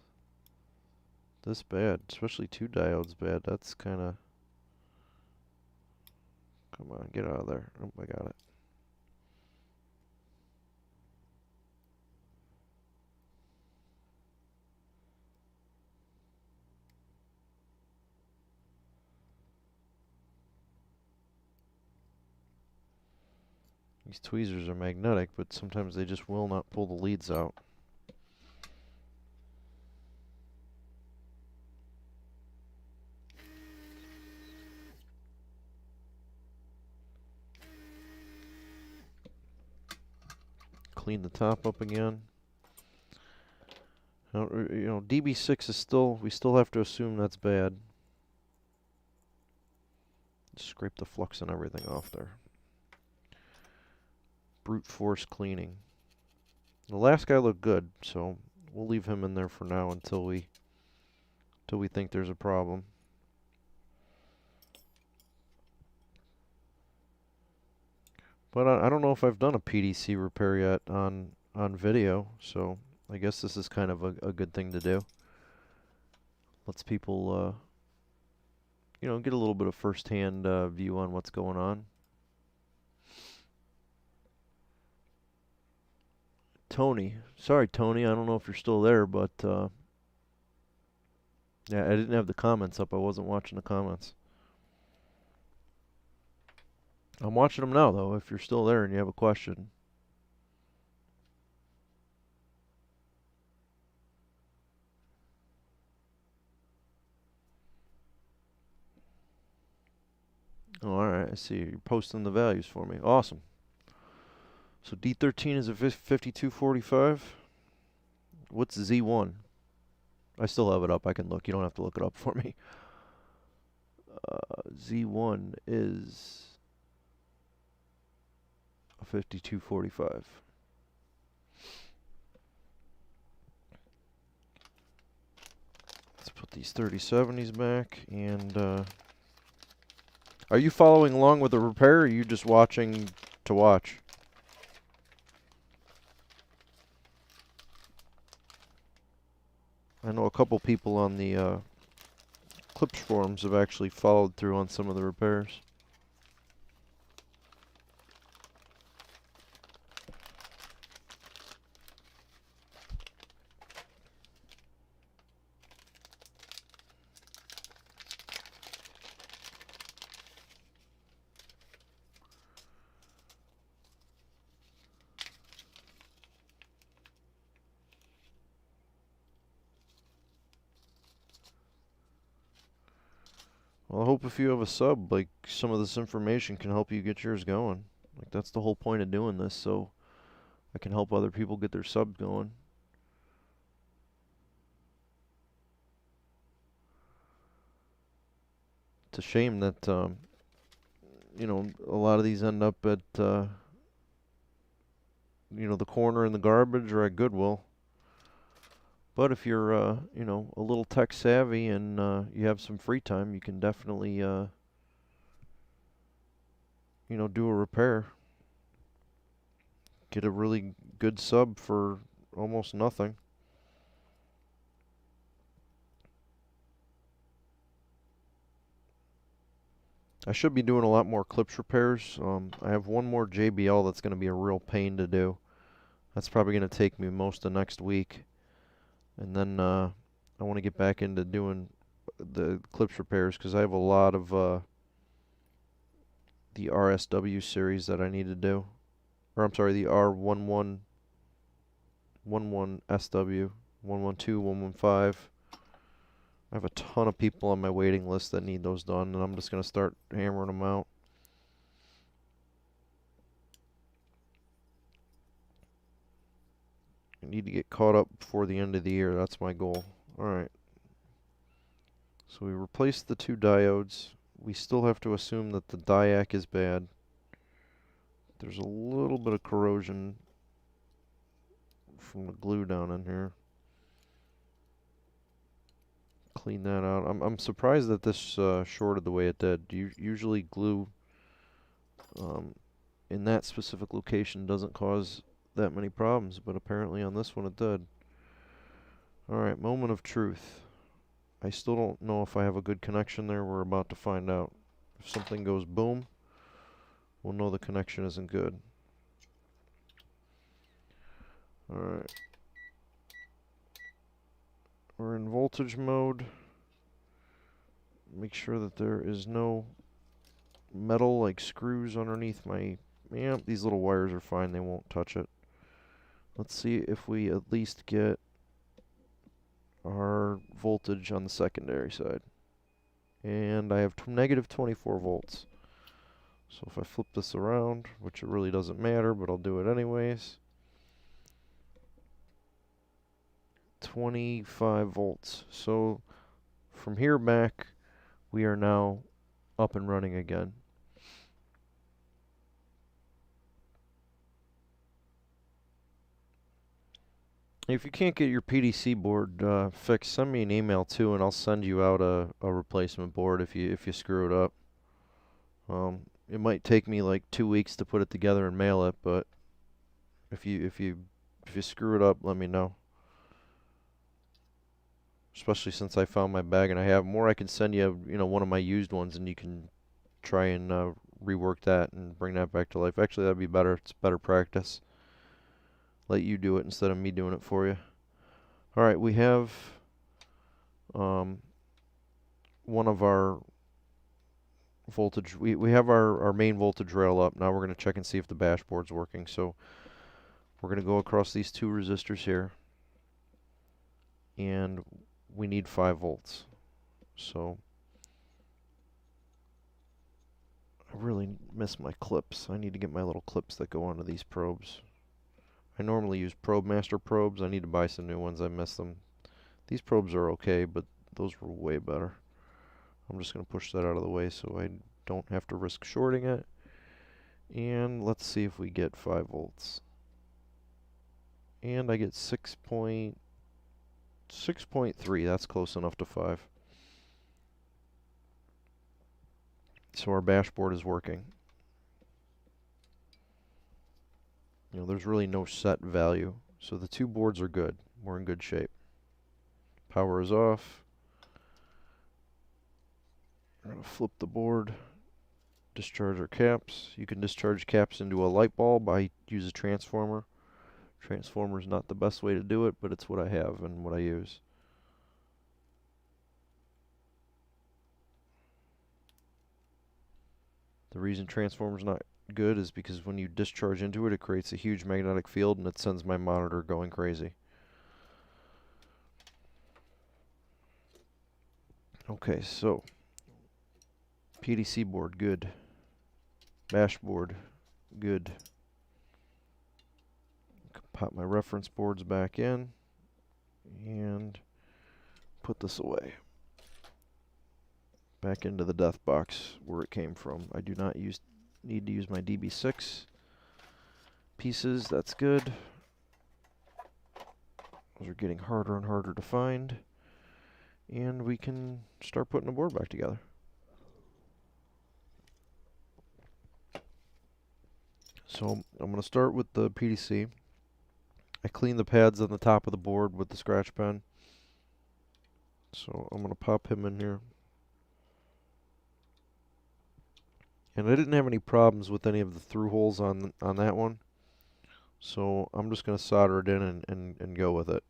bad, especially two diodes bad. That's kind of... Come on, get out of there. Oh, I got it. These tweezers are magnetic, but sometimes they just will not pull the leads out. clean the top up again. Now, you know, DB6 is still, we still have to assume that's bad. Scrape the flux and everything off there. Brute force cleaning. The last guy looked good, so we'll leave him in there for now until we think there's a problem. But I don't know if I've done a PDC repair yet on video, so I guess this is kind of a good thing to do. Lets people you know, get a little bit of first-hand view on what's going on. Tony, sorry Tony, I don't know if you're still there, but yeah, I didn't have the comments up. I wasn't watching the comments. I'm watching them now, though, if you're still there and you have a question. Oh, alright, I see. You're posting the values for me. Awesome. So D13 is a 5245. What's Z1? I still have it up. I can look. You don't have to look it up for me. Z1 is a 5245. Let's put these 3070s back. And are you following along with the repair, or are you just watching to watch? I know a couple people on the Klipsch forums have actually followed through on some of the repairs. Well, I hope if you have a sub, like, some of this information can help you get yours going. Like, that's the whole point of doing this, so I can help other people get their subs going. It's a shame that, you know, a lot of these end up at, you know, the corner in the garbage or at Goodwill. But if you're, you know, a little tech savvy and you have some free time, you can definitely, you know, do a repair. Get a really good sub for almost nothing. I should be doing a lot more Klipsch repairs. I have one more JBL that's going to be a real pain to do. That's probably going to take me most of next week. And then I want to get back into doing the Klipsch repairs because I have a lot of the RSW series that I need to do. Or I'm sorry, the R11, 11SW, 112, 115. I have a ton of people on my waiting list that need those done, and I'm just going to start hammering them out. I need to get caught up before the end of the year. That's my goal. Alright. So we replaced the two diodes. We still have to assume that the diac is bad. There's a little bit of corrosion from the glue down in here. Clean that out. I'm surprised that this shorted the way it did. Usually glue in that specific location doesn't cause that many problems, but apparently on this one it did. Alright, moment of truth. I still don't know if I have a good connection there. We're about to find out. If something goes boom, we'll know the connection isn't good. Alright. We're in voltage mode. Make sure that there is no metal like screws underneath my... Yeah, these little wires are fine. They won't touch it. Let's see if we at least get our voltage on the secondary side. And I have negative 24 volts. So if I flip this around, which it really doesn't matter, but I'll do it anyways. 25 volts. So from here back, we are now up and running again. If you can't get your PDC board fixed, send me an email too, and I'll send you out a replacement board if you screw it up. It might take me like 2 weeks to put it together and mail it, but if you screw it up, let me know. Especially since I found my bag and I have more, I can send you, one of my used ones, and you can try and rework that and bring that back to life. Actually, that'd be better. It's better practice. Let you do it instead of me doing it for you. All right, we have one of our voltage. We have our main voltage rail up. Now we're going to check and see if the dashboard's working. So we're going to go across these two resistors here, and we need 5 volts. So I really miss my clips. I need to get my little clips that go onto these probes. I normally use Probe Master probes. I need to buy some new ones. I miss them. These probes are okay, but those were way better. I'm just going to push that out of the way so I don't have to risk shorting it. And let's see if we get 5 volts. And I get 6.3. That's close enough to 5. So our dashboard is working. There's really no set value. So the two boards are good. We're in good shape. Power is off. We're going to flip the board, discharge our caps. You can discharge caps into a light bulb. I use a transformer. Transformer is not the best way to do it, but it's what I have and what I use. The reason transformer's not good is because when you discharge into it, it creates a huge magnetic field and it sends my monitor going crazy. Okay, so PDC board, good. Dashboard, good. Pop my reference boards back in and put this away. Back into the death box where it came from. I do not need to use my DB6 pieces. That's good. Those are getting harder and harder to find. And we can start putting the board back together. So I'm going to start with the PDC. I clean the pads on the top of the board with the scratch pen. So I'm going to pop him in here. And I didn't have any problems with any of the through holes on that one. So I'm just going to solder it in and go with it.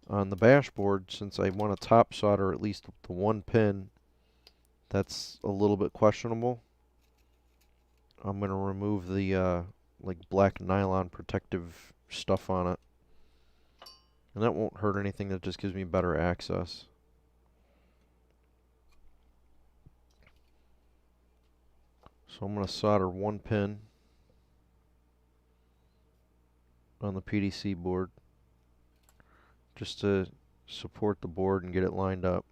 On the dashboard, since I want to top solder at least the one pin, that's a little bit questionable. I'm going to remove the like black nylon protective stuff on it. And that won't hurt anything, that just gives me better access. So I'm going to solder one pin on the PDC board just to support the board and get it lined up.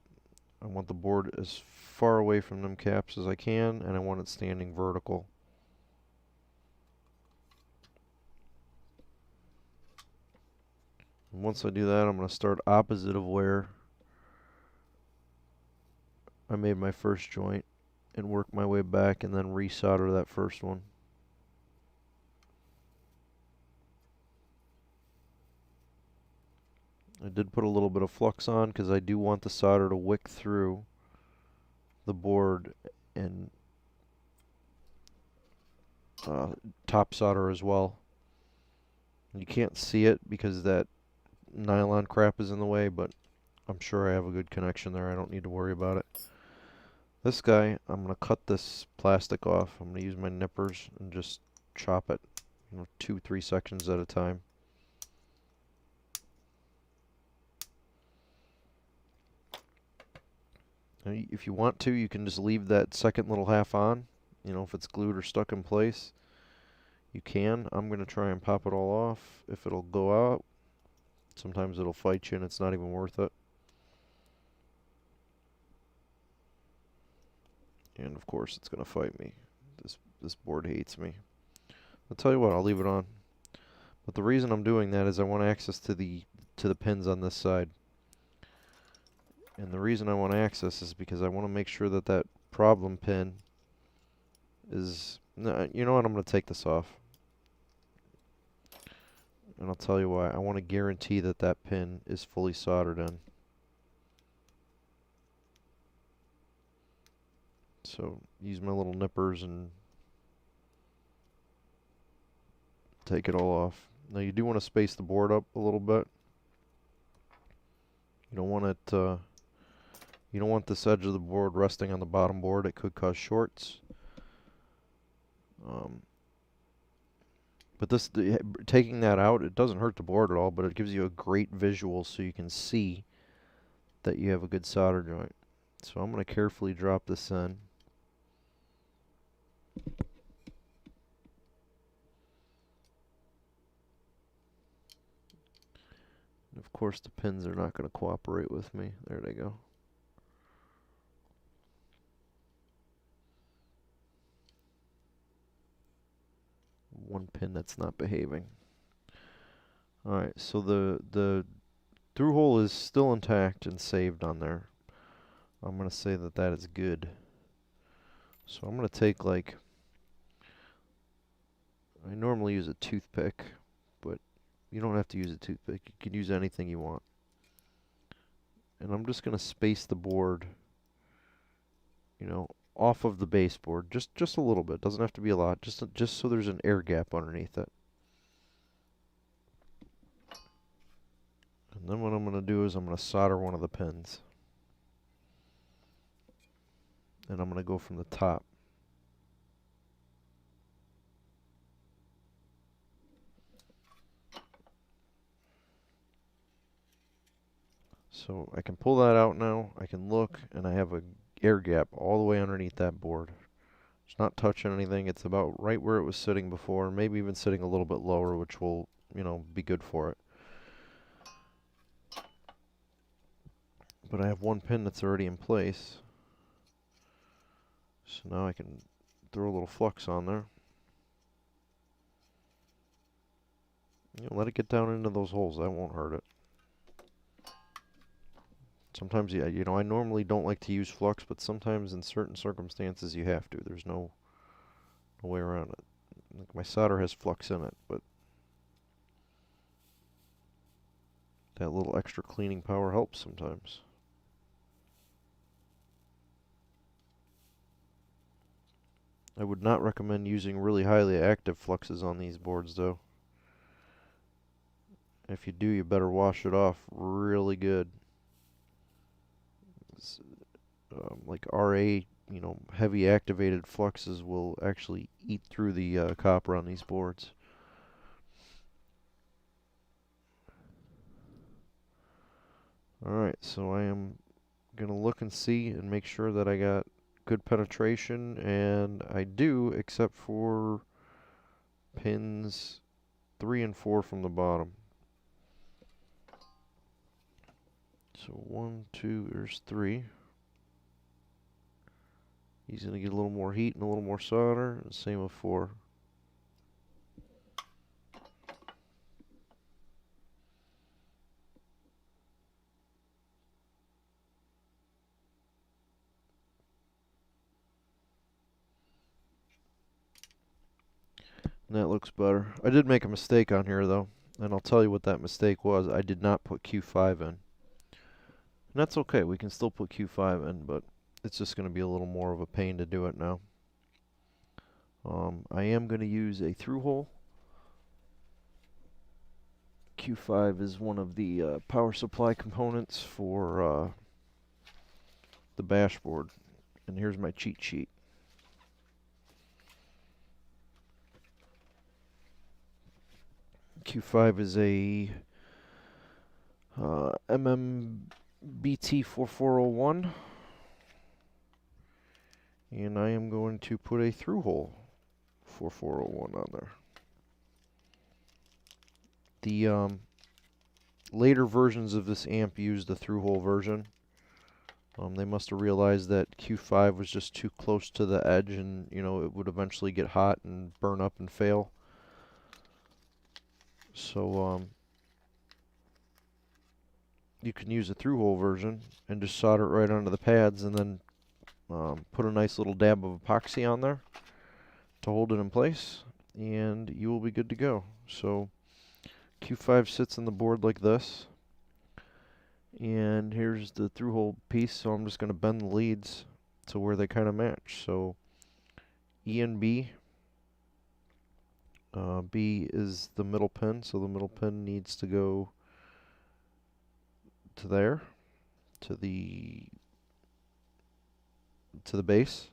I want the board as far away from them caps as I can, and I want it standing vertical. And once I do that, I'm going to start opposite of where I made my first joint and work my way back and then resolder that first one. I did put a little bit of flux on because I do want the solder to wick through the board and top solder as well. You can't see it because that nylon crap is in the way, but I'm sure I have a good connection there. I don't need to worry about it. This guy, I'm going to cut this plastic off. I'm going to use my nippers and just chop it, 2-3 sections at a time. And if you want to, you can just leave that second little half on. If it's glued or stuck in place, you can. I'm going to try and pop it all off if it'll go out. Sometimes it'll fight you and it's not even worth it. And of course it's going to fight me. This board hates me. I'll tell you what, I'll leave it on. But the reason I'm doing that is I want access to the pins on this side. And the reason I want access is because I want to make sure that that problem pin is... you know what, I'm going to take this off. And I'll tell you why. I want to guarantee that that pin is fully soldered in. So use my little nippers and take it all off. Now you do want to space the board up a little bit. You don't want it, you don't want this edge of the board resting on the bottom board. It could cause shorts. But this, taking that out, it doesn't hurt the board at all, but it gives you a great visual so you can see that you have a good solder joint. So I'm going to carefully drop this in. Of course, the pins are not going to cooperate with me. There they go. One pin that's not behaving. Alright, so the through hole is still intact and saved on there. I'm going to say that that is good. So I'm going to take, like, I normally use a toothpick, but you don't have to use a toothpick. You can use anything you want. And I'm just going to space the board, you know, off of the baseboard, just a little bit. Doesn't have to be a lot, just so there's an air gap underneath it. And then what I'm going to do is I'm going to solder one of the pins. And I'm going to go from the top. So I can pull that out now. I can look, and I have a air gap all the way underneath that board. It's not touching anything. It's about right where it was sitting before, maybe even sitting a little bit lower, which will, you know, be good for it. But I have one pin that's already in place. So now I can throw a little flux on there. You know, let it get down into those holes. That won't hurt it. Sometimes, yeah, you know, I normally don't like to use flux, but sometimes in certain circumstances you have to. There's no way around it. Like my solder has flux in it, but that little extra cleaning power helps sometimes. I would not recommend using really highly active fluxes on these boards, though. If you do, you better wash it off really good. Like RA, you know, heavy activated fluxes will actually eat through the copper on these boards. Alright, so I am going to look and see and make sure that I got good penetration, and I do, except for pins 3 and 4 from the bottom. So 1, 2, there's 3. He's going to get a little more heat and a little more solder. Same with 4. And that looks better. I did make a mistake on here, though. And I'll tell you what that mistake was. I did not put Q5 in. And that's okay. We can still put Q5 in, but it's just going to be a little more of a pain to do it now. I am going to use a through hole. Q5 is one of the power supply components for the dashboard. And here's my cheat sheet. Q5 is a MMBT4401, and I am going to put a through hole 4401 on there. The later versions of this amp used the through-hole version. They must have realized that Q5 was just too close to the edge, and you know it would eventually get hot and burn up and fail. So you can use a through-hole version and just solder it right onto the pads, and then put a nice little dab of epoxy on there to hold it in place, and you will be good to go. So Q5 sits on the board like this, and here's the through-hole piece, so I'm just going to bend the leads to where they kind of match. So E and B. B is the middle pin, so the middle pin needs to go to there, to the base.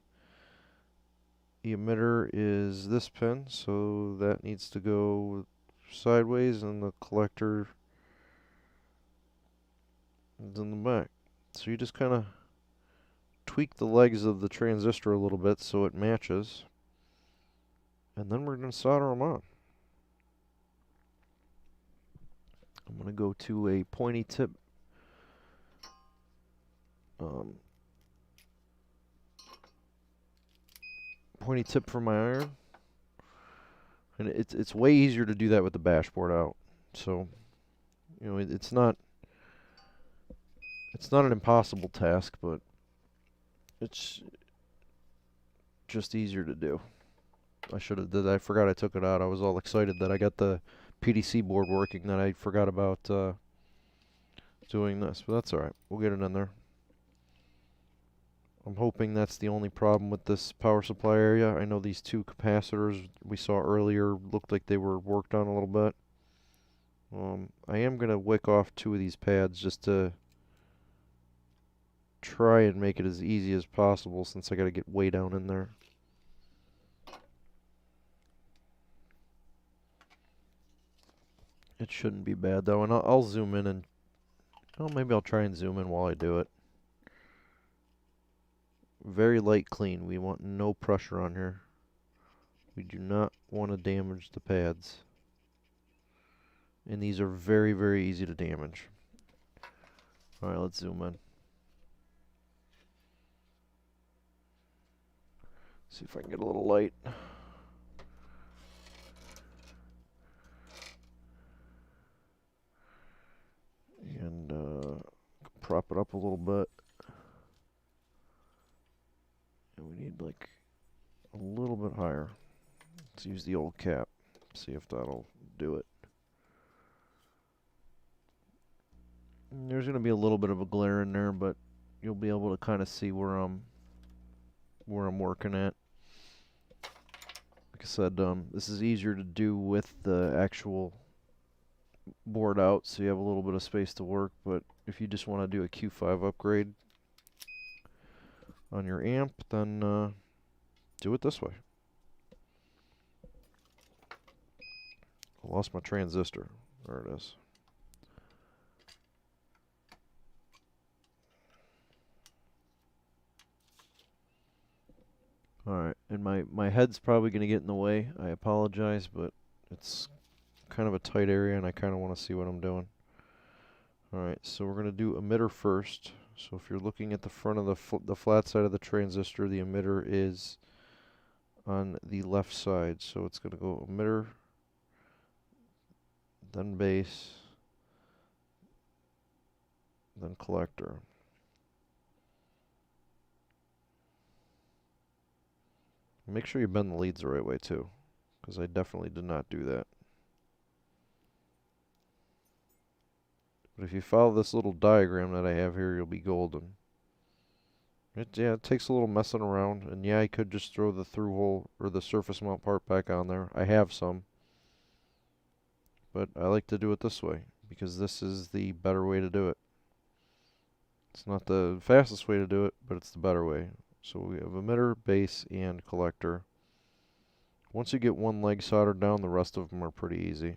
The emitter is this pin, so that needs to go sideways, and the collector is in the back. So you just kind of tweak the legs of the transistor a little bit so it matches, and then we're going to solder them on. I'm going to go to a pointy tip for my iron, and it's way easier to do that with the bashboard out. So you know it's not an impossible task, but it's just easier to do. I should have did that. I forgot I took it out. I was all excited that I got the PDC board working, that I forgot about doing this, but that's alright. We'll get it in there. I'm hoping that's the only problem with this power supply area. I know these two capacitors we saw earlier looked like they were worked on a little bit. I am going to wick off two of these pads just to try and make it as easy as possible, since I got to get way down in there. It shouldn't be bad though, and I'll zoom in, and maybe I'll try and zoom in while I do it. Very light clean. We want no pressure on here. We do not want to damage the pads. And these are very, very easy to damage. Alright, let's zoom in. See if I can get a little light. And prop it up a little bit. And we need like a little bit higher. Let's use the old cap. See if that'll do it. And there's going to be a little bit of a glare in there, but you'll be able to kind of see where I'm working at. Like I said, this is easier to do with the actual board out, so you have a little bit of space to work. But if you just want to do a Q5 upgrade on your amp, then do it this way. I lost my transistor. There it is. Alright, and my head's probably going to get in the way. I apologize, but it's kind of a tight area, and I kind of want to see what I'm doing. Alright, so we're going to do emitter first. So if you're looking at the front of the flat side of the transistor, the emitter is on the left side. So it's going to go emitter, then base, then collector. Make sure you bend the leads the right way too, because I definitely did not do that. But if you follow this little diagram that I have here, you'll be golden. It takes a little messing around, and yeah, I could just throw the through hole or the surface mount part back on there. I have some, but I like to do it this way because this is the better way to do it. It's not the fastest way to do it, but it's the better way. So we have emitter, base, and collector. Once you get one leg soldered down, the rest of them are pretty easy.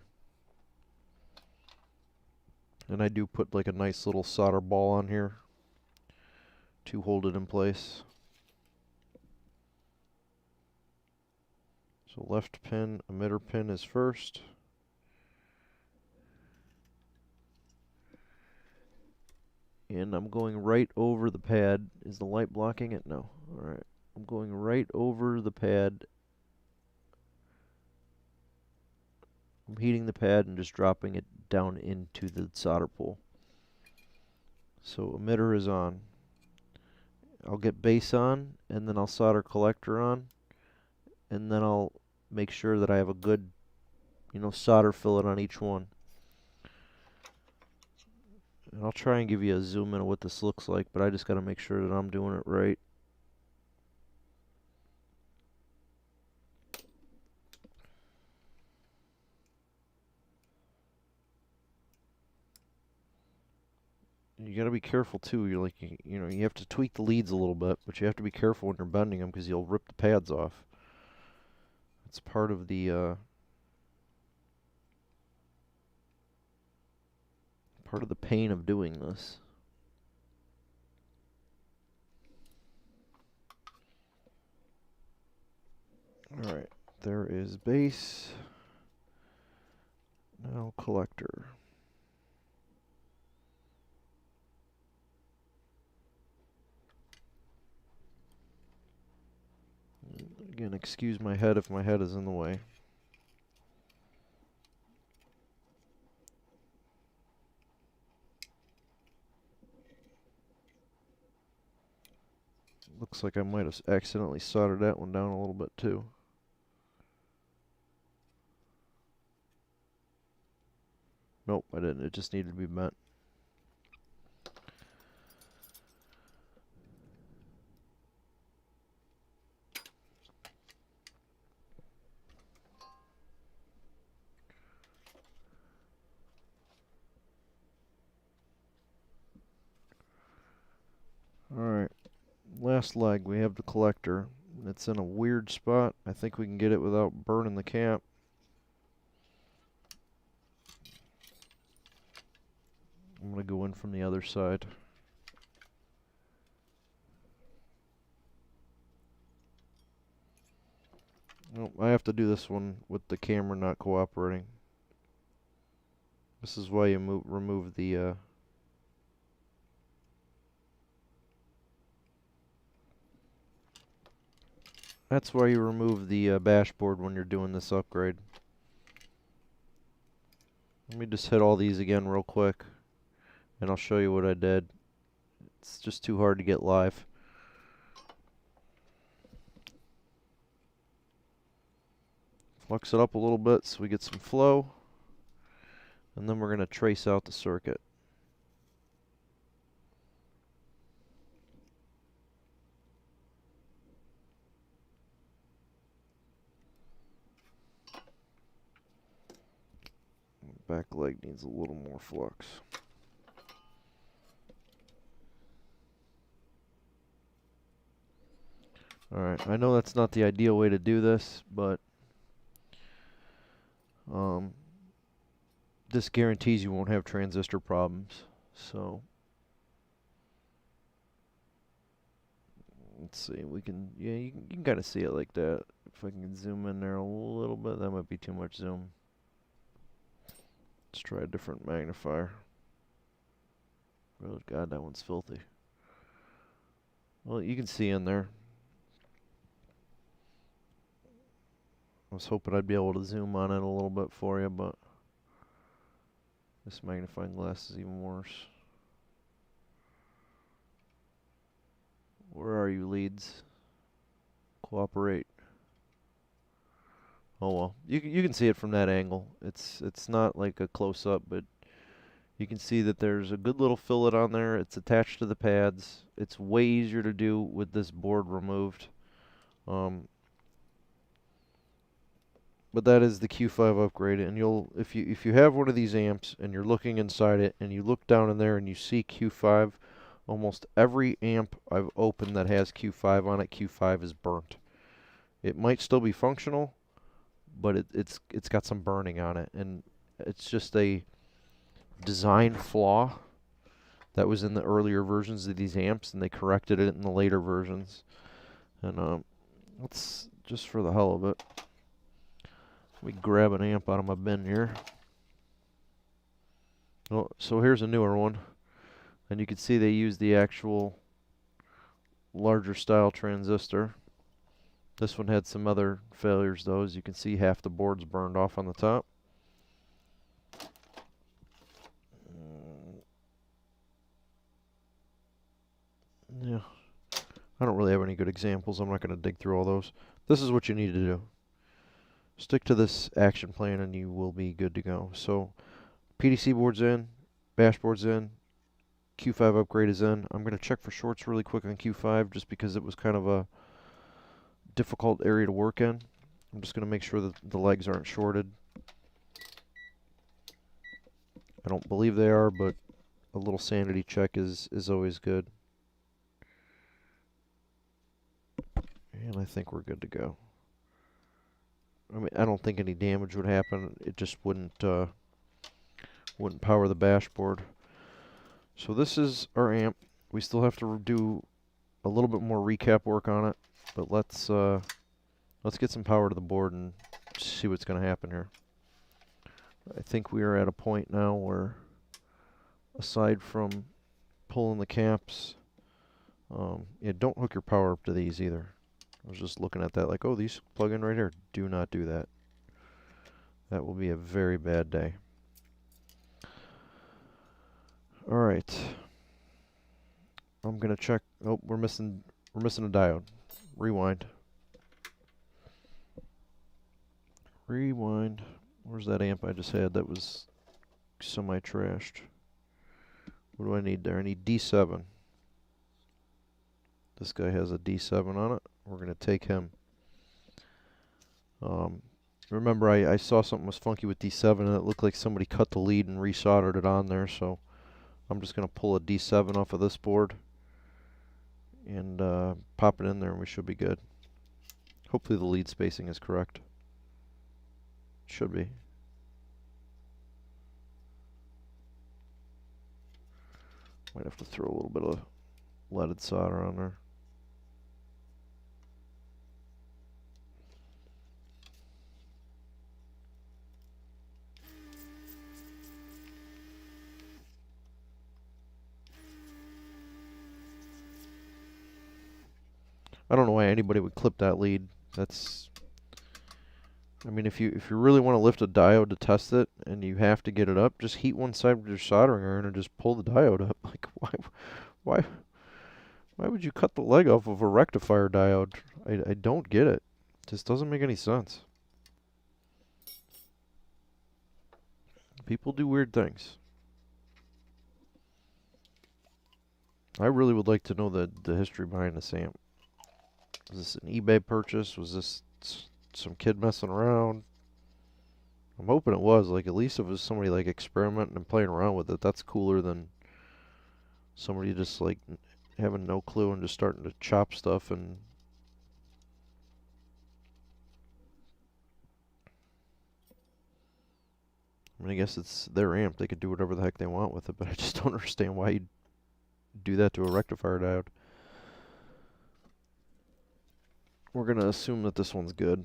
And I do put like a nice little solder ball on here to hold it in place. So left pin, emitter pin is first. And I'm going right over the pad. Is the light blocking it? No. Alright. I'm going right over the pad. I'm heating the pad and just dropping it down into the solder pool. So emitter is on. I'll get base on, and then I'll solder collector on, and then I'll make sure that I have a good, solder fillet on each one. And I'll try and give you a zoom in of what this looks like, but I just got to make sure that I'm doing it right. You got to be careful too. You're like, you have to tweak the leads a little bit, but you have to be careful when you're bending them because you'll rip the pads off. It's part of the pain of doing this. Alright, there is base. Now collector. Again, excuse my head if my head is in the way. Looks like I might have accidentally soldered that one down a little bit too. Nope, I didn't. It just needed to be bent. Alright, last leg, we have the collector. It's in a weird spot. I think we can get it without burning the cap. I'm going to go in from the other side. Nope, I have to do this one with the camera not cooperating. This is why you remove the that's why you remove the dashboard when you're doing this upgrade. Let me just hit all these again real quick, and I'll show you what I did. It's just too hard to get live. Flux it up a little bit so we get some flow, and then we're going to trace out the circuit. Back leg needs a little more flux. Alright, I know that's not the ideal way to do this, but this guarantees you won't have transistor problems. So let's see, we can, yeah, you can kind of see it like that. If I can zoom in there a little bit, that might be too much zoom. Let's try a different magnifier. Oh God, that one's filthy. Well, you can see in there. I was hoping I'd be able to zoom on it a little bit for you, but this magnifying glass is even worse. Where are you, leads? Cooperate. Oh well, you can see it from that angle. It's not like a close up, but you can see that there's a good little fillet on there. It's attached to the pads. It's way easier to do with this board removed. But that is the Q5 upgrade, and if you have one of these amps and you're looking inside it and you look down in there and you see Q5, almost every amp I've opened that has Q5 on it, Q5 is burnt. It might still be functional, but it's got some burning on it, and it's just a design flaw that was in the earlier versions of these amps, and they corrected it in the later versions. And let's, just for the hell of it, let me grab an amp out of my bin here. Oh, so here's a newer one. And you can see they use the actual larger style transistor. This one had some other failures though. As you can see, half the board's burned off on the top. Yeah, I don't really have any good examples. I'm not going to dig through all those. This is what you need to do. Stick to this action plan and you will be good to go. So PDC board's in, bash board's in, Q5 upgrade is in. I'm going to check for shorts really quick on Q5 just because it was kind of a difficult area to work in. I'm just going to make sure that the legs aren't shorted. I don't believe they are, but a little sanity check is always good. And I think we're good to go. I mean, I don't think any damage would happen. It just wouldn't power the bash board. So this is our amp. We still have to do a little bit more recap work on it, but let's get some power to the board and see what's going to happen here. I think we are at a point now where, aside from pulling the caps, yeah, don't hook your power up to these either. I was just looking at that like, oh, these plug in right here. Do not do that. That will be a very bad day. All right. I'm gonna check. Oh, we're missing a diode. Rewind. Rewind. Where's that amp I just had that was semi-trashed? What do I need there? I need D7. This guy has a D7 on it. We're going to take him. Remember, I saw something was funky with D7 and it looked like somebody cut the lead and resoldered it on there, so I'm just going to pull a D7 off of this board and pop it in there and we should be good. Hopefully the lead spacing is correct. Should be. Might have to throw a little bit of leaded solder on there. I don't know why anybody would clip that lead. That's, I mean, if you really want to lift a diode to test it and you have to get it up, just heat one side with your soldering iron and just pull the diode up. Like, why would you cut the leg off of a rectifier diode? I don't get it. It just doesn't make any sense. People do weird things. I really would like to know the history behind this amp. Was this an eBay purchase? Was this some kid messing around? I'm hoping it was. Like, at least if it was somebody like experimenting and playing around with it, that's cooler than somebody just like having no clue and just starting to chop stuff. And I mean, I guess it's their amp. They could do whatever the heck they want with it, but I just don't understand why you'd do that to a rectifier diode. We're going to assume that this one's good.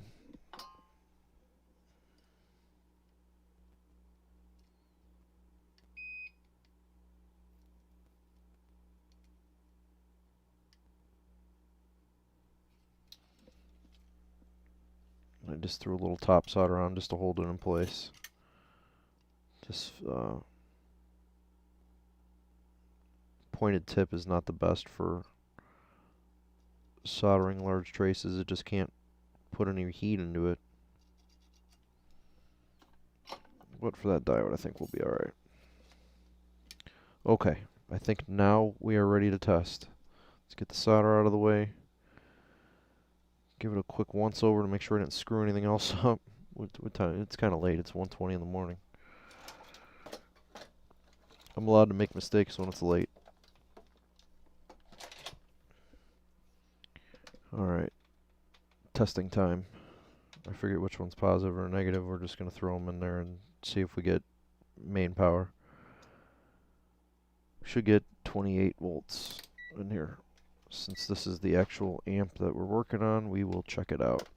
I just threw a little top solder on just to hold it in place. Just pointed tip is not the best for soldering large traces. It just can't put any heat into it. But for that diode, I think we'll be alright. Okay, I think now we are ready to test. Let's get the solder out of the way. Give it a quick once over to make sure I didn't screw anything else up. What time? It's kind of late. It's 1:20 in the morning. I'm allowed to make mistakes when it's late. Alright. Testing time. I forget which one's positive or negative. We're just going to throw them in there and see if we get main power. Should get 28 volts in here. Since this is the actual amp that we're working on, we will check it out.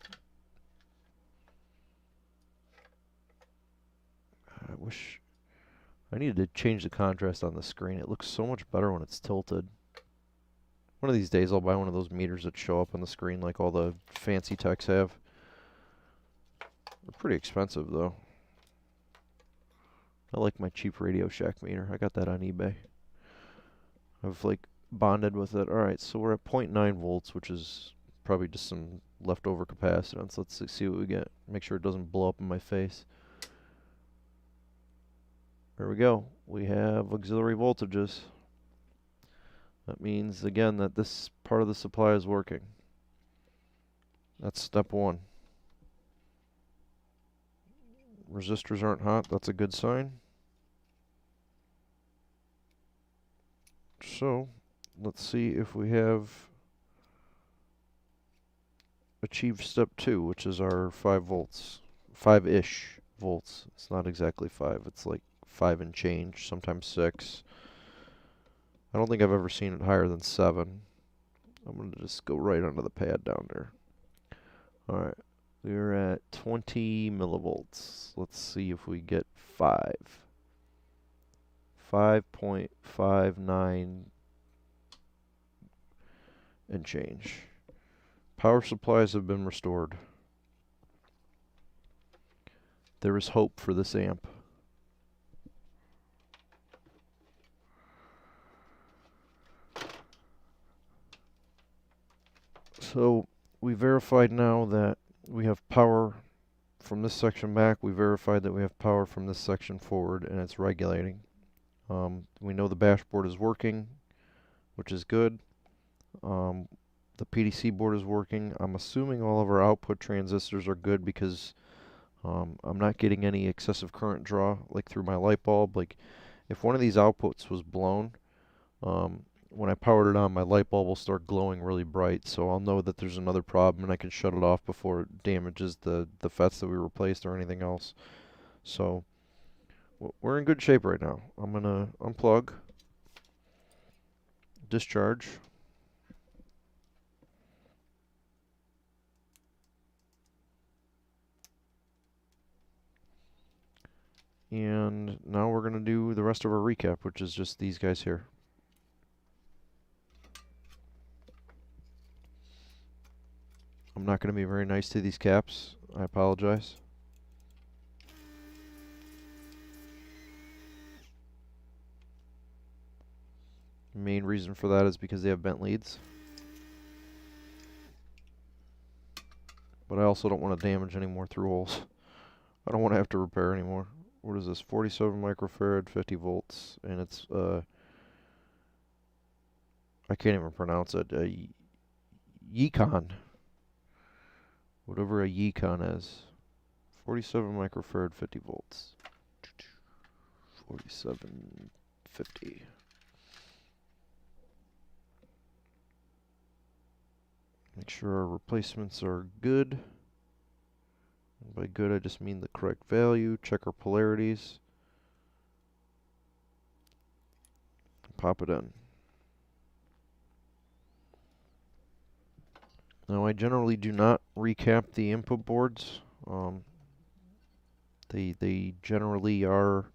I wish I needed to change the contrast on the screen. It looks so much better when it's tilted. One of these days I'll buy one of those meters that show up on the screen like all the fancy techs have. They're pretty expensive though. I like my cheap Radio Shack meter. I got that on eBay. I've like bonded with it. Alright, so we're at 0.9 volts, which is probably just some leftover capacitance. Let's see what we get. Make sure it doesn't blow up in my face. There we go. We have auxiliary voltages. That means, again, that this part of the supply is working. That's step one. Resistors aren't hot. That's a good sign. So, let's see if we have achieved step 2, which is our 5 volts. 5-ish volts. It's not exactly 5. It's like 5 and change, sometimes 6. I don't think I've ever seen it higher than 7. I'm going to just go right onto the pad down there. Alright, we're at 20 millivolts. Let's see if we get 5. 5.59 and change. Power supplies have been restored. There is hope for this amp. So we verified now that we have power from this section back. We verified that we have power from this section forward, and it's regulating. We know the dashboard is working, which is good. The PDC board is working. I'm assuming all of our output transistors are good because I'm not getting any excessive current draw like through my light bulb. Like if one of these outputs was blown, when I powered it on, my light bulb will start glowing really bright, so I'll know that there's another problem and I can shut it off before it damages the FETs that we replaced or anything else. So we're in good shape right now. I'm gonna unplug, discharge, and now we're gonna do the rest of our recap, which is just these guys here. I'm not going to be very nice to these caps. I apologize. The main reason for that is because they have bent leads. But I also don't want to damage any more through holes. I don't want to have to repair anymore. What is this? 47 microfarad, 50 volts, and it's I can't even pronounce it. Yecon. Whatever a Yecon is. 47 microfarad, 50 volts. 4750. Make sure our replacements are good. And by good, I just mean the correct value. Check our polarities. Pop it in. Now, I generally do not recap the input boards. They generally are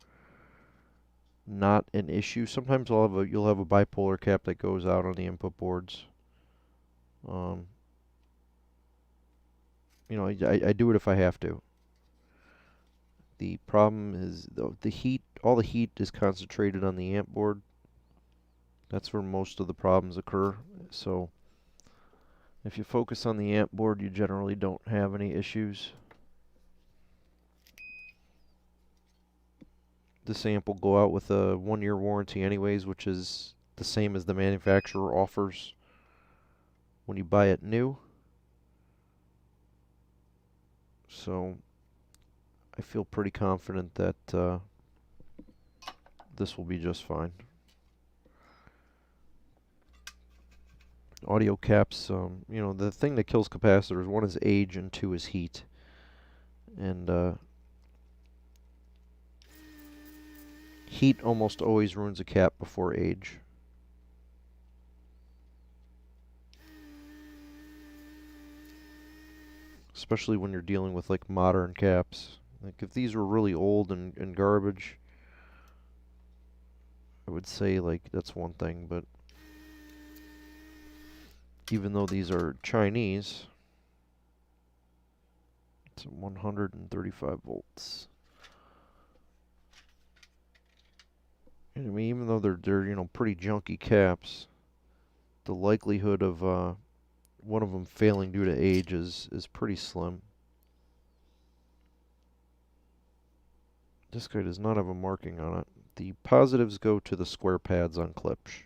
not an issue. Sometimes you'll have a bipolar cap that goes out on the input boards. You know, I do it if I have to. The problem is the heat. All the heat is concentrated on the amp board. That's where most of the problems occur. So if you focus on the amp board, you generally don't have any issues. This amp will go out with a 1-year warranty anyways, which is the same as the manufacturer offers when you buy it new. So I feel pretty confident that this will be just fine. Audio caps, you know, the thing that kills capacitors, one is age and 2 is heat. And heat almost always ruins a cap before age. Especially when you're dealing with like modern caps. Like if these were really old and garbage, I would say, like, that's one thing, but even though these are Chinese, it's 135 volts. And I mean, even though they're you know, pretty junky caps, the likelihood of one of them failing due to age is pretty slim. This guy does not have a marking on it. The positives go to the square pads on Klipsch.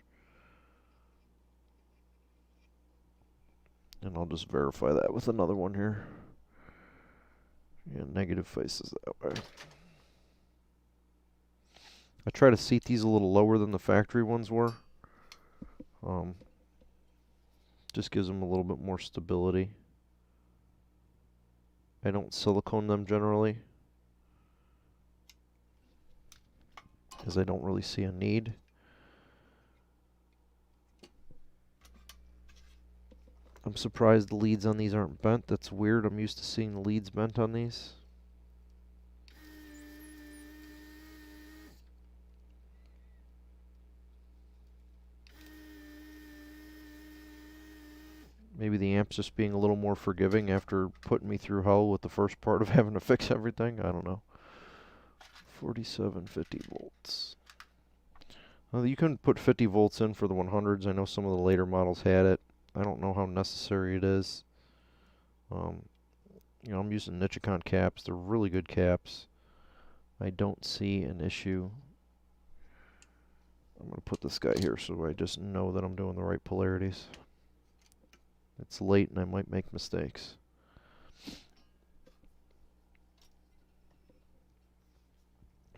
And I'll just verify that with another one here. Yeah, negative faces that way. I try to seat these a little lower than the factory ones were. Just gives them a little bit more stability. I don't silicone them generally, because I don't really see a need. I'm surprised the leads on these aren't bent. That's weird. I'm used to seeing the leads bent on these. Maybe the amp's just being a little more forgiving after putting me through hell with the first part of having to fix everything. I don't know. 4750 volts. Well, you couldn't put 50 volts in for the 100s. I know some of the later models had it. I don't know how necessary it is. You know, I'm using Nichicon caps. They're really good caps. I don't see an issue. I'm going to put this guy here so I just know that I'm doing the right polarities. It's late and I might make mistakes.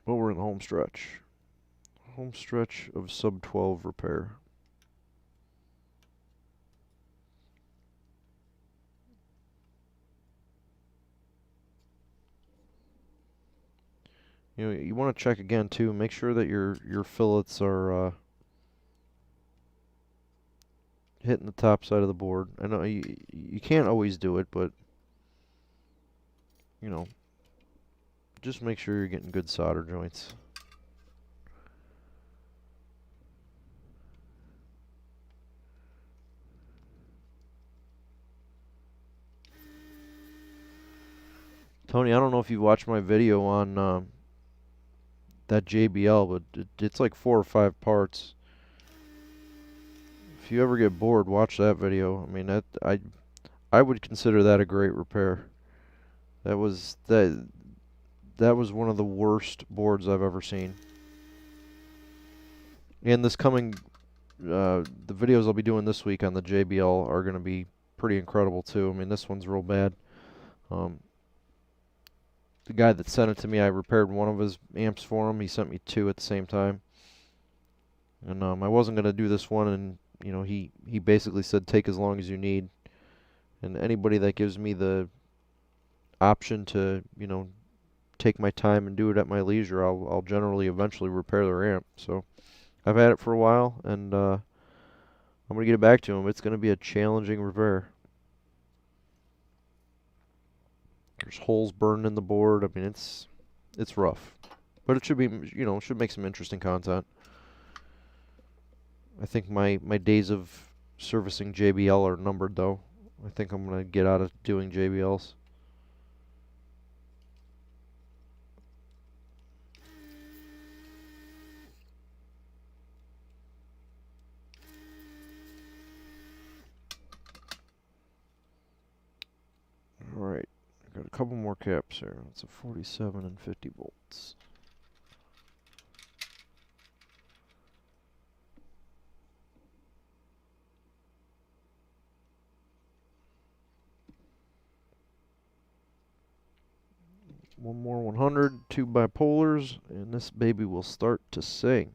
But we're in the home stretch. Home stretch of Sub-12 repair. You know, you want to check again too. Make sure that your fillets are hitting the top side of the board. I know you can't always do it, but you know, just make sure you're getting good solder joints. Tony, I don't know if you watched my video on that JBL, but it's like 4 or 5 parts. If you ever get bored, watch that video. I mean, I would consider that a great repair. That was one of the worst boards I've ever seen. And this coming the videos I'll be doing this week on the JBL are going to be pretty incredible too. I mean, this one's real bad. The guy that sent it to me, I repaired one of his amps for him. He sent me 2 at the same time. And I wasn't going to do this one, and you know, he basically said take as long as you need. And anybody that gives me the option to, you know, take my time and do it at my leisure, I'll generally eventually repair their amp. So I've had it for a while, and I'm going to get it back to him. It's going to be a challenging repair. There's holes burned in the board. I mean, it's rough, but it should be, you know, should make some interesting content. I think my days of servicing JBL are numbered, though. I think I'm gonna get out of doing JBLs. All right. Got a couple more caps here. It's a 47 and 50 volts. One more 100, 2 bipolars, and this baby will start to sing.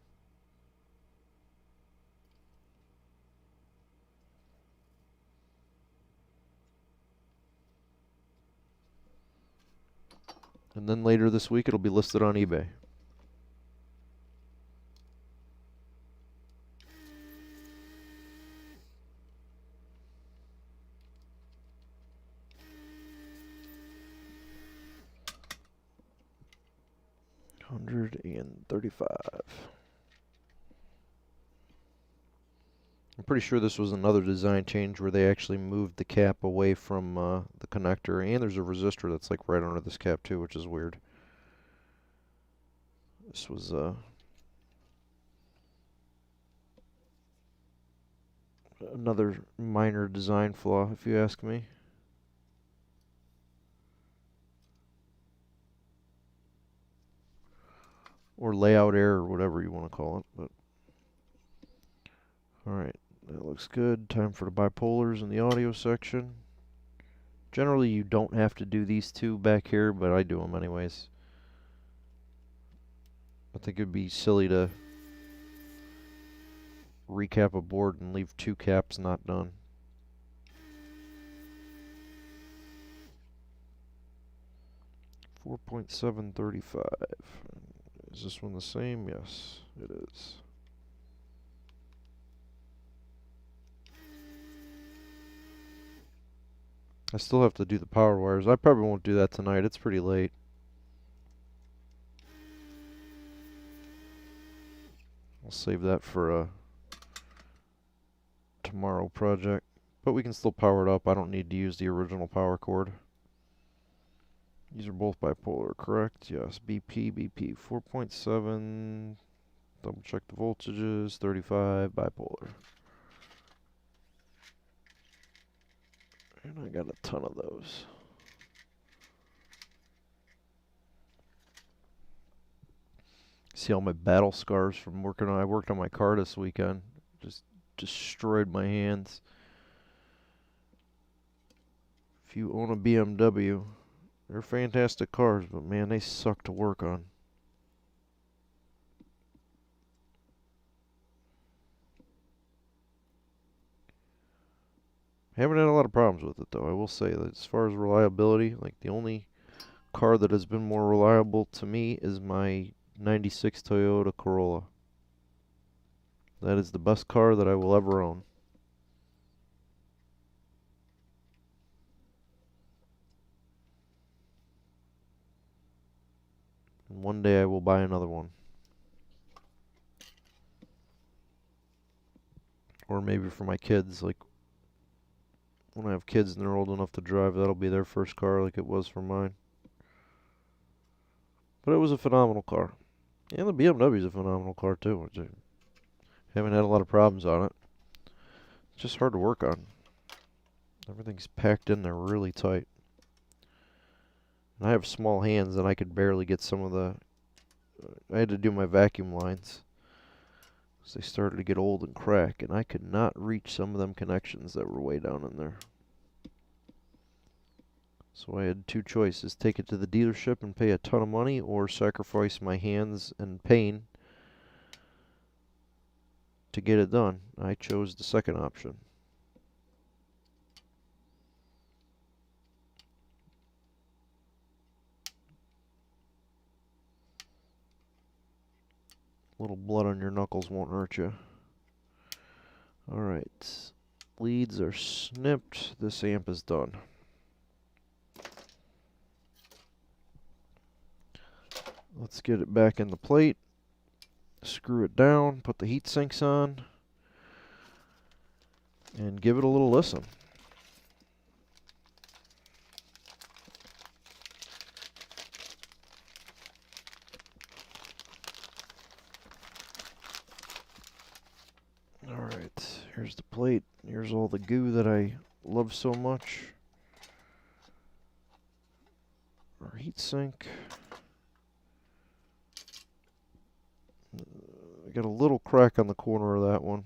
And then later this week it'll be listed on eBay. $135. I'm pretty sure this was another design change where they actually moved the cap away from the connector, and there's a resistor that's like right under this cap too, which is weird. This was another minor design flaw, if you ask me. Or layout error, or whatever you want to call it. But alright, that looks good. Time for the bipolars in the audio section. Generally, you don't have to do these two back here, but I do them anyways. I think it'd be silly to recap a board and leave two caps not done. $4.735. Is this one the same? Yes, it is. I still have to do the power wires. I probably won't do that tonight. It's pretty late. I'll save that for a tomorrow project. But we can still power it up. I don't need to use the original power cord. These are both bipolar, correct? Yes. BP, 4.7. Double check the voltages. 35, bipolar. And I got a ton of those. See all my battle scars from working on. I worked on my car this weekend. Just destroyed my hands. If you own a BMW, they're fantastic cars, but man, they suck to work on. Haven't had a lot of problems with it though. I will say that as far as reliability, like the only car that has been more reliable to me is my 96 Toyota Corolla. That is the best car that I will ever own. And one day I will buy another one. Or maybe for my kids, like when I have kids and they're old enough to drive, that'll be their first car like it was for mine. But it was a phenomenal car. And the BMW is a phenomenal car too. I haven't had a lot of problems on it. It's just hard to work on. Everything's packed in there really tight. And I have small hands and I could barely get some of the... I had to do my vacuum lines. They started to get old and crack, and I could not reach some of them connections that were way down in there. So I had two choices: take it to the dealership and pay a ton of money, or sacrifice my hands and pain to get it done. I chose the second option. A little blood on your knuckles won't hurt you. Alright, leads are snipped. This amp is done. Let's get it back in the plate. Screw it down, put the heat sinks on, and give it a little listen. Alright, here's the plate. Here's all the goo that I love so much. Our heat sink. I got a little crack on the corner of that one.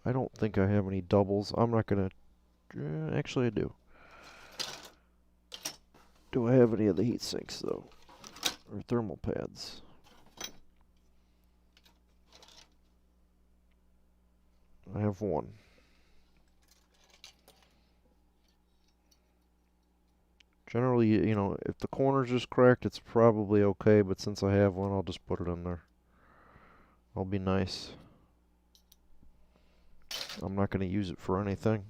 I don't think I have any doubles. I'm not gonna... actually I do. Do I have any of the heat sinks though? Or thermal pads? I have one. Generally, you know, if the corner's just cracked, it's probably okay, but since I have one, I'll just put it in there. I'll be nice. I'm not going to use it for anything.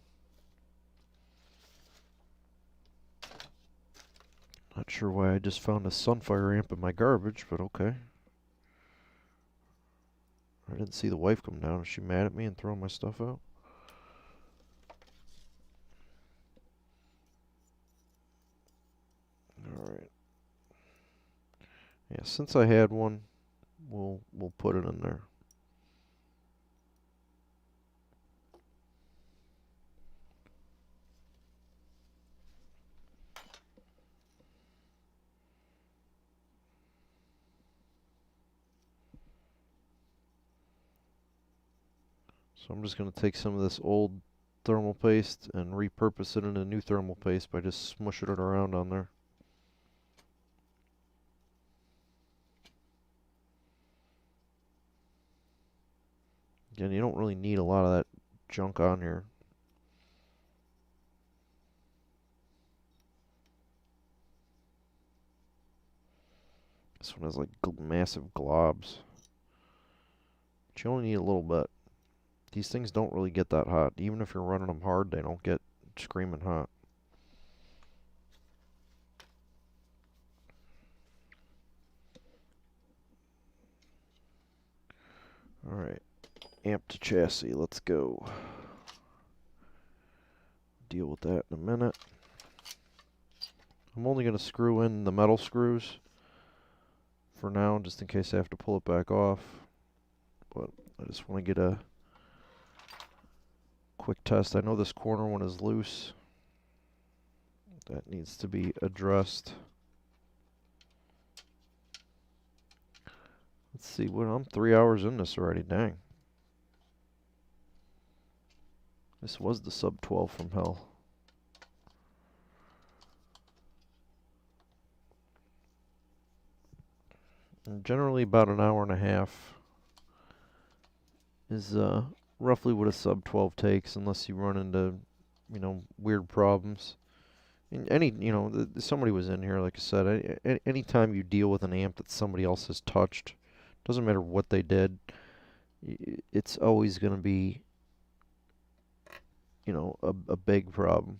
Not sure why I just found a Sunfire amp in my garbage, but okay. I didn't see the wife come down. Is she mad at me and throwing my stuff out? Alright. Yeah, since I had one, we'll put it in there. So I'm just going to take some of this old thermal paste and repurpose it into new thermal paste by just smushing it around on there. Again, you don't really need a lot of that junk on here. This one has like massive globs. But you only need a little bit. These things don't really get that hot. Even if you're running them hard, they don't get screaming hot. Alright, amp to chassis, let's go. Deal with that in a minute. I'm only going to screw in the metal screws for now, just in case I have to pull it back off. But I just want to get a quick test. I know this corner one is loose. That needs to be addressed. Let's see, well, I'm 3 hours in this already, dang. This was the Sub-12 from hell. And generally about an hour and a half is roughly what a Sub-12 takes, unless you run into, you know, weird problems. And somebody was in here, like I said, anytime you deal with an amp that somebody else has touched, doesn't matter what they did, it's always going to be, you know, a big problem.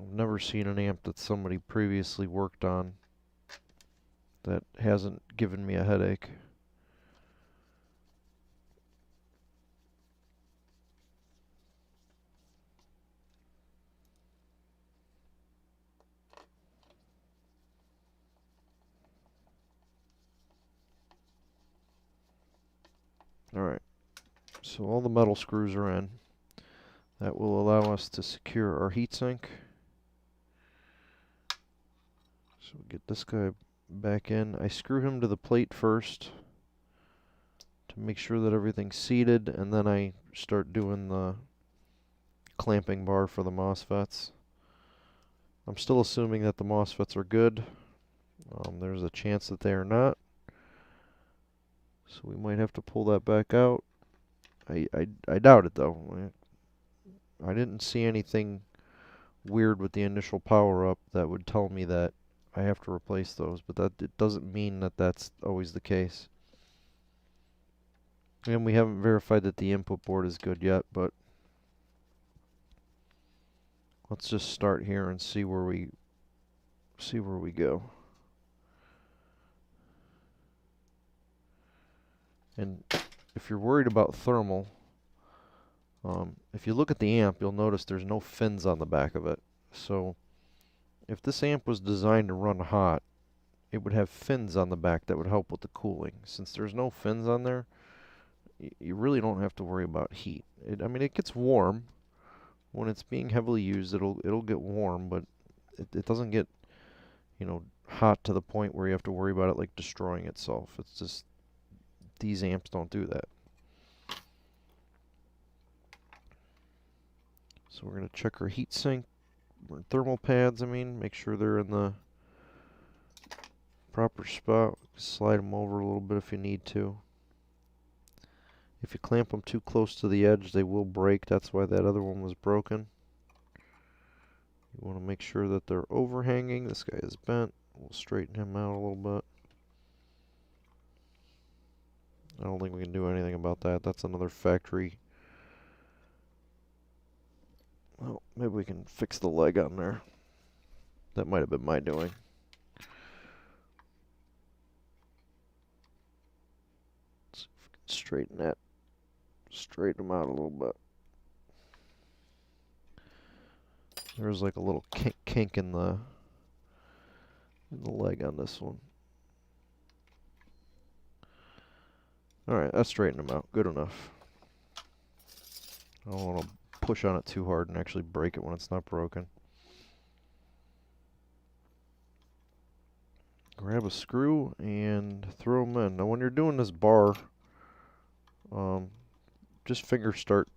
I've never seen an amp that somebody previously worked on that hasn't given me a headache. Alright, so all the metal screws are in. That will allow us to secure our heatsink. So we'll get this guy back in. I screw him to the plate first to make sure that everything's seated, and then I start doing the clamping bar for the MOSFETs. I'm still assuming that the MOSFETs are good. There's a chance that they are not. So we might have to pull that back out. I doubt it though. I didn't see anything weird with the initial power up that would tell me that I have to replace those, but that it doesn't mean that that's always the case. And we haven't verified that the input board is good yet, but let's just start here and see where we go. And if you're worried about thermal, if you look at the amp, you'll notice there's no fins on the back of it. So if this amp was designed to run hot, it would have fins on the back that would help with the cooling. Since there's no fins on there, you really don't have to worry about heat. I mean, it gets warm. When it's being heavily used, it'll get warm, but it doesn't get, you know, hot to the point where you have to worry about it like destroying itself. It's just, these amps don't do that. So we're going to check our heatsink, or thermal pads, make sure they're in the proper spot. Slide them over a little bit if you need to. If you clamp them too close to the edge, they will break. That's why that other one was broken. You want to make sure that they're overhanging. This guy is bent. We'll straighten him out a little bit. I don't think we can do anything about that. That's another factory. Well, maybe we can fix the leg on there. That might have been my doing. Let's see if we can straighten that. Straighten them out a little bit. There's like a little kink in the leg on this one. Alright, that's straightened them out. Good enough. I don't want to push on it too hard and actually break it when it's not broken. Grab a screw and throw them in. Now when you're doing this bar, just finger start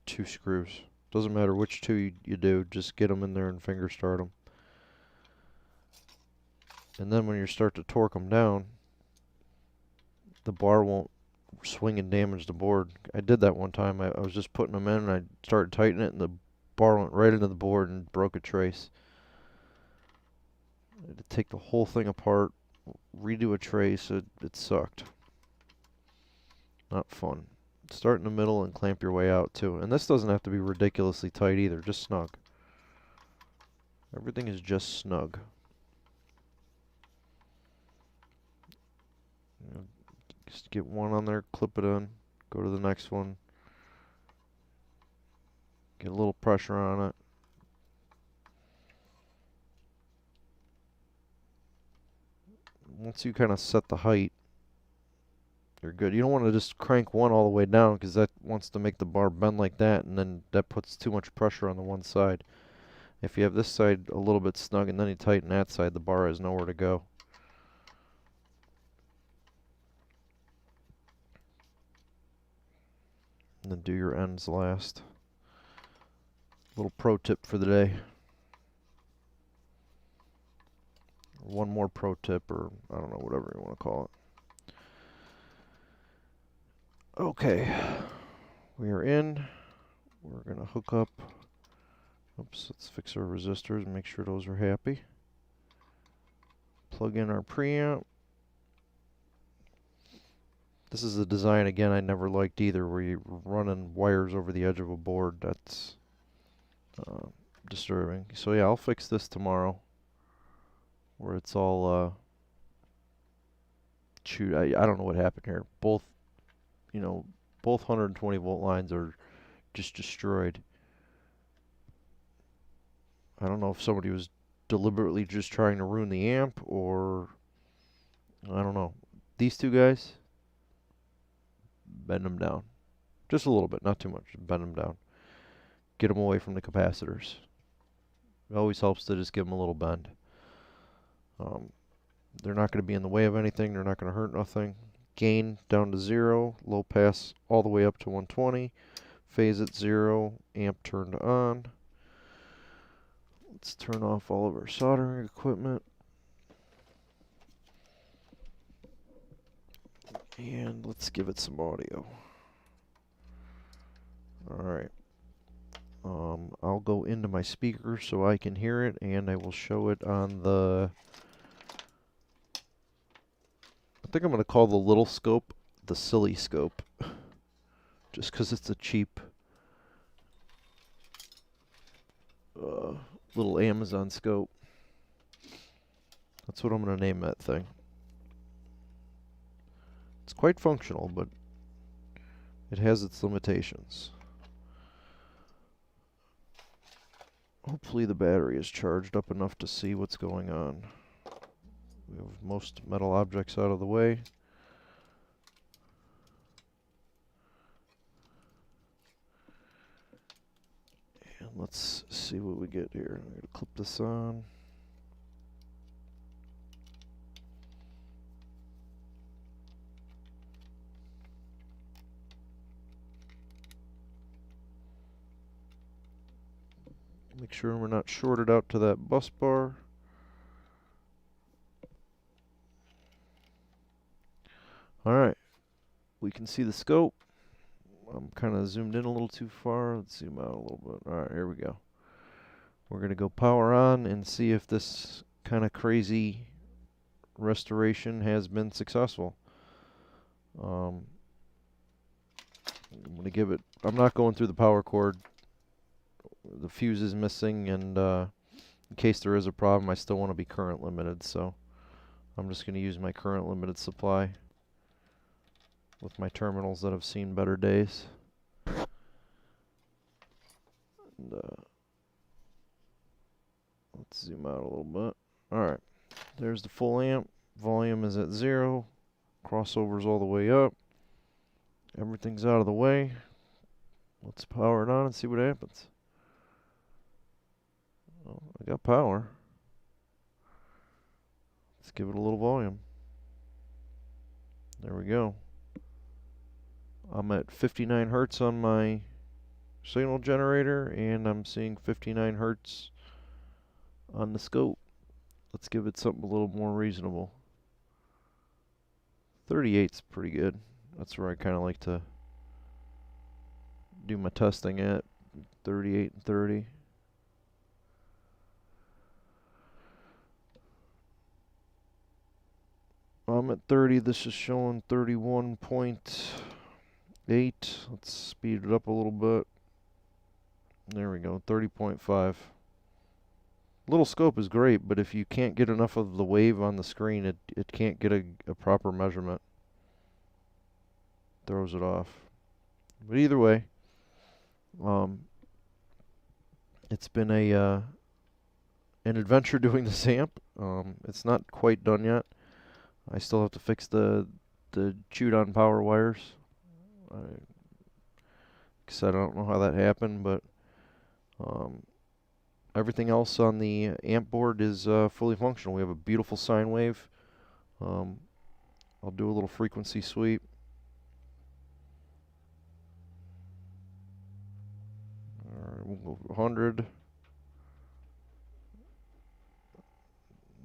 2 screws. Doesn't matter which 2 you do, just get them in there and finger start them. And then when you start to torque them down, the bar won't swing and damage the board. I did that one time. I was just putting them in and I started tightening it and the bar went right into the board and broke a trace. I had to take the whole thing apart, redo a trace. It sucked. Not fun. Start in the middle and clamp your way out too. And this doesn't have to be ridiculously tight either, just snug. Everything is just snug. Just get one on there, clip it in, go to the next one. Get a little pressure on it. Once you kind of set the height, you're good. You don't want to just crank one all the way down because that wants to make the bar bend like that, and then that puts too much pressure on the one side. If you have this side a little bit snug and then you tighten that side, the bar has nowhere to go. And then do your ends last. Little pro tip for the day. One more pro tip, or I don't know, whatever you want to call it. Okay, we are in. We're going to hook up. Oops, let's fix our resistors and make sure those are happy. Plug in our preamp. This is a design, again, I never liked either, where you're running wires over the edge of a board. That's disturbing. So yeah, I'll fix this tomorrow, where it's all, shoot, I don't know what happened here. Both 120 volt lines are just destroyed. I don't know if somebody was deliberately just trying to ruin the amp, or I don't know. These two guys, bend them down. Just a little bit, not too much. Bend them down. Get them away from the capacitors. It always helps to just give them a little bend. They're not going to be in the way of anything. They're not going to hurt nothing. Gain down to 0. Low pass all the way up to 120. Phase at 0. Amp turned on. Let's turn off all of our soldering equipment. And let's give it some audio. Alright. I'll go into my speaker so I can hear it, and I will show it on the... I think I'm going to call the little scope the silly scope. Just because it's a cheap little Amazon scope. That's what I'm going to name that thing. It's quite functional, but it has its limitations. Hopefully the battery is charged up enough to see what's going on. We have most metal objects out of the way. And let's see what we get here. I'm going to clip this on. Make sure we're not shorted out to that bus bar. Alright, we can see the scope. I'm kind of zoomed in a little too far. Let's zoom out a little bit. Alright, here we go. We're going to go power on and see if this kind of crazy restoration has been successful. I'm going to give it... I'm not going through the power cord. The fuse is missing, and in case there is a problem, I still want to be current limited, so I'm just going to use my current limited supply with my terminals that have seen better days. And, let's zoom out a little bit. Alright, there's the full amp. Volume is at 0. Crossover's all the way up. Everything's out of the way. Let's power it on and see what happens. Oh, I got power. Let's give it a little volume. There we go. I'm at 59 hertz on my signal generator, and I'm seeing 59 hertz on the scope. Let's give it something a little more reasonable. 38's pretty good. That's where I kind of like to do my testing at. 38 and 30. I'm at 30. This is showing 31.8. Let's speed it up a little bit. There we go, 30.5. Little scope is great, but if you can't get enough of the wave on the screen, it can't get a proper measurement. Throws it off. But either way, it's been an adventure doing this amp. It's not quite done yet. I still have to fix the chewed on power wires. Because I don't know how that happened, but everything else on the amp board is fully functional. We have a beautiful sine wave. I'll do a little frequency sweep. We'll go 100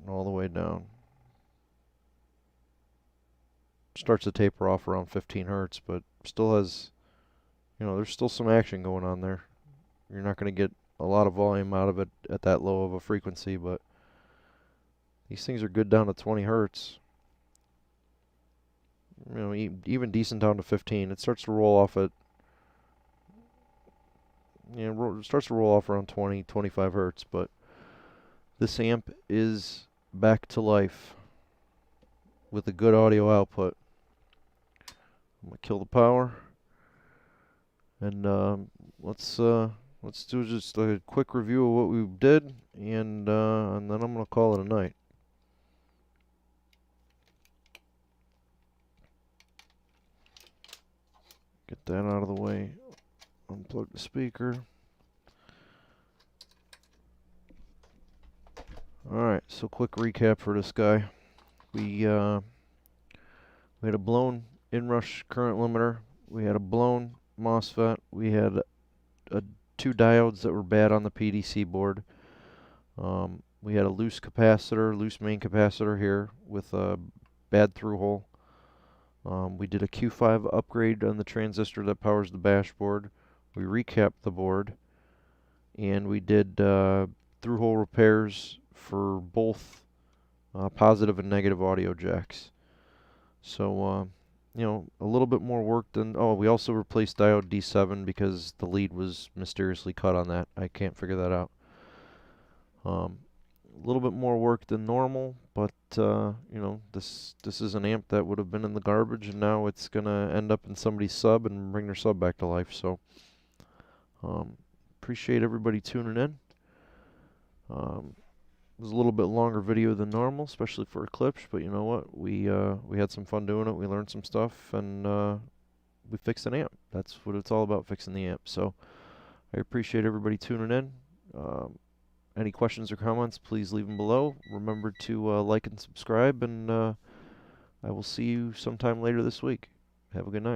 all the way down. Starts to taper off around 15 hertz, but still has, there's still some action going on there. You're not going to get a lot of volume out of it at that low of a frequency, but these things are good down to 20 hertz. Even decent down to 15. It starts to roll off at, it starts to roll off around 20, 25 hertz, but this amp is back to life with a good audio output. I'm gonna kill the power, and let's do just a quick review of what we did, and then I'm gonna call it a night. Get that out of the way. Unplug the speaker. Alright, so quick recap for this guy. We had a blown inrush current limiter. We had a blown MOSFET. We had two diodes that were bad on the PDC board. We had a loose main capacitor here with a bad through hole. We did a Q5 upgrade on the transistor that powers the bash board. We recapped the board, and we did through hole repairs for both positive and negative audio jacks. So, a little bit more work than... Oh, we also replaced diode D7 because the lead was mysteriously cut on that. I can't figure that out. A little bit more work than normal, but, this is an amp that would have been in the garbage, and now it's going to end up in somebody's sub and bring their sub back to life. So, appreciate everybody tuning in. It was a little bit longer video than normal, especially for a Klipsch, but you know what? We had some fun doing it. We learned some stuff, and we fixed an amp. That's what it's all about, fixing the amp. So I appreciate everybody tuning in. Any questions or comments, please leave them below. Remember to like and subscribe, and I will see you sometime later this week. Have a good night.